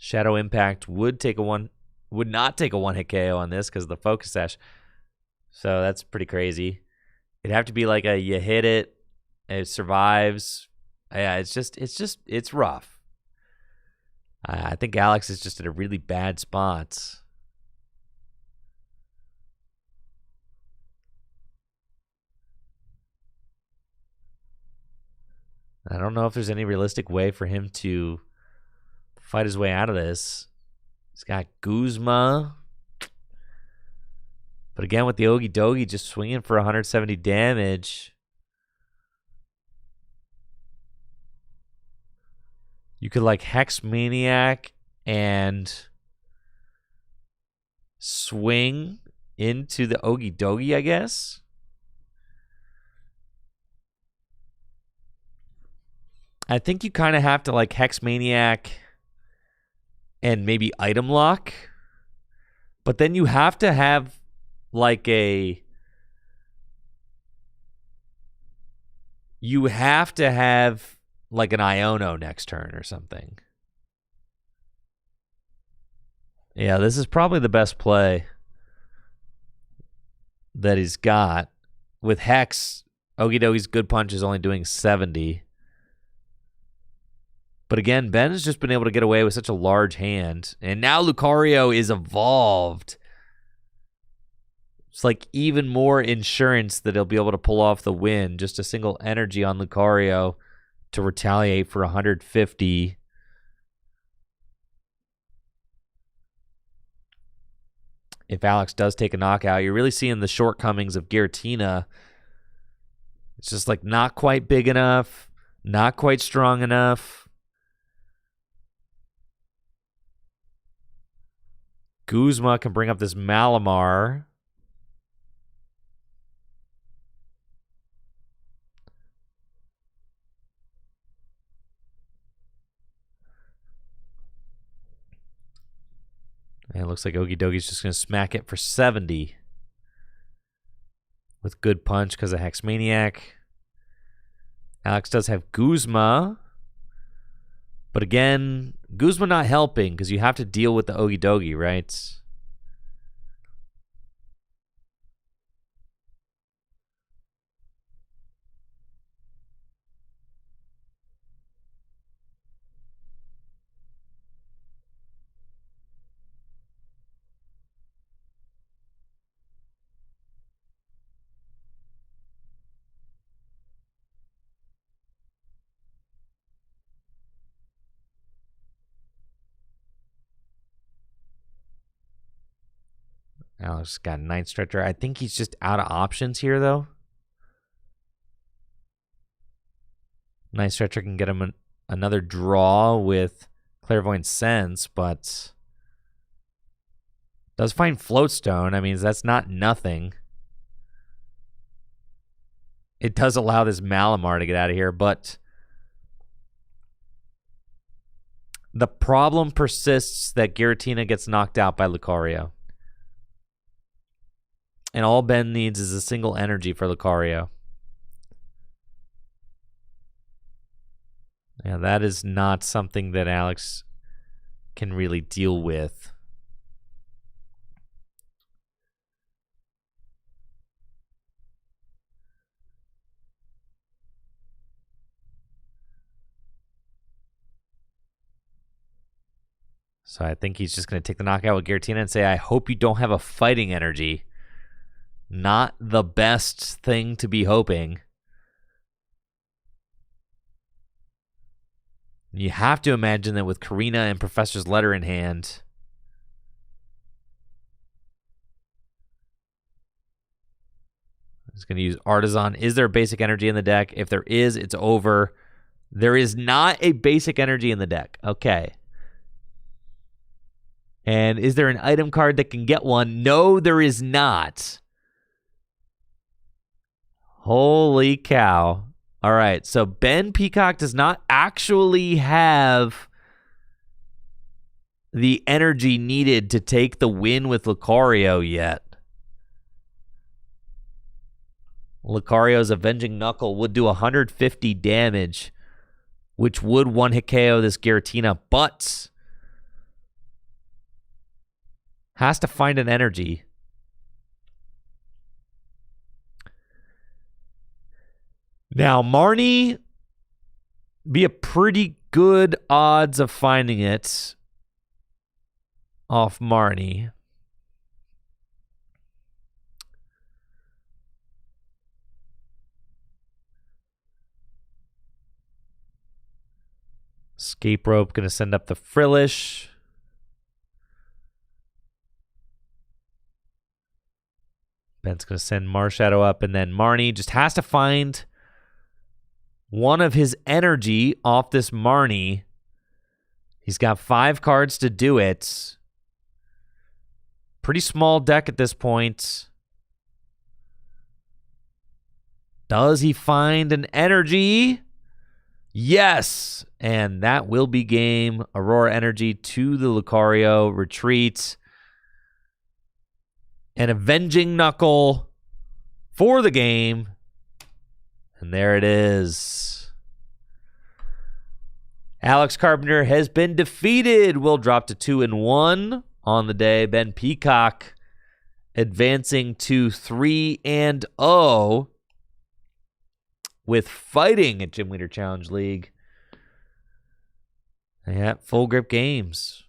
Shadow Impact would not take a one-hit KO on this because of the Focus Sash. So that's pretty crazy. It'd have to be like you hit it, it survives. Yeah, it's rough. I think Alex is just in a really bad spot. I don't know if there's any realistic way for him to fight his way out of this. He's got Guzma. But again, with the Ogie Dogie just swinging for 170 damage. You could like Hex Maniac and swing into the Ogie Dogie, I guess. I think you kind of have to like Hex Maniac and maybe item lock. But then you have to have like an Iono next turn or something. Yeah, this is probably the best play. that he's got. With Hex, Okidogi's Good Punch is only doing 70. But again, Ben has just been able to get away with such a large hand. And now Lucario is evolved. It's like even more insurance that he'll be able to pull off the win. Just a single energy on Lucario to retaliate for 150. If Alex does take a knockout, you're really seeing the shortcomings of Giratina. It's just like not quite big enough, not quite strong enough. Guzma can bring up this Malamar. And it looks like Okidogi's just going to smack it for 70. With Good Punch because of Hex Maniac. Alex does have Guzma. But again, Guzma not helping because you have to deal with the Okidogi, right? Alex got a Night Stretcher. I think he's just out of options here, though. Night Stretcher can get him another draw with Clairvoyant Sense, but does find Floatstone. I mean, that's not nothing. It does allow this Malamar to get out of here, but the problem persists that Giratina gets knocked out by Lucario. And all Ben needs is a single energy for Lucario. Yeah, that is not something that Alex can really deal with. So I think he's just going to take the knockout with Giratina and say, I hope you don't have a fighting energy. Not the best thing to be hoping. You have to imagine that with Karina and Professor's Letter in hand, he's going to use Artisan. Is there a basic energy in the deck? If there is, it's over. There is not a basic energy in the deck. Okay. And is there an item card that can get one? No, there is not. Holy cow. All right, so Ben Peacock does not actually have the energy needed to take the win with Lucario yet. Lucario's Avenging Knuckle would do 150 damage, which would one-hit KO this Giratina, but has to find an energy. Now, Marnie be a pretty good odds of finding it off Marnie. Escape Rope going to send up the Frillish. Ben's going to send Marshadow up, and then Marnie just has to find one of his energy off this Marnie. He's got 5 cards to do it. Pretty small deck at this point. Does he find an energy? Yes. And that will be game. Aurora Energy to the Lucario. Retreat. An Avenging Knuckle for the game. And there it is. Alex Carpenter has been defeated. We'll drop to 2-1 on the day. Ben Peacock advancing to 3-0 with fighting at Gym Leader Challenge League. Yeah, Full Grip Games.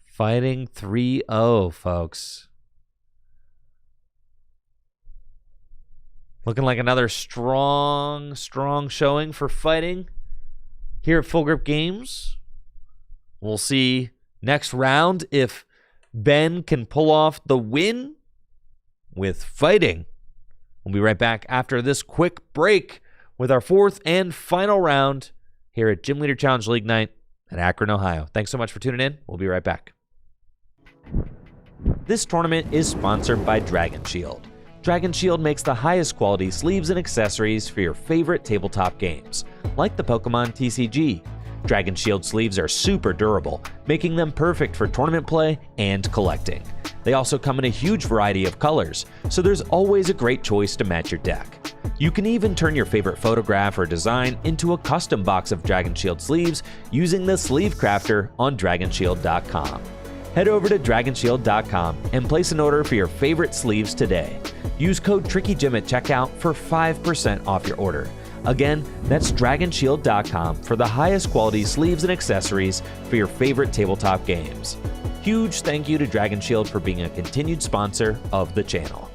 Fighting 3-0, folks. Looking like another strong showing for fighting here at Full Grip Games. We'll see next round if Ben can pull off the win with fighting. We'll be right back after this quick break with our fourth and final round here at Gym Leader Challenge League Night at Akron, Ohio. Thanks so much for tuning in. We'll be right back. This tournament is sponsored by Dragon Shield. Dragon Shield makes the highest quality sleeves and accessories for your favorite tabletop games, like the Pokémon TCG. Dragon Shield sleeves are super durable, making them perfect for tournament play and collecting. They also come in a huge variety of colors, so there's always a great choice to match your deck. You can even turn your favorite photograph or design into a custom box of Dragon Shield sleeves using the Sleeve Crafter on DragonShield.com. Head over to DragonShield.com and place an order for your favorite sleeves today. Use code TrickyJim at checkout for 5% off your order. Again, that's DragonShield.com for the highest quality sleeves and accessories for your favorite tabletop games. Huge thank you to Dragon Shield for being a continued sponsor of the channel.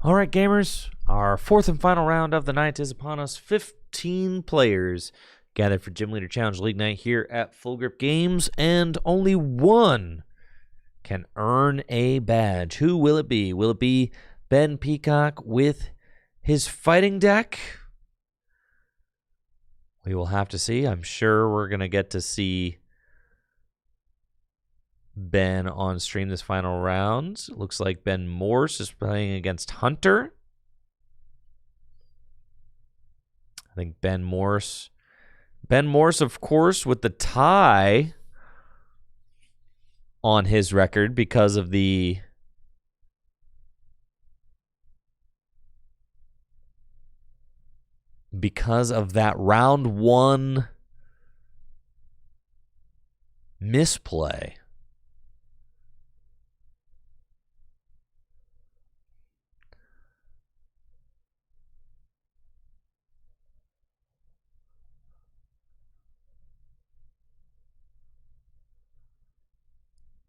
All right, gamers, our fourth and final round of the night is upon us. 15 players gathered for Gym Leader Challenge League Night here at Full Grip Games, and only one can earn a badge. Who will it be? Will it be Ben Peacock with his fighting deck? We will have to see. I'm sure we're going to get to see Ben on stream this final round. Looks like Ben Morse is playing against Hunter. I think Ben Morse, of course, with the tie on his record because of the that round one misplay.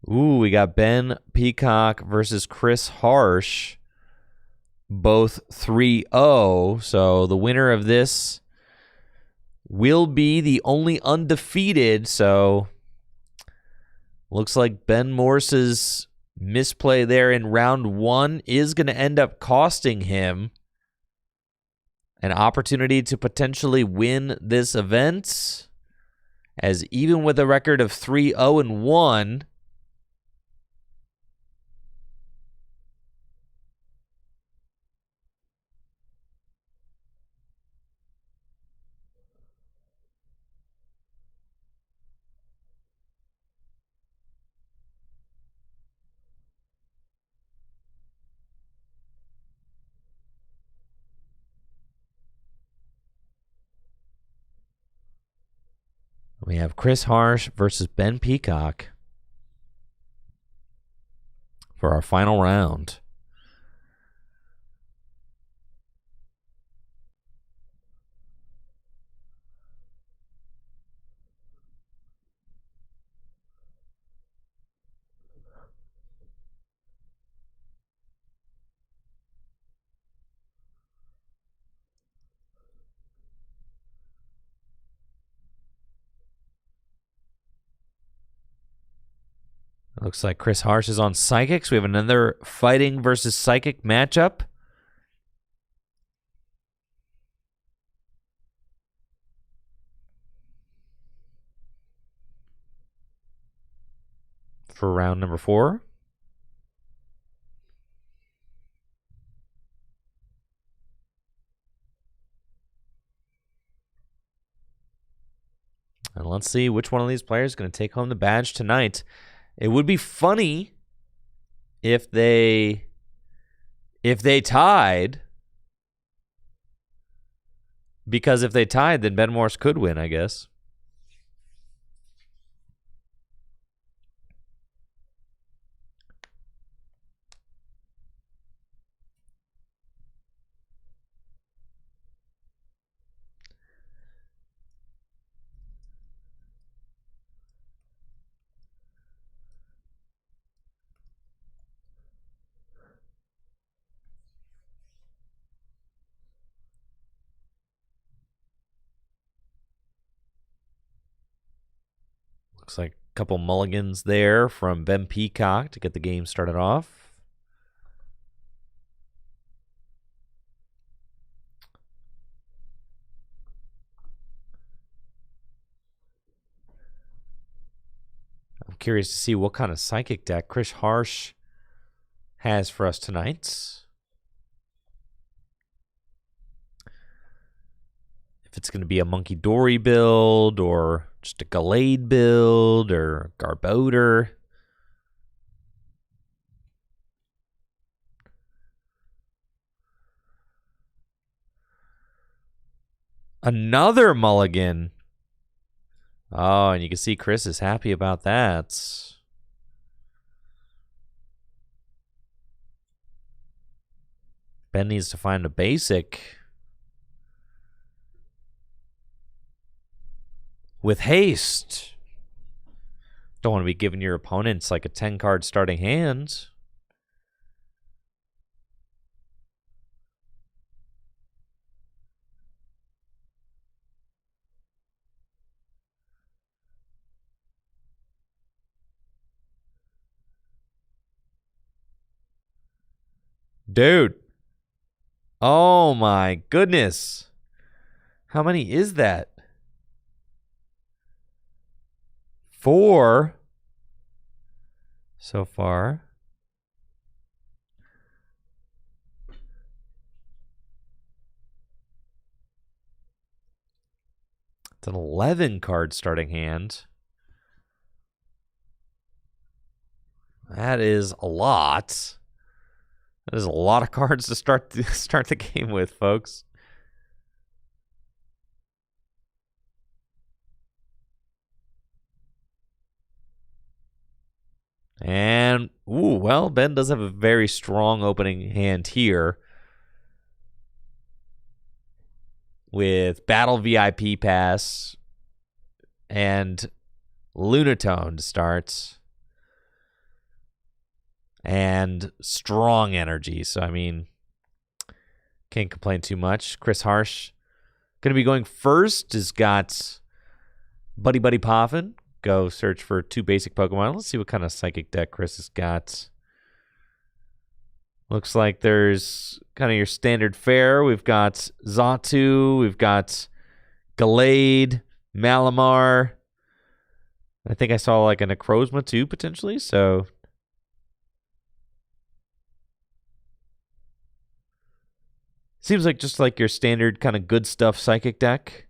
Ooh, we got Ben Peacock versus Chris Harsh, both 3-0. So the winner of this will be the only undefeated. So looks like Ben Morse's misplay there in round one is going to end up costing him an opportunity to potentially win this event, as even with a record of 3-0-1, we have Chris Harsh versus Ben Peacock for our final round. Looks like Chris Harsh is on Psychics. We have another fighting versus Psychic matchup. For round number 4. And let's see which one of these players is going to take home the badge tonight. It would be funny if they tied, because if they tied, then Ben Morse could win, I guess. Looks like a couple mulligans there from Ben Peacock to get the game started off. I'm curious to see what kind of Psychic deck Chris Harsh has for us tonight. If it's going to be a Monkey Dory build, or just a Gallade build, or Garbodor. Another mulligan. Oh, and you can see Chris is happy about that. Ben needs to find a basic with haste. Don't want to be giving your opponents like a 10-card starting hand. Dude. Oh my goodness. How many is that? 4 so far. It's an 11 card starting hand. That is a lot. That is a lot of cards to start the game with, folks. And, well, Ben does have a very strong opening hand here. With Battle VIP Pass and Lunatone starts. And strong energy. So, I mean, can't complain too much. Chris Harsh going to be going first. Has got Buddy Buddy Poffin. Go search for 2 basic Pokemon. Let's see what kind of psychic deck Chris has got. Looks like there's kind of your standard fare. We've got Xatu. We've got Gallade, Malamar. I think I saw like a Necrozma too, potentially. So seems like just like your standard kind of good stuff psychic deck.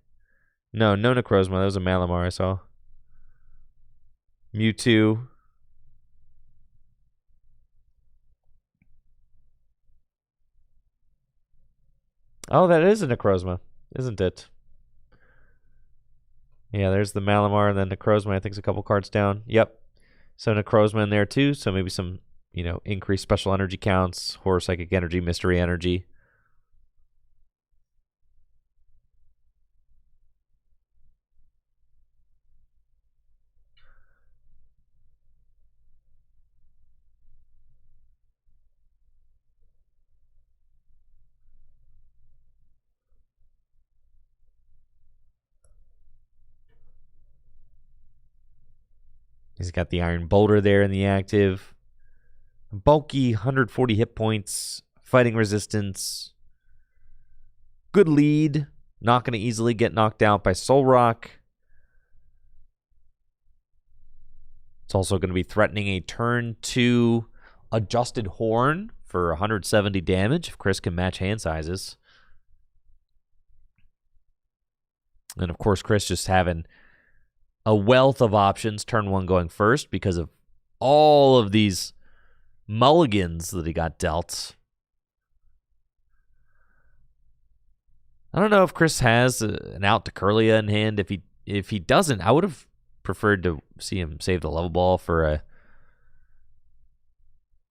No Necrozma. That was a Malamar I saw. Mewtwo. Oh, that is a Necrozma, isn't it? Yeah, there's the Malamar and then Necrozma, I think, is a couple cards down. Yep. So Necrozma in there too. So maybe some, increased special energy counts, horror psychic energy, mystery energy. He's got the Iron Boulder there in the active. Bulky, 140 hit points, fighting resistance. Good lead. Not going to easily get knocked out by Solrock. It's also going to be threatening a turn 2 Adjusted Horn for 170 damage if Chris can match hand sizes. And of course, Chris just having a wealth of options, turn 1 going first because of all of these mulligans that he got dealt. I don't know if Chris has an out to Curlia in hand. If he doesn't, I would have preferred to see him save the level ball for a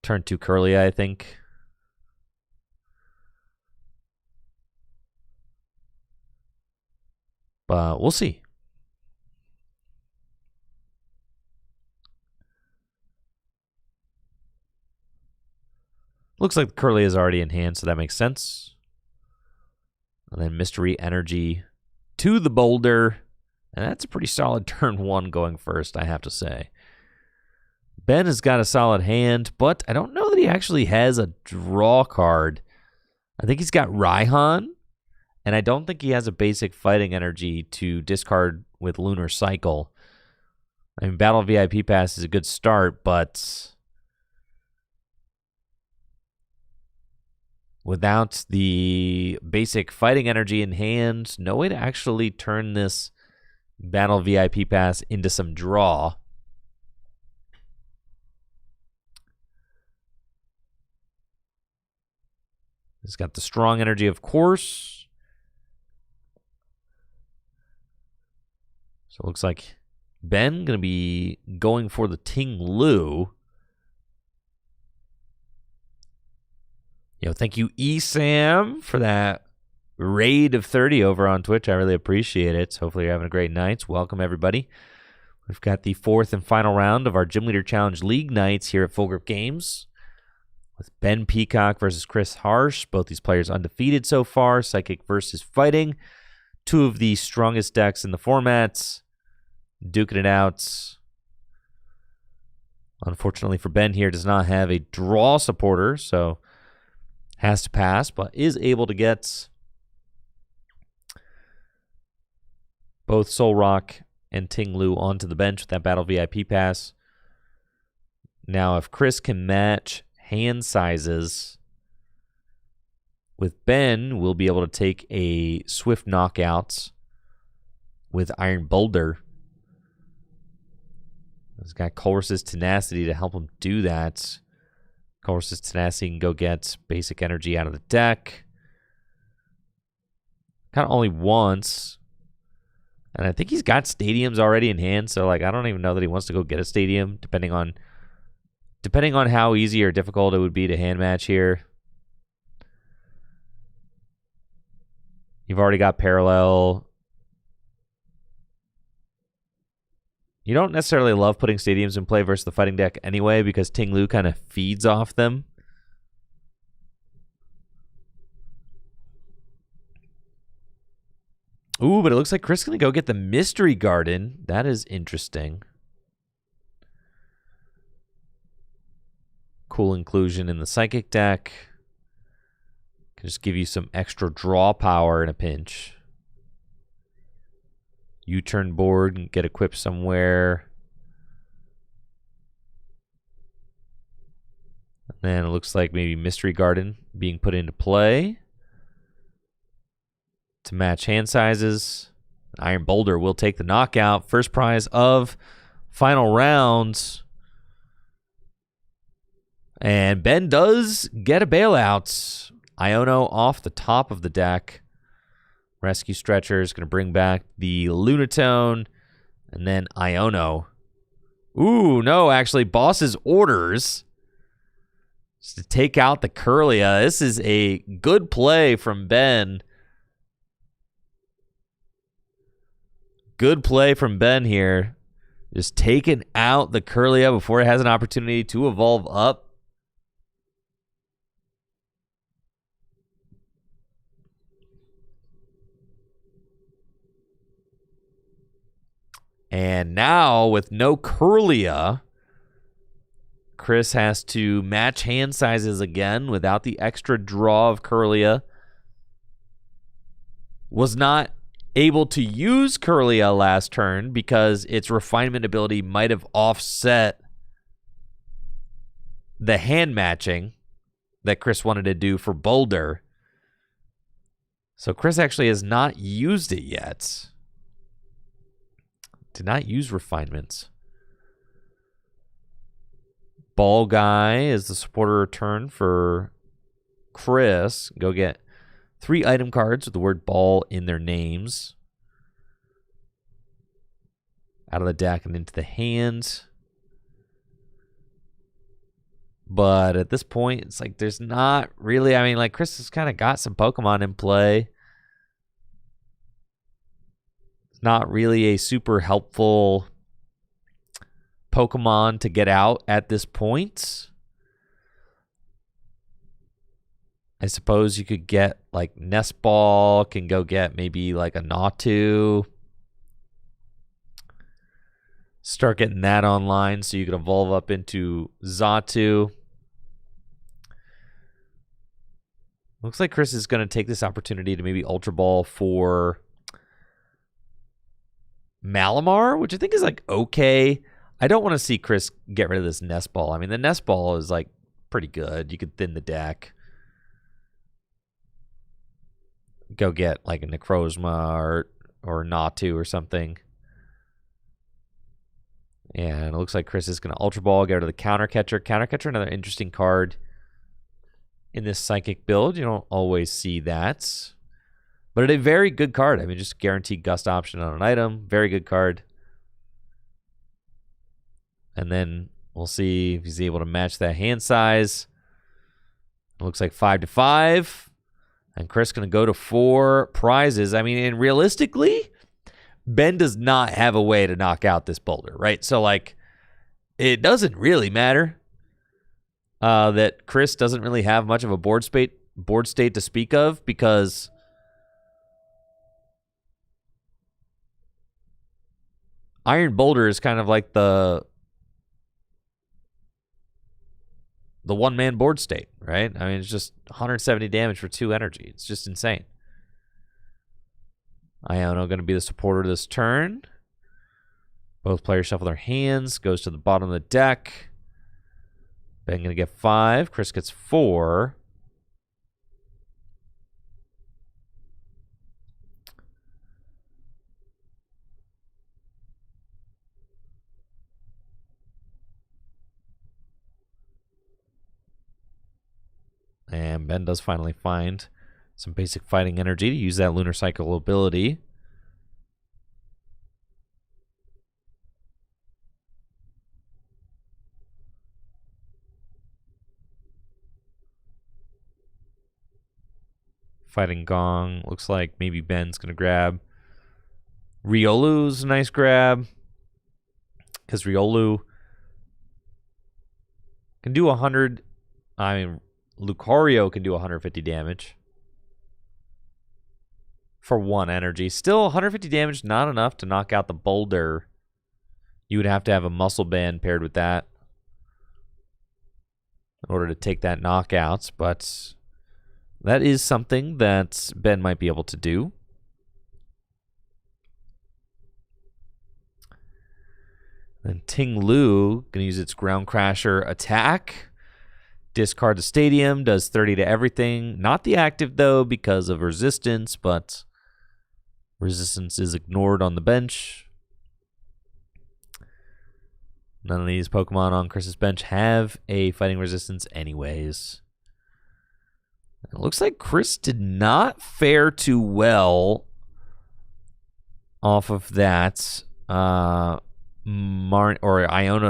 turn 2 Curlia, I think. But we'll see. Looks like Curly is already in hand, so that makes sense. And then Mystery Energy to the Boulder. And that's a pretty solid turn 1 going first, I have to say. Ben has got a solid hand, but I don't know that he actually has a draw card. I think he's got Raihan, and I don't think he has a basic fighting energy to discard with Lunar Cycle. I mean, Battle VIP Pass is a good start, but without the basic fighting energy in hand, no way to actually turn this Battle VIP Pass into some draw. He's got the strong energy, of course. So it looks like Ben going to be going for the Ting Lu. Thank you, ESAM, for that raid of 30 over on Twitch. I really appreciate it. Hopefully you're having a great night. Welcome, everybody. We've got the 4th and final round of our Gym Leader Challenge League nights here at Full Grip Games with Ben Peacock versus Chris Harsh. Both these players undefeated so far. Psychic versus Fighting. 2 of the strongest decks in the formats. Duking it out. Unfortunately for Ben here, does not have a draw supporter, so Has to pass, but is able to get both Solrock and Ting-Lu onto the bench with that Battle VIP pass. Now, if Chris can match hand sizes with Ben, we'll be able to take a Swift Knockout with Iron Boulder. He's got Colress's Tenacity to help him do that. Colress's Tenacity can go get basic energy out of the deck. Kind of only once. And I think he's got stadiums already in hand, so like I don't even know that he wants to go get a stadium, depending on how easy or difficult it would be to hand match here. You've already got Parallel. You don't necessarily love putting stadiums in play versus the fighting deck anyway, because Ting-Lu kind of feeds off them. Ooh, but it looks like Chris is going to go get the Mystery Garden. That is interesting. Cool inclusion in the Psychic deck. Can just give you some extra draw power in a pinch. U-turn board and get equipped somewhere. And then it looks like maybe Mystery Garden being put into play to match hand sizes. Iron Boulder will take the knockout. First prize of final round. And Ben does get a bailout. Iono off the top of the deck. Rescue Stretcher is going to bring back the Lunatone. And then Iono. Ooh, no, actually, Boss's Orders. Just to take out the Curlia. This is a good play from Ben. Good play from Ben here. Just taking out the Curlia before it has an opportunity to evolve up. And now, with no Curlia, Chris has to match hand sizes again without the extra draw of Curlia. Was not able to use Curlia last turn because its refinement ability might have offset the hand matching that Chris wanted to do for Boulder. So Chris actually has not used it yet. Did not use refinements. Ball Guy is the supporter return for Chris. Go get 3 item cards with the word ball in their names. Out of the deck and into the hand. But at this point, it's like there's not really... I mean, like, Chris has kind of got some Pokemon in play. It's not really a super helpful Pokemon to get out at this point. I suppose you could get, like, Nest Ball. Can go get maybe, like, a Natu. Start getting that online so you can evolve up into Xatu. Looks like Chris is going to take this opportunity to maybe Ultra Ball for Malamar, which I think is like okay. I don't want to see Chris get rid of this Nest Ball. I mean, the Nest Ball is like pretty good. You could thin the deck. Go get like a Necrozma or Natu or something. And it looks like Chris is going to Ultra Ball, get rid of the Counter Catcher. Counter Catcher, another interesting card in this Psychic build. You don't always see that. But a very good card. I mean, just guaranteed gust option on an item. Very good card. And then we'll see if he's able to match that hand size. It looks like 5-5. And Chris going to go to 4 prizes. I mean, and realistically, Ben does not have a way to knock out this Boulder, right? So, like, it doesn't really matter that Chris doesn't really have much of a board state to speak of, because Iron Boulder is kind of like the the one-man board state, right? I mean, it's just 170 damage for 2 energy. It's just insane. Iono going to be the supporter this turn. Both players shuffle their hands. Goes to the bottom of the deck. Ben going to get 5. Chris gets 4. And Ben does finally find some basic fighting energy to use that Lunar Cycle ability. Fighting Gong. Looks like maybe Ben's going to grab. Riolu's a nice grab. Because Riolu can do 100. I mean, Lucario can do 150 damage. For 1 energy. Still 150 damage, not enough to knock out the Boulder. You would have to have a Muscle Band paired with that in order to take that knockout. But that is something that Ben might be able to do. Then Ting Lu going to use its Ground Crasher attack. Discard the Stadium, does 30 to everything. Not the active, though, because of resistance, but resistance is ignored on the bench. None of these Pokemon on Chris's bench have a fighting resistance anyways. It looks like Chris did not fare too well off of that Iono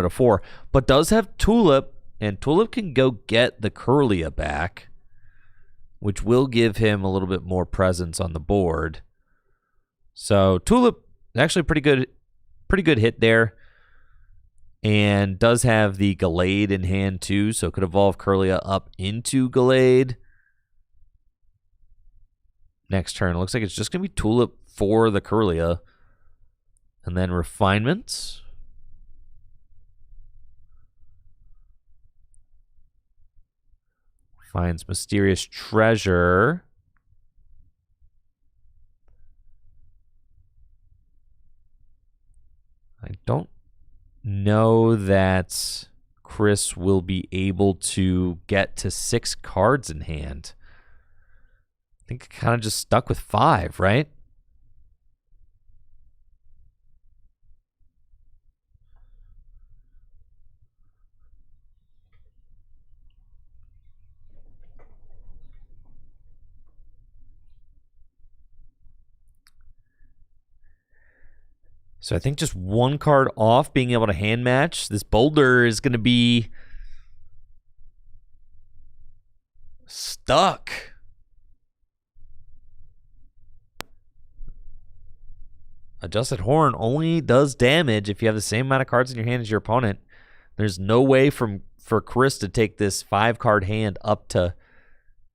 to 4, but does have Tulip, and Tulip can go get the Curlia back, which will give him a little bit more presence on the board. So Tulip, actually pretty good hit there. And does have the Gallade in hand too, so could evolve Curlia up into Gallade. Next turn, looks like it's just going to be Tulip for the Curlia. And then Refinement. Finds Mysterious Treasure. I don't know that Chris will be able to get to 6 cards in hand. I think it kind of just stuck with 5, right? So I think just 1 card off being able to hand match. This Boulder is going to be stuck. Adjusted Horn only does damage if you have the same amount of cards in your hand as your opponent. There's no way for Chris to take this 5-card hand up to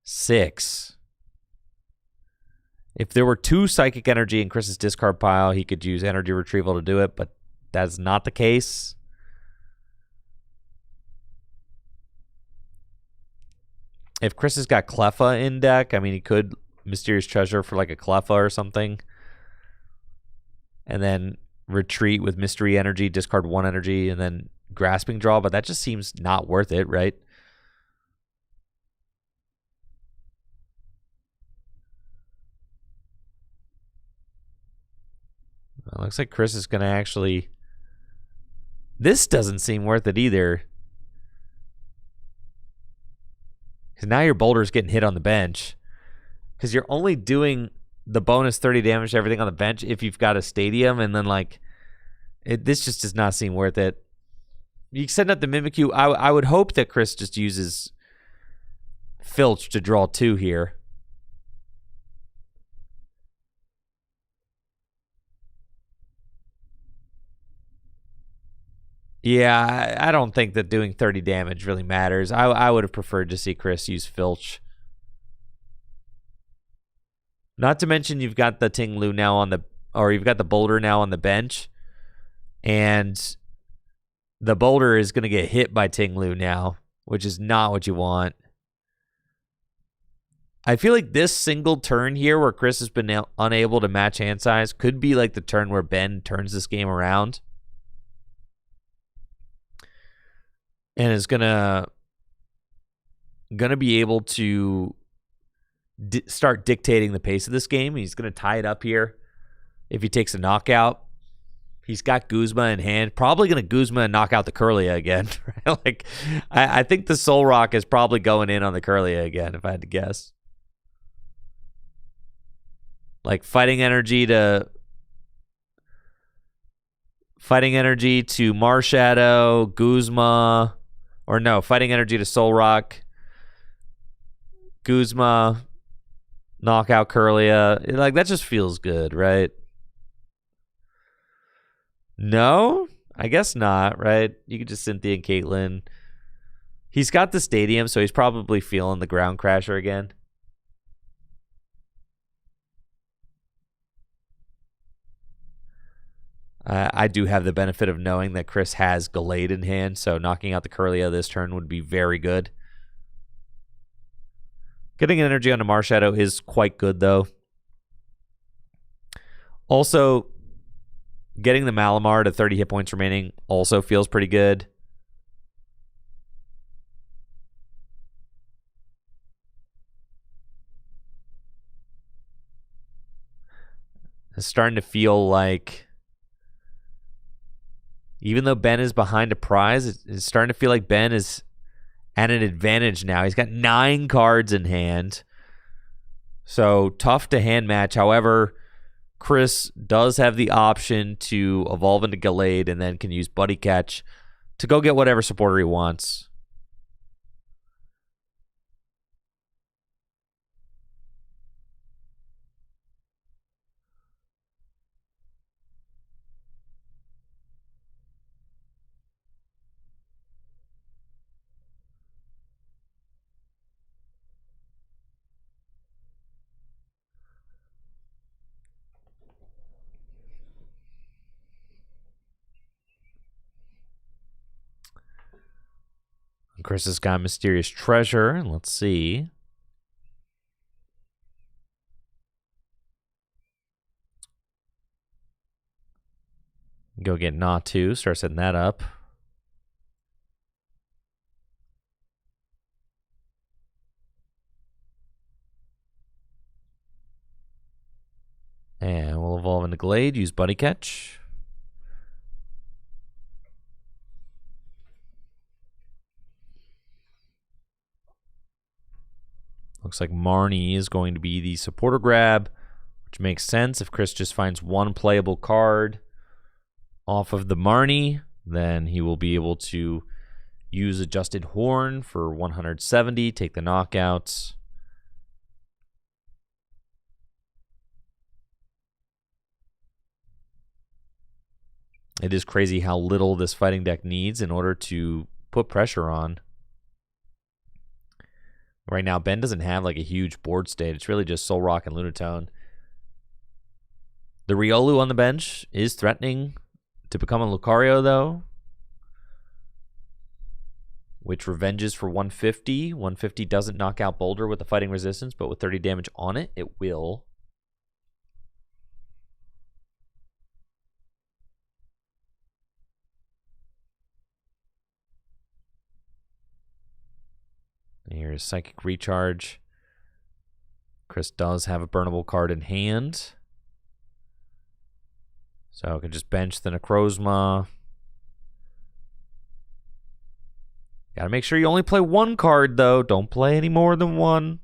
6. If there were 2 Psychic Energy in Chris's discard pile, he could use Energy Retrieval to do it, but that's not the case. If Chris has got Cleffa in deck, I mean, he could Mysterious Treasure for like a Cleffa or something. And then retreat with Mystery Energy, discard 1 energy, and then Grasping Draw, but that just seems not worth it, right? Well, looks like Chris is going to actually... This doesn't seem worth it either. Because now your Boulder's getting hit on the bench. Because you're only doing the bonus 30 damage to everything on the bench if you've got a Stadium, and then, like, this just does not seem worth it. You send up the Mimikyu. I would hope that Chris just uses Filch to draw 2 here. Yeah, I don't think that doing 30 damage really matters. I would have preferred to see Chris use Filch. Not to mention you've got the Ting Lu now on the... Or you've got the Boulder now on the bench. And the Boulder is going to get hit by Ting Lu now. which is not what you want. I feel like this single turn here where Chris has been unable to match hand size could be like the turn where Ben turns this game around and is gonna be able to start dictating the pace of this game. He's gonna tie it up here if he takes a knockout. He's got Guzma in hand, probably gonna Guzma and knock out the Curlia again. Right? Like I think the Soul Rock is probably going in on the Curlia again if I had to guess. Like fighting energy to Marshadow, Guzma, or no, fighting energy to Soul Rock, Guzma, knockout Curlia. Like that just feels good, right? No, I guess not, right? You could just Cynthia and Caitlyn. He's got the stadium, so he's probably feeling the ground crasher again. I do have the benefit of knowing that Chris has Gallade in hand, so knocking out the Curlia this turn would be very good. Getting an energy onto Marshadow is quite good, though. Also, getting the Malamar to 30 hit points remaining also feels pretty good. It's starting to feel like, even though Ben is behind a prize, it's starting to feel like Ben is at an advantage now. He's got 9 cards in hand. So tough to hand match. However, Chris does have the option to evolve into Gallade and then can use Buddy Catch to go get whatever supporter he wants. Chris has got Mysterious Treasure. Let's see. Go get Natu. Start setting that up. And we'll evolve into Glade. Use Buddy Catch. Looks like Marnie is going to be the supporter grab, which makes sense. If Chris just finds one playable card off of the Marnie, then he will be able to use Adjusted Horn for 170, take the knockouts. It is crazy how little this fighting deck needs in order to put pressure on. Right now, Ben doesn't have like a huge board state. It's really just Soul Rock and Lunatone. The Riolu on the bench is threatening to become a Lucario, though, which revenges for 150. 150 doesn't knock out Boulder with the fighting resistance, but with 30 damage on it, it will. Here's Psychic Recharge. Chris does have a burnable card in hand, so I can just bench the Necrozma. Gotta make sure you only play one card, though. Don't play any more than one.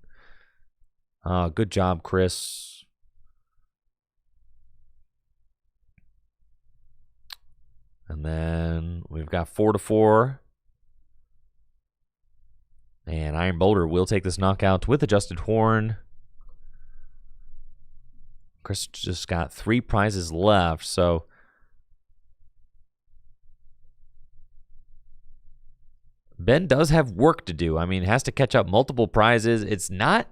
Good job, Chris. And then we've got 4-4. And Iron Boulder will take this knockout with Adjusted Horn. Chris just got 3 prizes left, so Ben does have work to do. I mean, has to catch up multiple prizes. It's not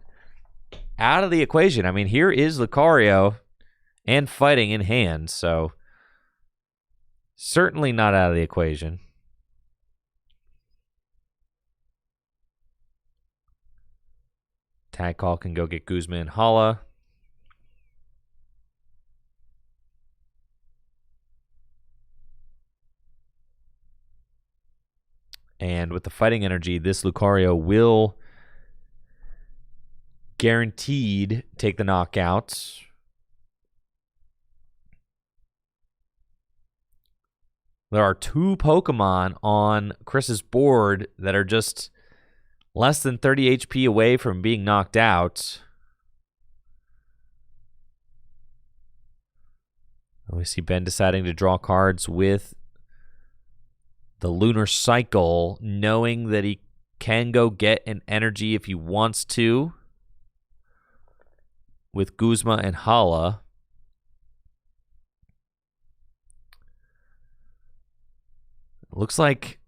out of the equation. I mean, here is Lucario and fighting in hand, so certainly not out of the equation. Tag call can go get Guzma and Hala. And with the fighting energy, this Lucario will guaranteed take the knockout. There are 2 Pokemon on Chris's board that are just less than 30 HP away from being knocked out. We see Ben deciding to draw cards with the Lunar Cycle, knowing that he can go get an energy if he wants to with Guzma and Hala. Looks like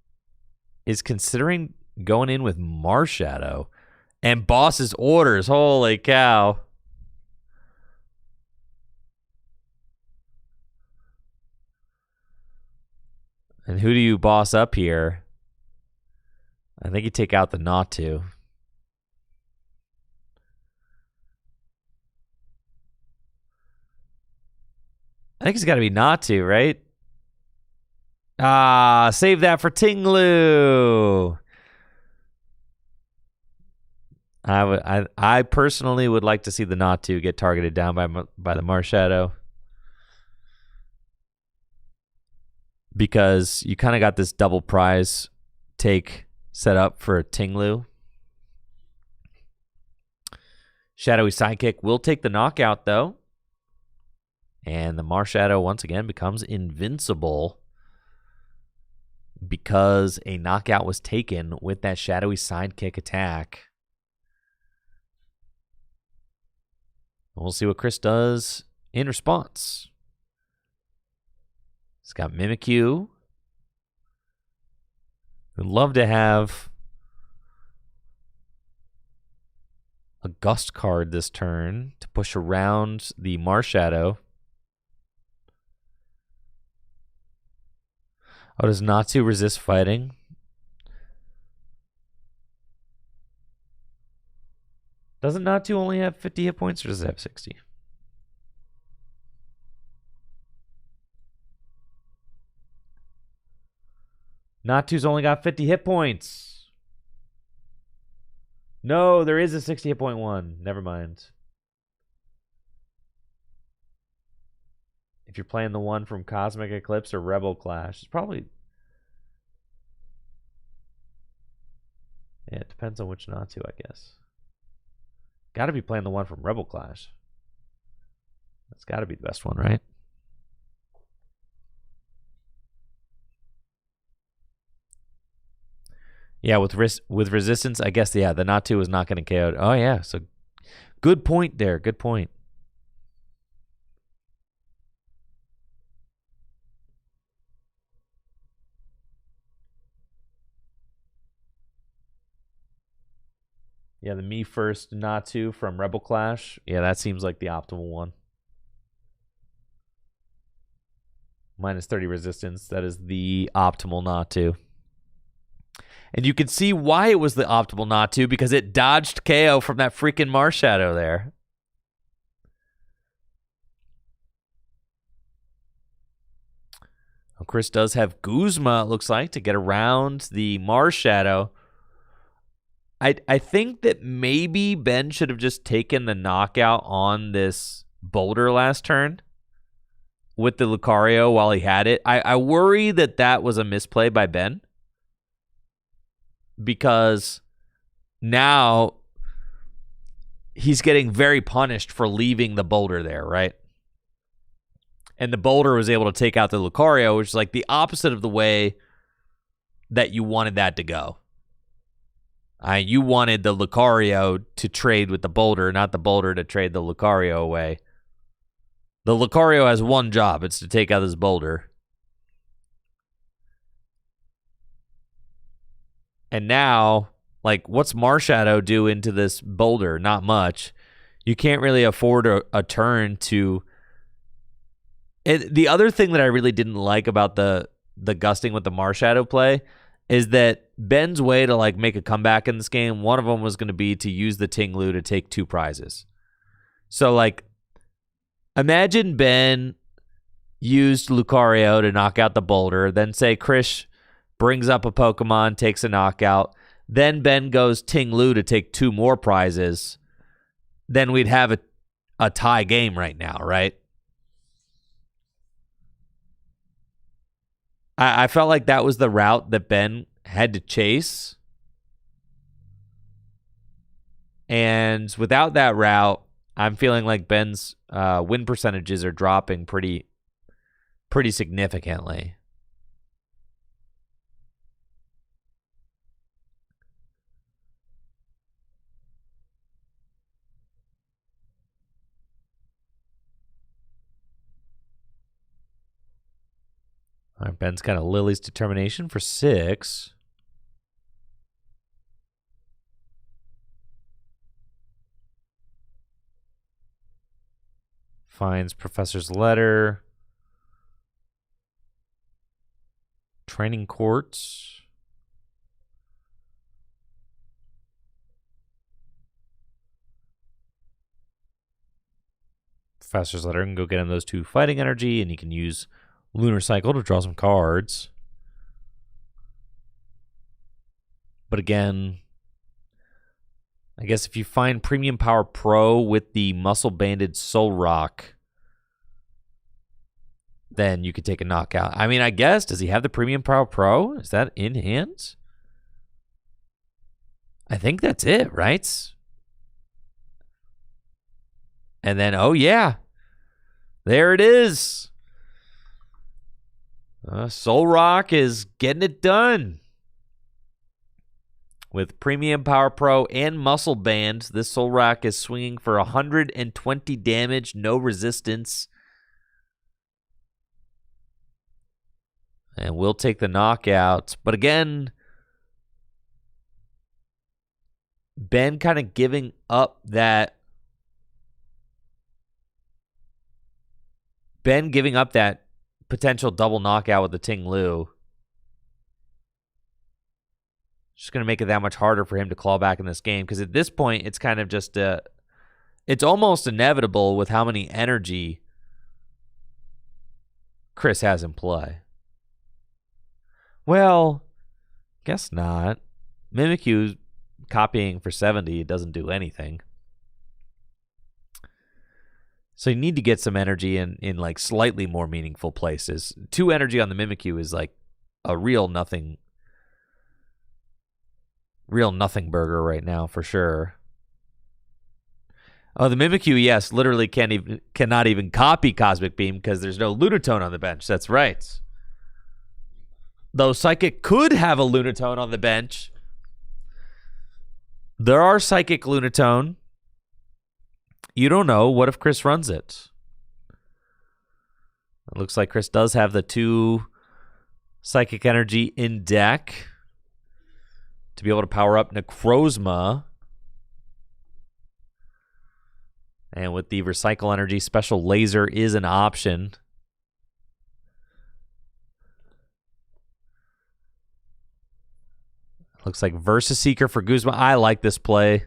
is considering going in with Marshadow and Boss's orders. Holy cow. And who do you boss up here? I think you take out the not to. I think it's got to be not to, right? Ah, save that for Tinglu. I personally would like to see the not to get targeted down by the Marshadow, because you kind of got this double prize take set up for Tinglu. Shadowy Sidekick will take the knockout, though. And the Marshadow once again becomes invincible because a knockout was taken with that Shadowy Sidekick attack. We'll see what Chris does in response. He's got Mimikyu. Would love to have a Gust card this turn to push around the Marshadow. Oh, does Natsu resist fighting? Doesn't Natsu only have 50 hit points, or does it have 60? Natsu's only got 50 hit points. No, there is a 60 hit point one. Never mind. If you're playing the one from Cosmic Eclipse or Rebel Clash, it's probably... Yeah, it depends on which Natsu, I guess. Got to be playing the one from Rebel Clash. That's got to be the best one, right? Yeah, with resistance, I guess, yeah, the Natsu is not going to KO. Oh, yeah, so good point there. Good point. Yeah, the Me First Natsu from Rebel Clash. Yeah, that seems like the optimal one. Minus 30 resistance. That is the optimal Natsu. And you can see why it was the optimal Natsu, because it dodged KO from that freaking Marshadow there. Well, Chris does have Guzma, it looks like, to get around the Marshadow. I think that maybe Ben should have just taken the knockout on this Boulder last turn with the Lucario while he had it. I worry that was a misplay by Ben, because now he's getting very punished for leaving the Boulder there, right? And the Boulder was able to take out the Lucario, which is like the opposite of the way that you wanted that to go. You wanted the Lucario to trade with the Boulder, not the Boulder to trade the Lucario away. The Lucario has one job. It's to take out this Boulder. And now, like, what's Marshadow do into this Boulder? Not much. You can't really afford a turn to... The other thing that I really didn't like about the gusting with the Marshadow play is that Ben's way to like make a comeback in this game, one of them was going to be to use the Tinglu to take 2 prizes. So like, imagine Ben used Lucario to knock out the boulder, then say Chris brings up a Pokemon, takes a knockout, then Ben goes Tinglu to take 2 more prizes, then we'd have a tie game right now, right? I felt like that was the route that Ben had to chase. And without that route, I'm feeling like Ben's win percentages are dropping pretty significantly. All right, Ben's got a Lily's Determination for 6. Finds Professor's Letter. Training Courts. Professor's Letter and go get him those 2 fighting energy, and you can use Lunar Cycle to draw some cards. But again, I guess if you find Premium Power Pro with the Muscle Banded Soul Rock, then you could take a knockout. I mean, I guess, does he have the Premium Power Pro? Is that in hand? I think that's it, right? And then, oh yeah, there it is. Soul Rock is getting it done. With Premium Power Pro and Muscle Band, this Soul Rock is swinging for 120 damage, no resistance. And we'll take the knockout. But again, Ben kind of giving up that. Ben giving up that potential double knockout with the Tinglu. Just going to make it that much harder for him to claw back in this game. Because at this point, it's kind of just it's almost inevitable with how many energy Chris has in play. Well, guess not. Mimikyu copying for 70 doesn't do anything. So you need to get some energy in like slightly more meaningful places. 2 energy on the Mimikyu is like a real nothing burger right now for sure. Oh, the Mimikyu, yes, literally cannot even copy Cosmic Beam because there's no Lunatone on the bench. That's right. Though Psychic could have a Lunatone on the bench. There are Psychic Lunatone. You don't know. What if Chris runs it? It looks like Chris does have the 2 Psychic Energy in deck to be able to power up Necrozma. And with the Recycle Energy, Special Laser is an option. Looks like Versus Seeker for Guzma. I like this play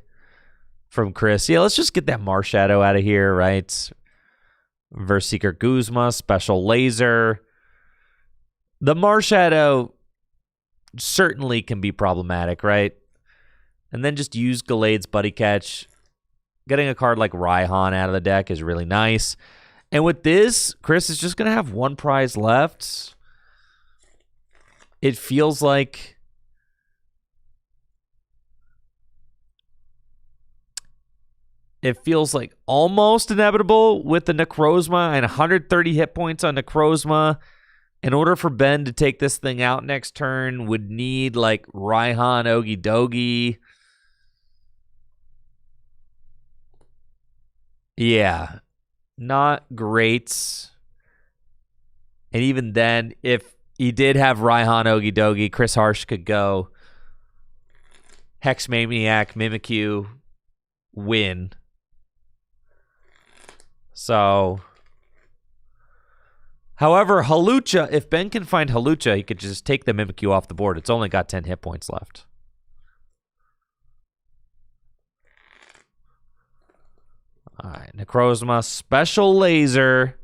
from Chris. Yeah, let's just get that Marshadow out of here, right? Versus Seeker Guzma, Special Laser. The Marshadow certainly can be problematic, right? And then just use Gallade's Buddy Catch. Getting a card like Raihan out of the deck is really nice. And with this, Chris is just going to have 1 prize left. It feels like almost inevitable with the Necrozma and 130 hit points on Necrozma. In order for Ben to take this thing out next turn, would need like Raihan Ogie Dogie. Yeah, not great. And even then, if he did have Raihan Ogie Dogie, Chris Harsh could go Hex Maniac, Mimikyu, win. So However, Hawlucha, if Ben can find Hawlucha, he could just take the Mimikyu off the board. It's only got 10 hit points left. All right, Necrozma, special laser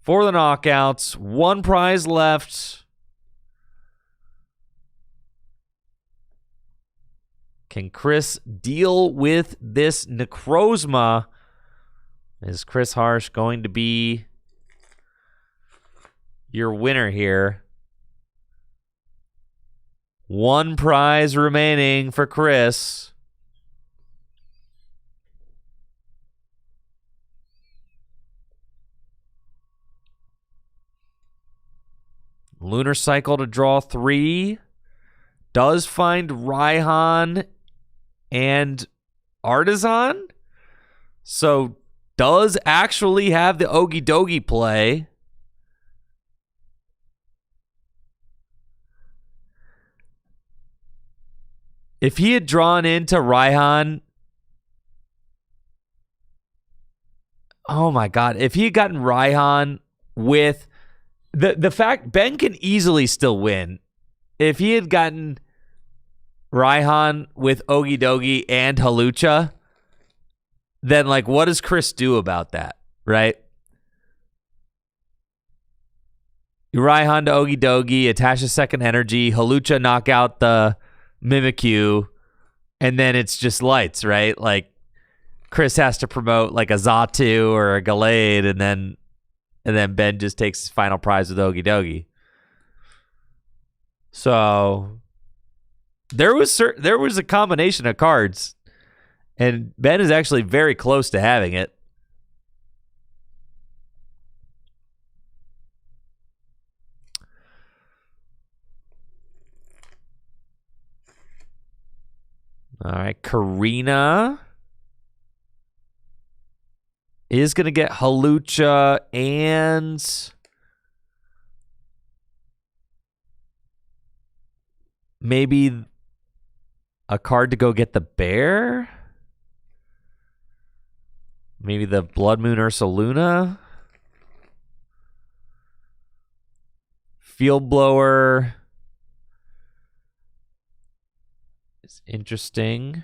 for the knockouts. One prize left. Can Chris deal with this Necrozma? Is Chris Harsh going to be your winner here? One prize remaining for Chris. Lunar Cycle to draw 3. Does find Raihan and Artisan. So does actually have the Ogie Dogie play. If he had drawn into Raihan, oh my God, if he had gotten Raihan with the fact Ben can easily still win. If he had gotten Raihan with Ogie Dogie and Hawlucha, then like what does Chris do about that, right? You Raihan to Ogie Dogie, attach a second energy, Hawlucha knock out the Mimikyu, and then it's just lights, right? Like Chris has to promote like a Xatu or a Gallade, and then Ben just takes his final prize with Ogie Dogie. So there was a combination of cards, and Ben is actually very close to having it. All right, Karina is going to get Hawlucha and maybe a card to go get the bear. Maybe the Blood Moon Ursaluna. Field Blower. It's interesting.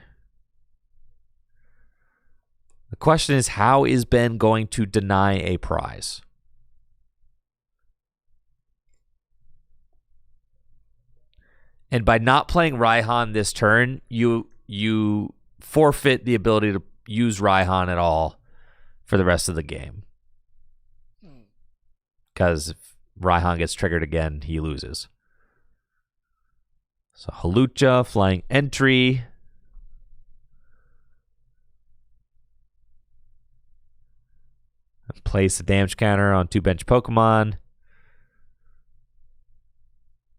The question is, how is Ben going to deny a prize? And by not playing Raihan this turn, you forfeit the ability to use Raihan at all for the rest of the game. Because if Raihan gets triggered again, he loses. So Hawlucha, flying entry. Place the damage counter on 2 bench Pokemon.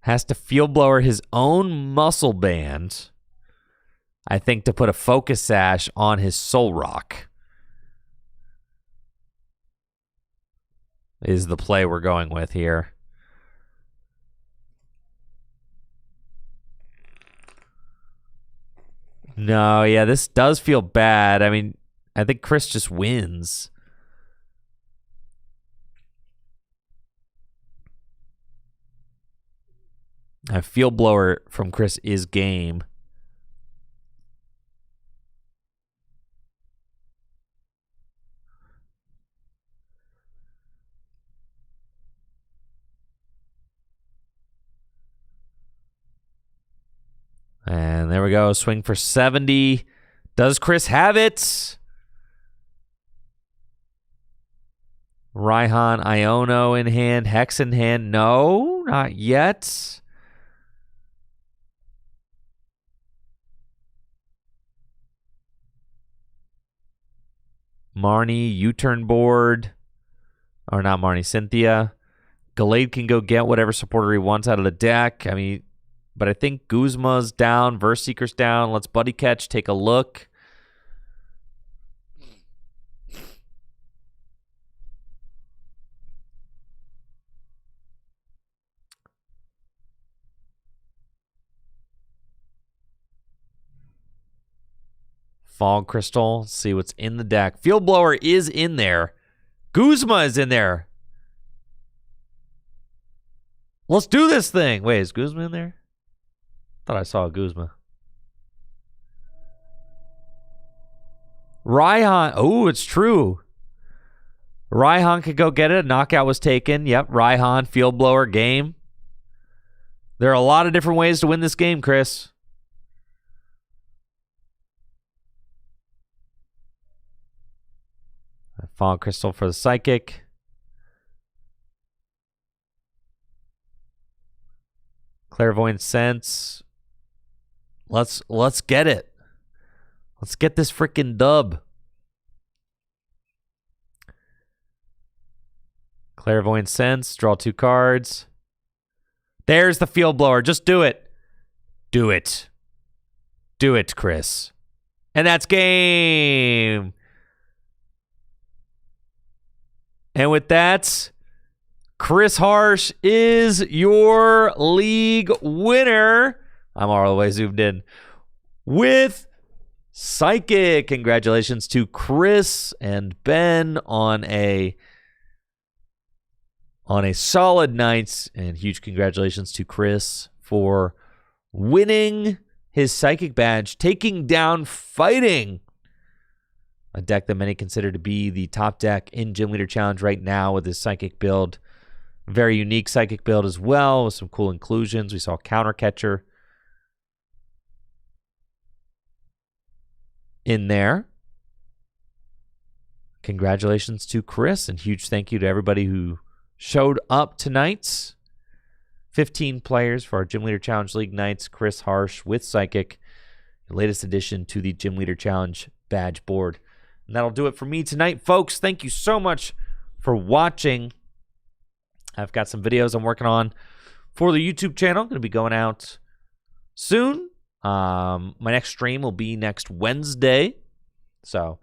Has to Field Blower his own Muscle Band, I think, to put a Focus Sash on his Soul Rock. Is the play we're going with here. No, yeah, this does feel bad. I mean, I think Chris just wins. A Field Blower from Chris is game. And there we go. Swing for 70. Does Chris have it? Raihan, Iono in hand. Hex in hand. No, not yet. Marnie, U-turn board. Or not Marnie, Cynthia. Gallade can go get whatever supporter he wants out of the deck. I mean, but I think Guzma's down. Verse Seeker's down. Let's Buddy Catch take a look. Fog Crystal. See what's in the deck. Field Blower is in there. Guzma is in there. Let's do this thing. Wait, is Guzma in there? Thought I saw a Guzma. Raihan. Oh, it's true. Raihan could go get it. A knockout was taken. Yep, Raihan, field blower game. There are a lot of different ways to win this game, Chris. Fallen Crystal for the Psychic. Clairvoyant Sense. Let's get it. Let's get this freaking dub. Clairvoyant Sense. Draw 2 cards. There's the field blower. Just do it. Do it. Do it, Chris. And that's game. And with that, Chris Harsh is your league winner. I'm all the way zoomed in with Psychic. Congratulations to Chris and Ben on a solid night, and huge congratulations to Chris for winning his Psychic badge, taking down Fighting, a deck that many consider to be the top deck in Gym Leader Challenge right now with his Psychic build. Very unique Psychic build as well, with some cool inclusions. We saw Counter Catcher in there. Congratulations to Chris, and huge thank you to everybody who showed up tonight. 15 players for our Gym Leader Challenge League nights. Chris Harsh with Psychic, the latest addition to the Gym Leader Challenge badge board. And that'll do it for me tonight, folks. Thank you so much for watching. I've got some videos I'm working on for the YouTube channel. Going to be going out soon. My next stream will be next Wednesday, so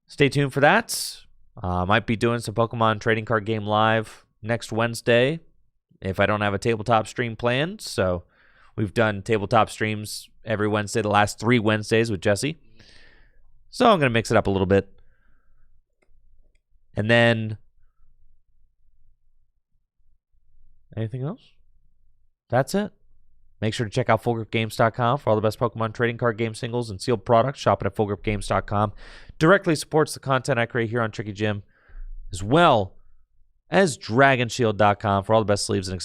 stay tuned for that. Might be doing some Pokemon trading card game live next Wednesday if I don't have a tabletop stream planned. So we've done tabletop streams every Wednesday, the last 3 Wednesdays with Jesse. So I'm going to mix it up a little bit. And then anything else? That's it. Make sure to check out FullGripGames.com for all the best Pokemon trading card game singles and sealed products. Shopping at FullGripGames.com directly supports the content I create here on Tricky Gym, as well as DragonShield.com for all the best sleeves and accessories.